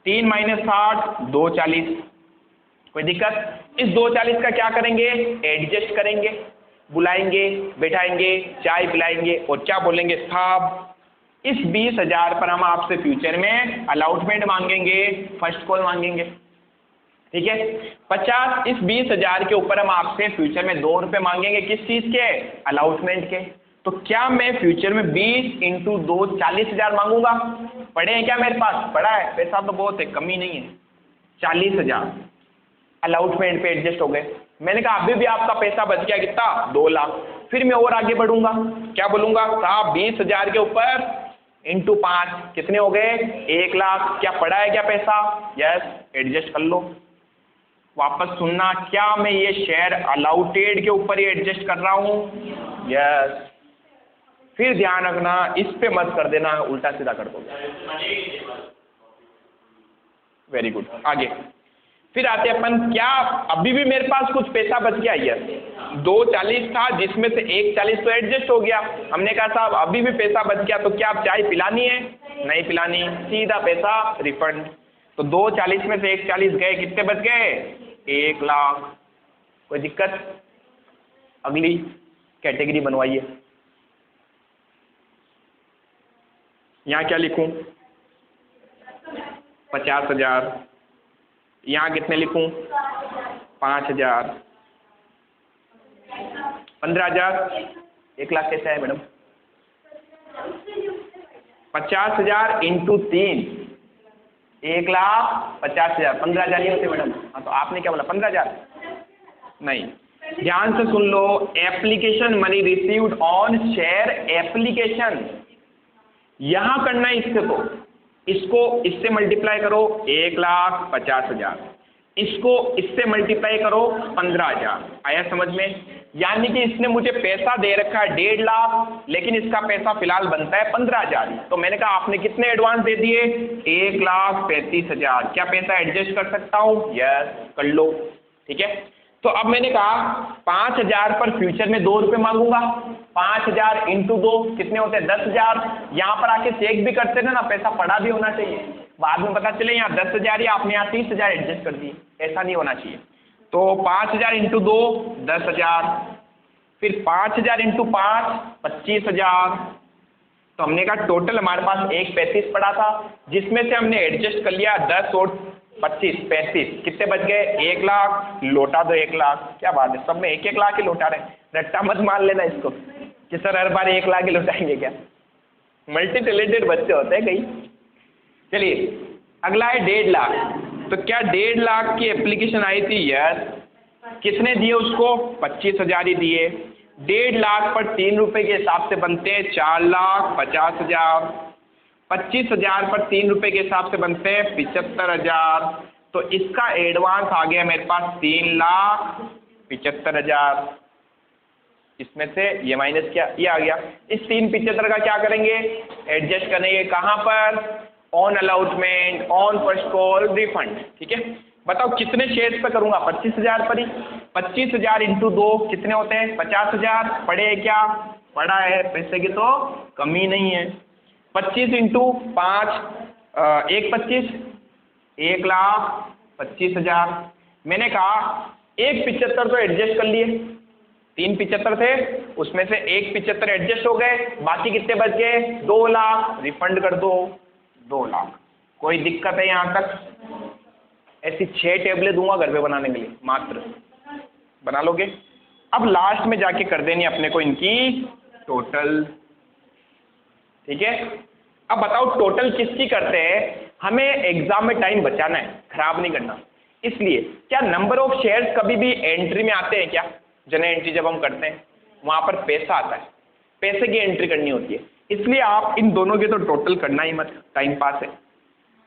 Speaker 1: 3 माइनस 60 240। कोई दिक्कत? इस 240 का क्या करेंगे? एडजस्ट करेंगे, बुलाएंगे, बैठाएंगे, चाय पिलाएंगे और क्या बोलेंगे? साहब इस 20,000 पर हम आपसे फ्यूचर में अलाउटमेंट मांगेंगे, फर्स्ट कॉल मांगेंगे, ठीक है। 50 इस 20,000 के ऊपर हम आपसे फ्यूचर में 2 रुपये मांगेंगे, किस चीज़ के? अलाउटमेंट के। तो क्या मैं फ्यूचर में 20 इंटू 2 40,000 मांगूंगा? पड़े हैं क्या मेरे पास? पड़ा है, पैसा तो बहुत है, कमी नहीं है। 40,000 अलाउटमेंट पे एडजस्ट हो गए। मैंने कहा अभी भी आपका पैसा बच गया कितना? 2 लाख। फिर मैं और आगे बढ़ूंगा, क्या बोलूंगा? साहब 20,000 के ऊपर इंटू 5 कितने हो गए? 1 लाख। क्या पड़ा है क्या पैसा? यस, एडजस्ट कर लो। वापस सुनना, क्या मैं ये शेयर अलाउटेड के ऊपर ही एडजस्ट कर रहा हूँ? यस। फिर ध्यान रखना, इस पे मत कर देना, उल्टा सीधा कर दोगे। Very good. आगे फिर आते अपन, क्या अभी भी मेरे पास कुछ पैसा बच गया? यस। 240 था जिसमें से 140 तो एडजस्ट हो गया। हमने कहा साहब अभी भी पैसा बच गया, तो क्या आप चाय पिलानी है? नहीं पिलानी, सीधा पैसा रिफंड। तो 240 में से 140 गए, कितने बच गए? 1 लाख। कोई दिक्कत? अगली कैटेगरी बनवाइए। यहाँ क्या लिखूं? 50,000। यहाँ कितने लिखूं? 5,000। 15,000। 1 लाख कैसे है मैडम? 50,000 इंटू 3 1,50,000। 15,000 ही होते मैडम। हाँ तो आपने क्या बोला? 15,000? नहीं, ध्यान से सुन लो। Application money received on share application, यहां करना है इससे, तो इसको इससे मल्टीप्लाई करो 1,50,000, इसको इससे मल्टीप्लाई करो 15,000। आया समझ में? यानी कि इसने मुझे पैसा दे रखा है 1.5 लाख, लेकिन इसका पैसा फिलहाल बनता है 15,000 ही। तो मैंने कहा आपने कितने एडवांस दे दिए? 1,35,000। क्या पैसा एडजस्ट कर सकता हूँ? यस, कर लो, ठीक है। तो अब मैंने कहा 5,000 पर फ्यूचर में 2 रुपये मांगूंगा। 5,000 इंटू 2 कितने होते हैं? 10,000। यहाँ पर आके चेक भी करते ना, पैसा पड़ा भी होना चाहिए, बाद में पता चले यहाँ 10,000 ही आपने यहाँ 30,000 एडजस्ट कर दिए, ऐसा नहीं होना चाहिए। तो 5,000 इंटू 2 10,000, फिर 5,000 इंटू 5 25,000। तो हमने कहा टोटल हमारे पास 1,35,000 पड़ा था, जिसमें से हमने एडजस्ट कर लिया 10 और 25 35। कितने बच गए? 1 लाख। लौटा दो 1 लाख। क्या बात है, सब में 1-1 लाख ही लौटा रहे। रट्टा मत मान लेना इसको कि सर हर बार 1 लाख ही लौटाएंगे, क्या मल्टी टैलेंटेड बच्चे होते हैं कई। चलिए अगला है 1.5 लाख। तो क्या 1.5 लाख की एप्लीकेशन आई थी? यस। कितने दिए उसको? 25,000 ही दिए। 1.5 लाख पर 3 रुपए के हिसाब से बनते हैं 4,50,000। 25,000 पर 3 रुपए के हिसाब से बनते हैं 75,000। तो इसका एडवांस आ गया मेरे पास 3,75,000। इसमें से ये माइनस क्या, ये आ गया। इस 3,75,000 का क्या करेंगे? एडजस्ट करेंगे। कहाँ पर? On allotment, on first call, refund, ठीक है। बताओ कितने शेयर्स पे करूंगा? 25,000 पर ही। 25,000 इंटू 2 कितने होते हैं? 50,000। पढ़े है क्या? पढ़ा है, पैसे की तो कमी नहीं है। 25 इंटू 5 1 25 1,25,000। मैंने कहा एक 75 तो एडजस्ट कर लिए, 3 75 थे, उसमें से एक 75 एडजस्ट हो गए, बाकी कितने बच गए? 2 लाख। रिफंड कर दो 2 लाख। कोई दिक्कत है यहाँ तक? ऐसी 6 टेबलें दूंगा घर पे बनाने के लिए, मात्र बना लोगे? अब लास्ट में जाके कर देनी अपने को इनकी टोटल, ठीक है? अब बताओ टोटल किसकी करते हैं? हमें एग्जाम में टाइम बचाना है, खराब नहीं करना। इसलिए क्या नंबर ऑफ शेयर्स कभी भी एंट्री में आते हैं क्या? जनरल एंट्री जब हम करते हैं वहां पर पैसा आता है, पैसे की एंट्री करनी होती है। इसलिए आप इन दोनों के तो टोटल करना ही मत, टाइम पास है।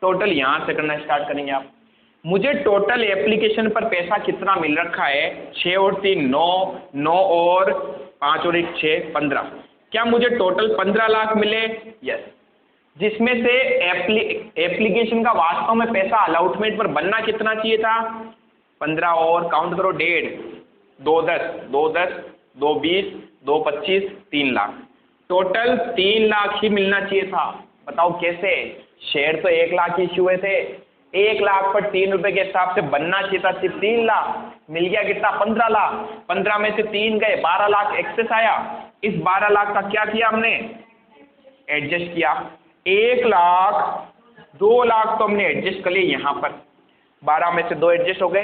Speaker 1: टोटल यहां से करना स्टार्ट करेंगे आप। मुझे टोटल एप्लीकेशन पर पैसा कितना मिल रखा है? 6 और 3 9, 9 और 5 और 1 6, 15। क्या मुझे टोटल 15 लाख मिले? यस। जिसमें से एप्लीकेशन का वास्तव में पैसा अलॉटमेंट पर बनना कितना चाहिए था? 15 और काउंट करो, 1.5 2 10 2 10 2 20 2 25 3 लाख। टोटल 3 लाख ही मिलना चाहिए था। बताओ कैसे? शेयर तो 1 लाख इश्यू हुए थे, 1 लाख पर 3 रुपए के हिसाब से बनना चाहिए था सिर्फ 3 लाख। मिल गया कितना? 15 लाख। 15 में से 3 गए, 12 लाख एक्सेस आया। इस 12 लाख का क्या किया हमने? एडजस्ट किया। 1 लाख 2 लाख तो हमने एडजस्ट कर लिए यहाँ पर, 12 में से 2 एडजस्ट हो गए।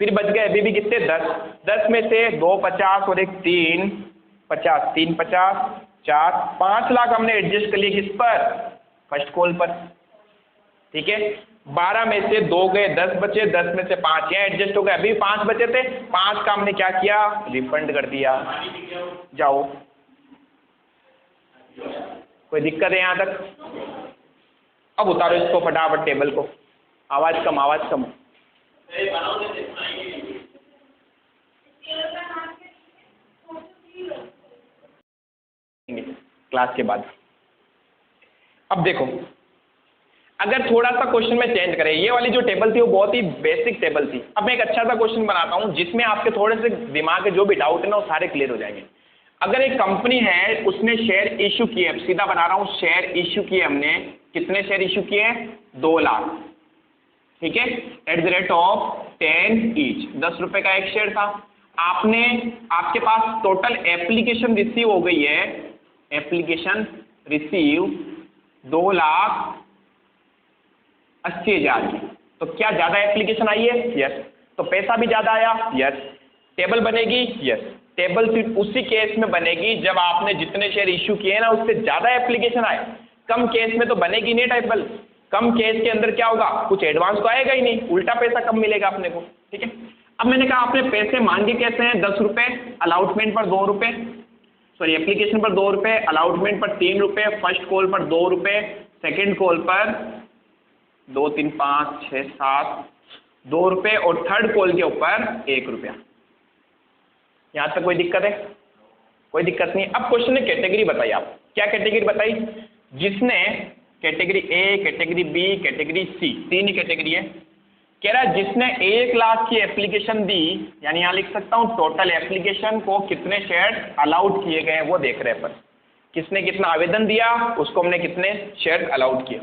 Speaker 1: फिर बच गए अभी भी कितने? 10। 10 में से 2 50 और 1 3 50, 3 50 4 5 लाख हमने एडजस्ट कर लिए। किस पर? फर्स्ट कॉल पर, ठीक है? 12 में से 2 गए, 10 बचे, 10 में से 5 यहाँ एडजस्ट हो गए, अभी 5 बचे थे, 5 का हमने क्या किया? रिफंड कर दिया। जाओ, कोई दिक्कत है यहाँ तक? अब उतारो इसको फटाफट टेबल को। आवाज कम, आवाज कम। क्लास के बाद। अब देखो, अगर थोड़ा सा क्वेश्चन में चेंज करें, ये वाली जो टेबल थी वो बहुत ही बेसिक टेबल थी। अब मैं एक अच्छा सा क्वेश्चन बनाता हूँ जिसमें आपके थोड़े से दिमाग के जो भी डाउट है ना वो सारे क्लियर हो जाएंगे। अगर एक कंपनी है, उसने शेयर इश्यू किए, सीधा बना रहा हूँ, शेयर इश्यू किए हमने, कितने शेयर इश्यू किए? 2 लाख, ठीक है? At the rate of 10 each, 10 रुपए का एक शेयर था। आपने, आपके पास टोटल एप्लीकेशन रिसीव हो गई है, एप्लीकेशन रिसीव 2,80,000 की। तो क्या ज्यादा एप्लीकेशन आई है? यस। तो पैसा भी ज्यादा आया? यस। टेबल बनेगी? यस। टेबल सिर्फ उसी केस में बनेगी जब आपने जितने शेयर इश्यू किए ना उससे ज्यादा एप्लीकेशन आए। कम केस में तो बनेगी नहीं टेबल। कम केस के अंदर क्या होगा? कुछ एडवांस तो आएगा ही नहीं, उल्टा पैसा कम मिलेगा अपने को, ठीक है? अब मैंने कहा आपने पैसे मांगे कैसे हैं? 10 रुपए, अलॉटमेंट पर 2 रुपए, सॉरी एप्लीकेशन पर 2 रुपए, अलॉटमेंट पर 3 रुपए, फर्स्ट कॉल पर 2 रुपए, सेकेंड कॉल पर 2 3 5 6 7 2 रुपए और थर्ड कॉल के ऊपर 1 रुपया। यहां तक कोई दिक्कत है? कोई दिक्कत नहीं। अब क्वेश्चन ने कैटेगरी बताई। आप क्या कैटेगरी बताई? जिसने category A, category B, category C, 3 ही कैटेगरी है। कह रहा है जिसने 1 लाख की एप्लीकेशन दी, यानी यहां लिख सकता हूं टोटल एप्लीकेशन को कितने शेयर अलाउड किए गए वो देख रहे हैं पर किसने कितना आवेदन दिया उसको हमने कितने शेयर अलाउड किए।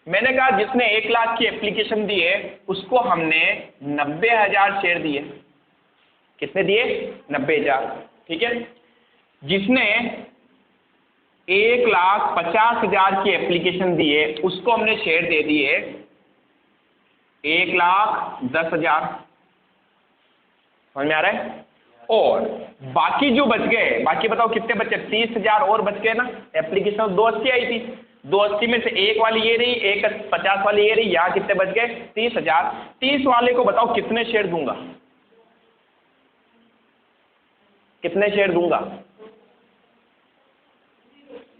Speaker 1: मैंने कहा जिसने 1 लाख की एप्लीकेशन दी है उसको हमने 90,000 शेयर दिए। कितने दिए? 90,000, ठीक है? जिसने 1,50,000 की एप्लीकेशन दी है उसको हमने शेयर दे दिए 1,10,000। समझ में आ रहा है? और बाकी जो बच गए, बाकी बताओ कितने बचे? 30,000 और बच गए ना। एप्लीकेशन 280 आई थी, 280 में से एक वाली ये रही, 150 वाली ये रही, यहाँ कितने बच गए? 30,000। 30 वाले को बताओ कितने शेयर दूंगा? कितने शेयर दूंगा?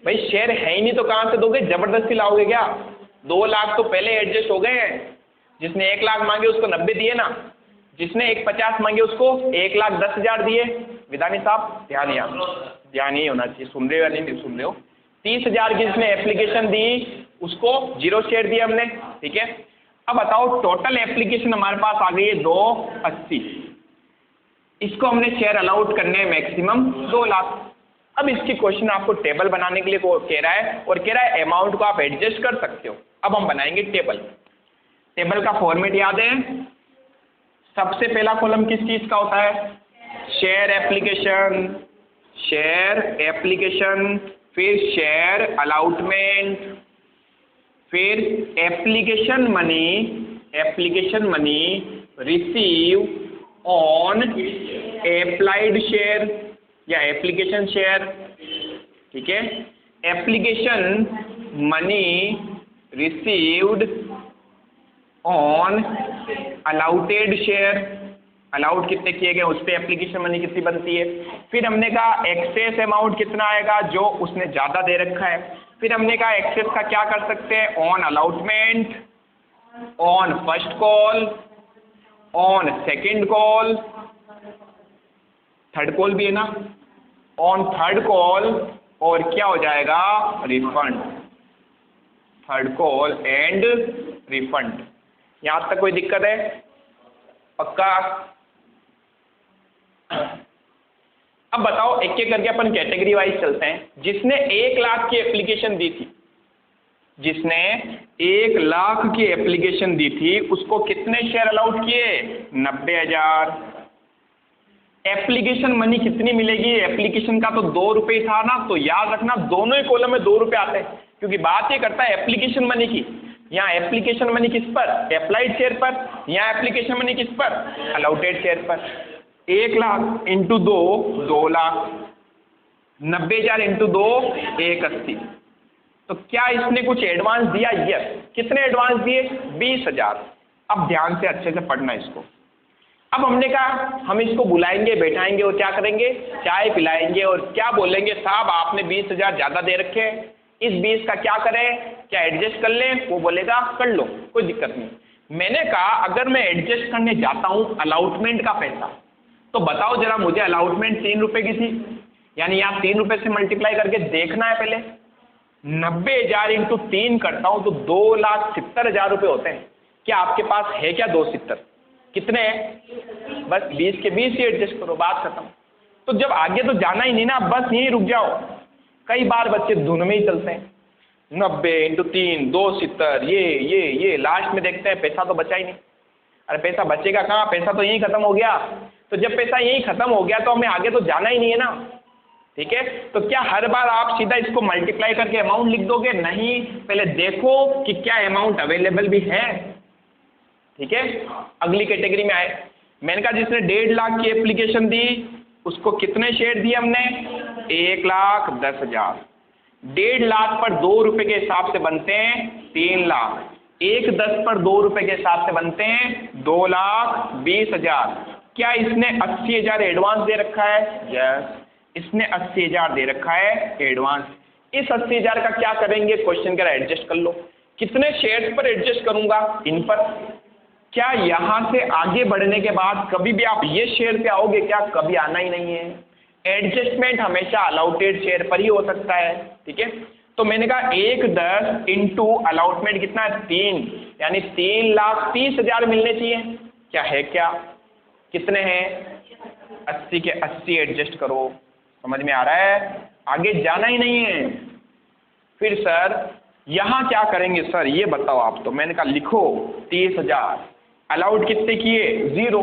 Speaker 1: भाई शेयर है ही नहीं तो कहां से दोगे? जबरदस्ती लाओगे क्या? 2 लाख तो पहले एडजस्ट हो गए हैं। जिसने 1 लाख मांगे उसको 90 दिए ना, जिसने 150 मांगे उसको 1,10,000 दिए। विधानी साहब ध्यान ही होना चाहिए, सुन रहे हो या नहीं सुन रहे हो? 30,000 की जिसने एप्लीकेशन दी उसको 0 शेयर दिया हमने, ठीक है? अब बताओ टोटल एप्लीकेशन हमारे पास आ गई है 280, इसको हमने शेयर अलाउट करने हैं मैक्सिमम 2 लाख। अब इसकी क्वेश्चन आपको टेबल बनाने के लिए कह रहा है और कह रहा है अमाउंट को आप एडजस्ट कर सकते हो। अब हम बनाएंगे टेबल। टेबल का फॉर्मेट याद है, सबसे पहला कॉलम किस चीज का होता है, शेयर एप्लीकेशन, फिर शेयर अलाउटमेंट, फिर application money receive on applied share या एप्लीकेशन शेयर, ठीक है। Application money received on allotted share, allowed कितने किए गए उस पर एप्लीकेशन मनी कितनी बनती है। फिर हमने कहा एक्सेस अमाउंट कितना आएगा जो उसने ज़्यादा दे रखा है। फिर हमने कहा एक्सेस का क्या कर सकते हैं, on allotment, on first call, on second call, third call भी है ना, ऑन थर्ड कॉल, और क्या हो जाएगा refund, third call and refund. यहां तक कोई दिक्कत है, पक्का। अब बताओ एक एक करके अपन कैटेगरी वाइज चलते हैं। जिसने 1 लाख की एप्लीकेशन दी थी, जिसने 1 लाख की एप्लीकेशन दी थी उसको कितने शेयर अलाउट किए, 90,000। एप्लीकेशन मनी कितनी मिलेगी, एप्लीकेशन का तो 2 रुपये था ना, तो याद रखना दोनों ही कॉलम में 2 रुपये आते हैं, क्योंकि बात ये करता है एप्लीकेशन मनी की। यहाँ एप्लीकेशन मनी किस पर, अप्लाइड शेयर पर, यहाँ एप्लीकेशन मनी किस पर, अलाउटेड शेयर पर। 1 लाख इंटू 2 लाख, 90,000 इंटू 2 180। तो क्या इसने कुछ एडवांस दिया, यस। कितने एडवांस दिए, 20,000। अब ध्यान से अच्छे से पढ़ना इसको। अब हमने कहा हम इसको बुलाएंगे, बैठाएंगे और क्या करेंगे, चाय पिलाएंगे और क्या बोलेंगे, साहब आपने 20,000 ज़्यादा दे रखे हैं, इस 20 का क्या करें, क्या एडजस्ट कर लें। वो बोलेगा कर लो, कोई दिक्कत नहीं। मैंने कहा अगर मैं एडजस्ट करने जाता हूँ अलाउटमेंट का पैसा, तो बताओ जरा मुझे अलाउटमेंट 3 रुपये की थी, यानी यहाँ 3 रुपये से मल्टीप्लाई करके देखना है पहले। 90,000 इंटू 3 करता हूँ तो 2,70,000 रुपये होते हैं। क्या आपके पास है क्या 270, कितने हैं, बस 20 के 20 ही एडजस्ट करो, बात खत्म। तो जब आगे तो जाना ही नहीं ना, बस यहीं रुक जाओ। कई बार बच्चे धुन में ही चलते हैं, 90 इंटू 3 270, ये लास्ट में देखते हैं पैसा तो बचा ही नहीं। अरे पैसा बचेगा कहाँ, पैसा तो यहीं खत्म हो गया। तो जब पैसा यहीं खत्म हो गया तो हमें आगे तो जाना ही नहीं है ना, ठीक है। तो क्या हर बार आप सीधा इसको मल्टीप्लाई करके अमाउंट लिख दोगे, नहीं, पहले देखो कि क्या अमाउंट अवेलेबल भी है, ठीक है। अगली कैटेगरी में आए, मैंने कहा जिसने 1.5 लाख की एप्लीकेशन दी उसको कितने शेयर दिए हमने, 1,10,000। 1.5 लाख पर 2 रुपये के हिसाब से बनते हैं 3 लाख, 1,10 पर 2 रुपये के हिसाब से बनते हैं 2,20,000। क्या इसने 80,000 एडवांस दे रखा है, यस, इसने 80,000 दे रखा है एडवांस। इस 80,000 का क्या करेंगे, क्वेश्चन कह रहा है एडजस्ट कर लो। कितने शेयर्स पर एडजस्ट करूंगा, इन पर। क्या यहाँ से आगे बढ़ने के बाद कभी भी आप ये शेयर पे आओगे क्या, कभी आना ही नहीं है। एडजस्टमेंट हमेशा अलाउटेड शेयर पर ही हो सकता है, ठीक है। तो मैंने कहा 1,10 इंटू अलाउटमेंट कितना है 3, यानी 3,30,000 मिलने चाहिए। क्या है, क्या कितने हैं, 80 के 80 एडजस्ट करो। समझ में आ रहा है, आगे जाना ही नहीं है। फिर सर यहाँ क्या करेंगे, सर ये बताओ आप। तो मैंने कहा लिखो 30,000, अलाउड कितने किए 0,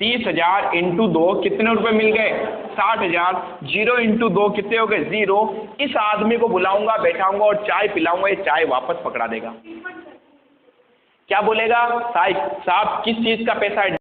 Speaker 1: 30,000 इंटू 2 कितने रुपए मिल गए 60,000, 0 इंटू 2 कितने हो गए 0। इस आदमी को बुलाऊंगा, बैठाऊंगा और चाय पिलाऊंगा, ये चाय वापस पकड़ा देगा। क्या बोलेगा, साहब किस चीज का पैसा है,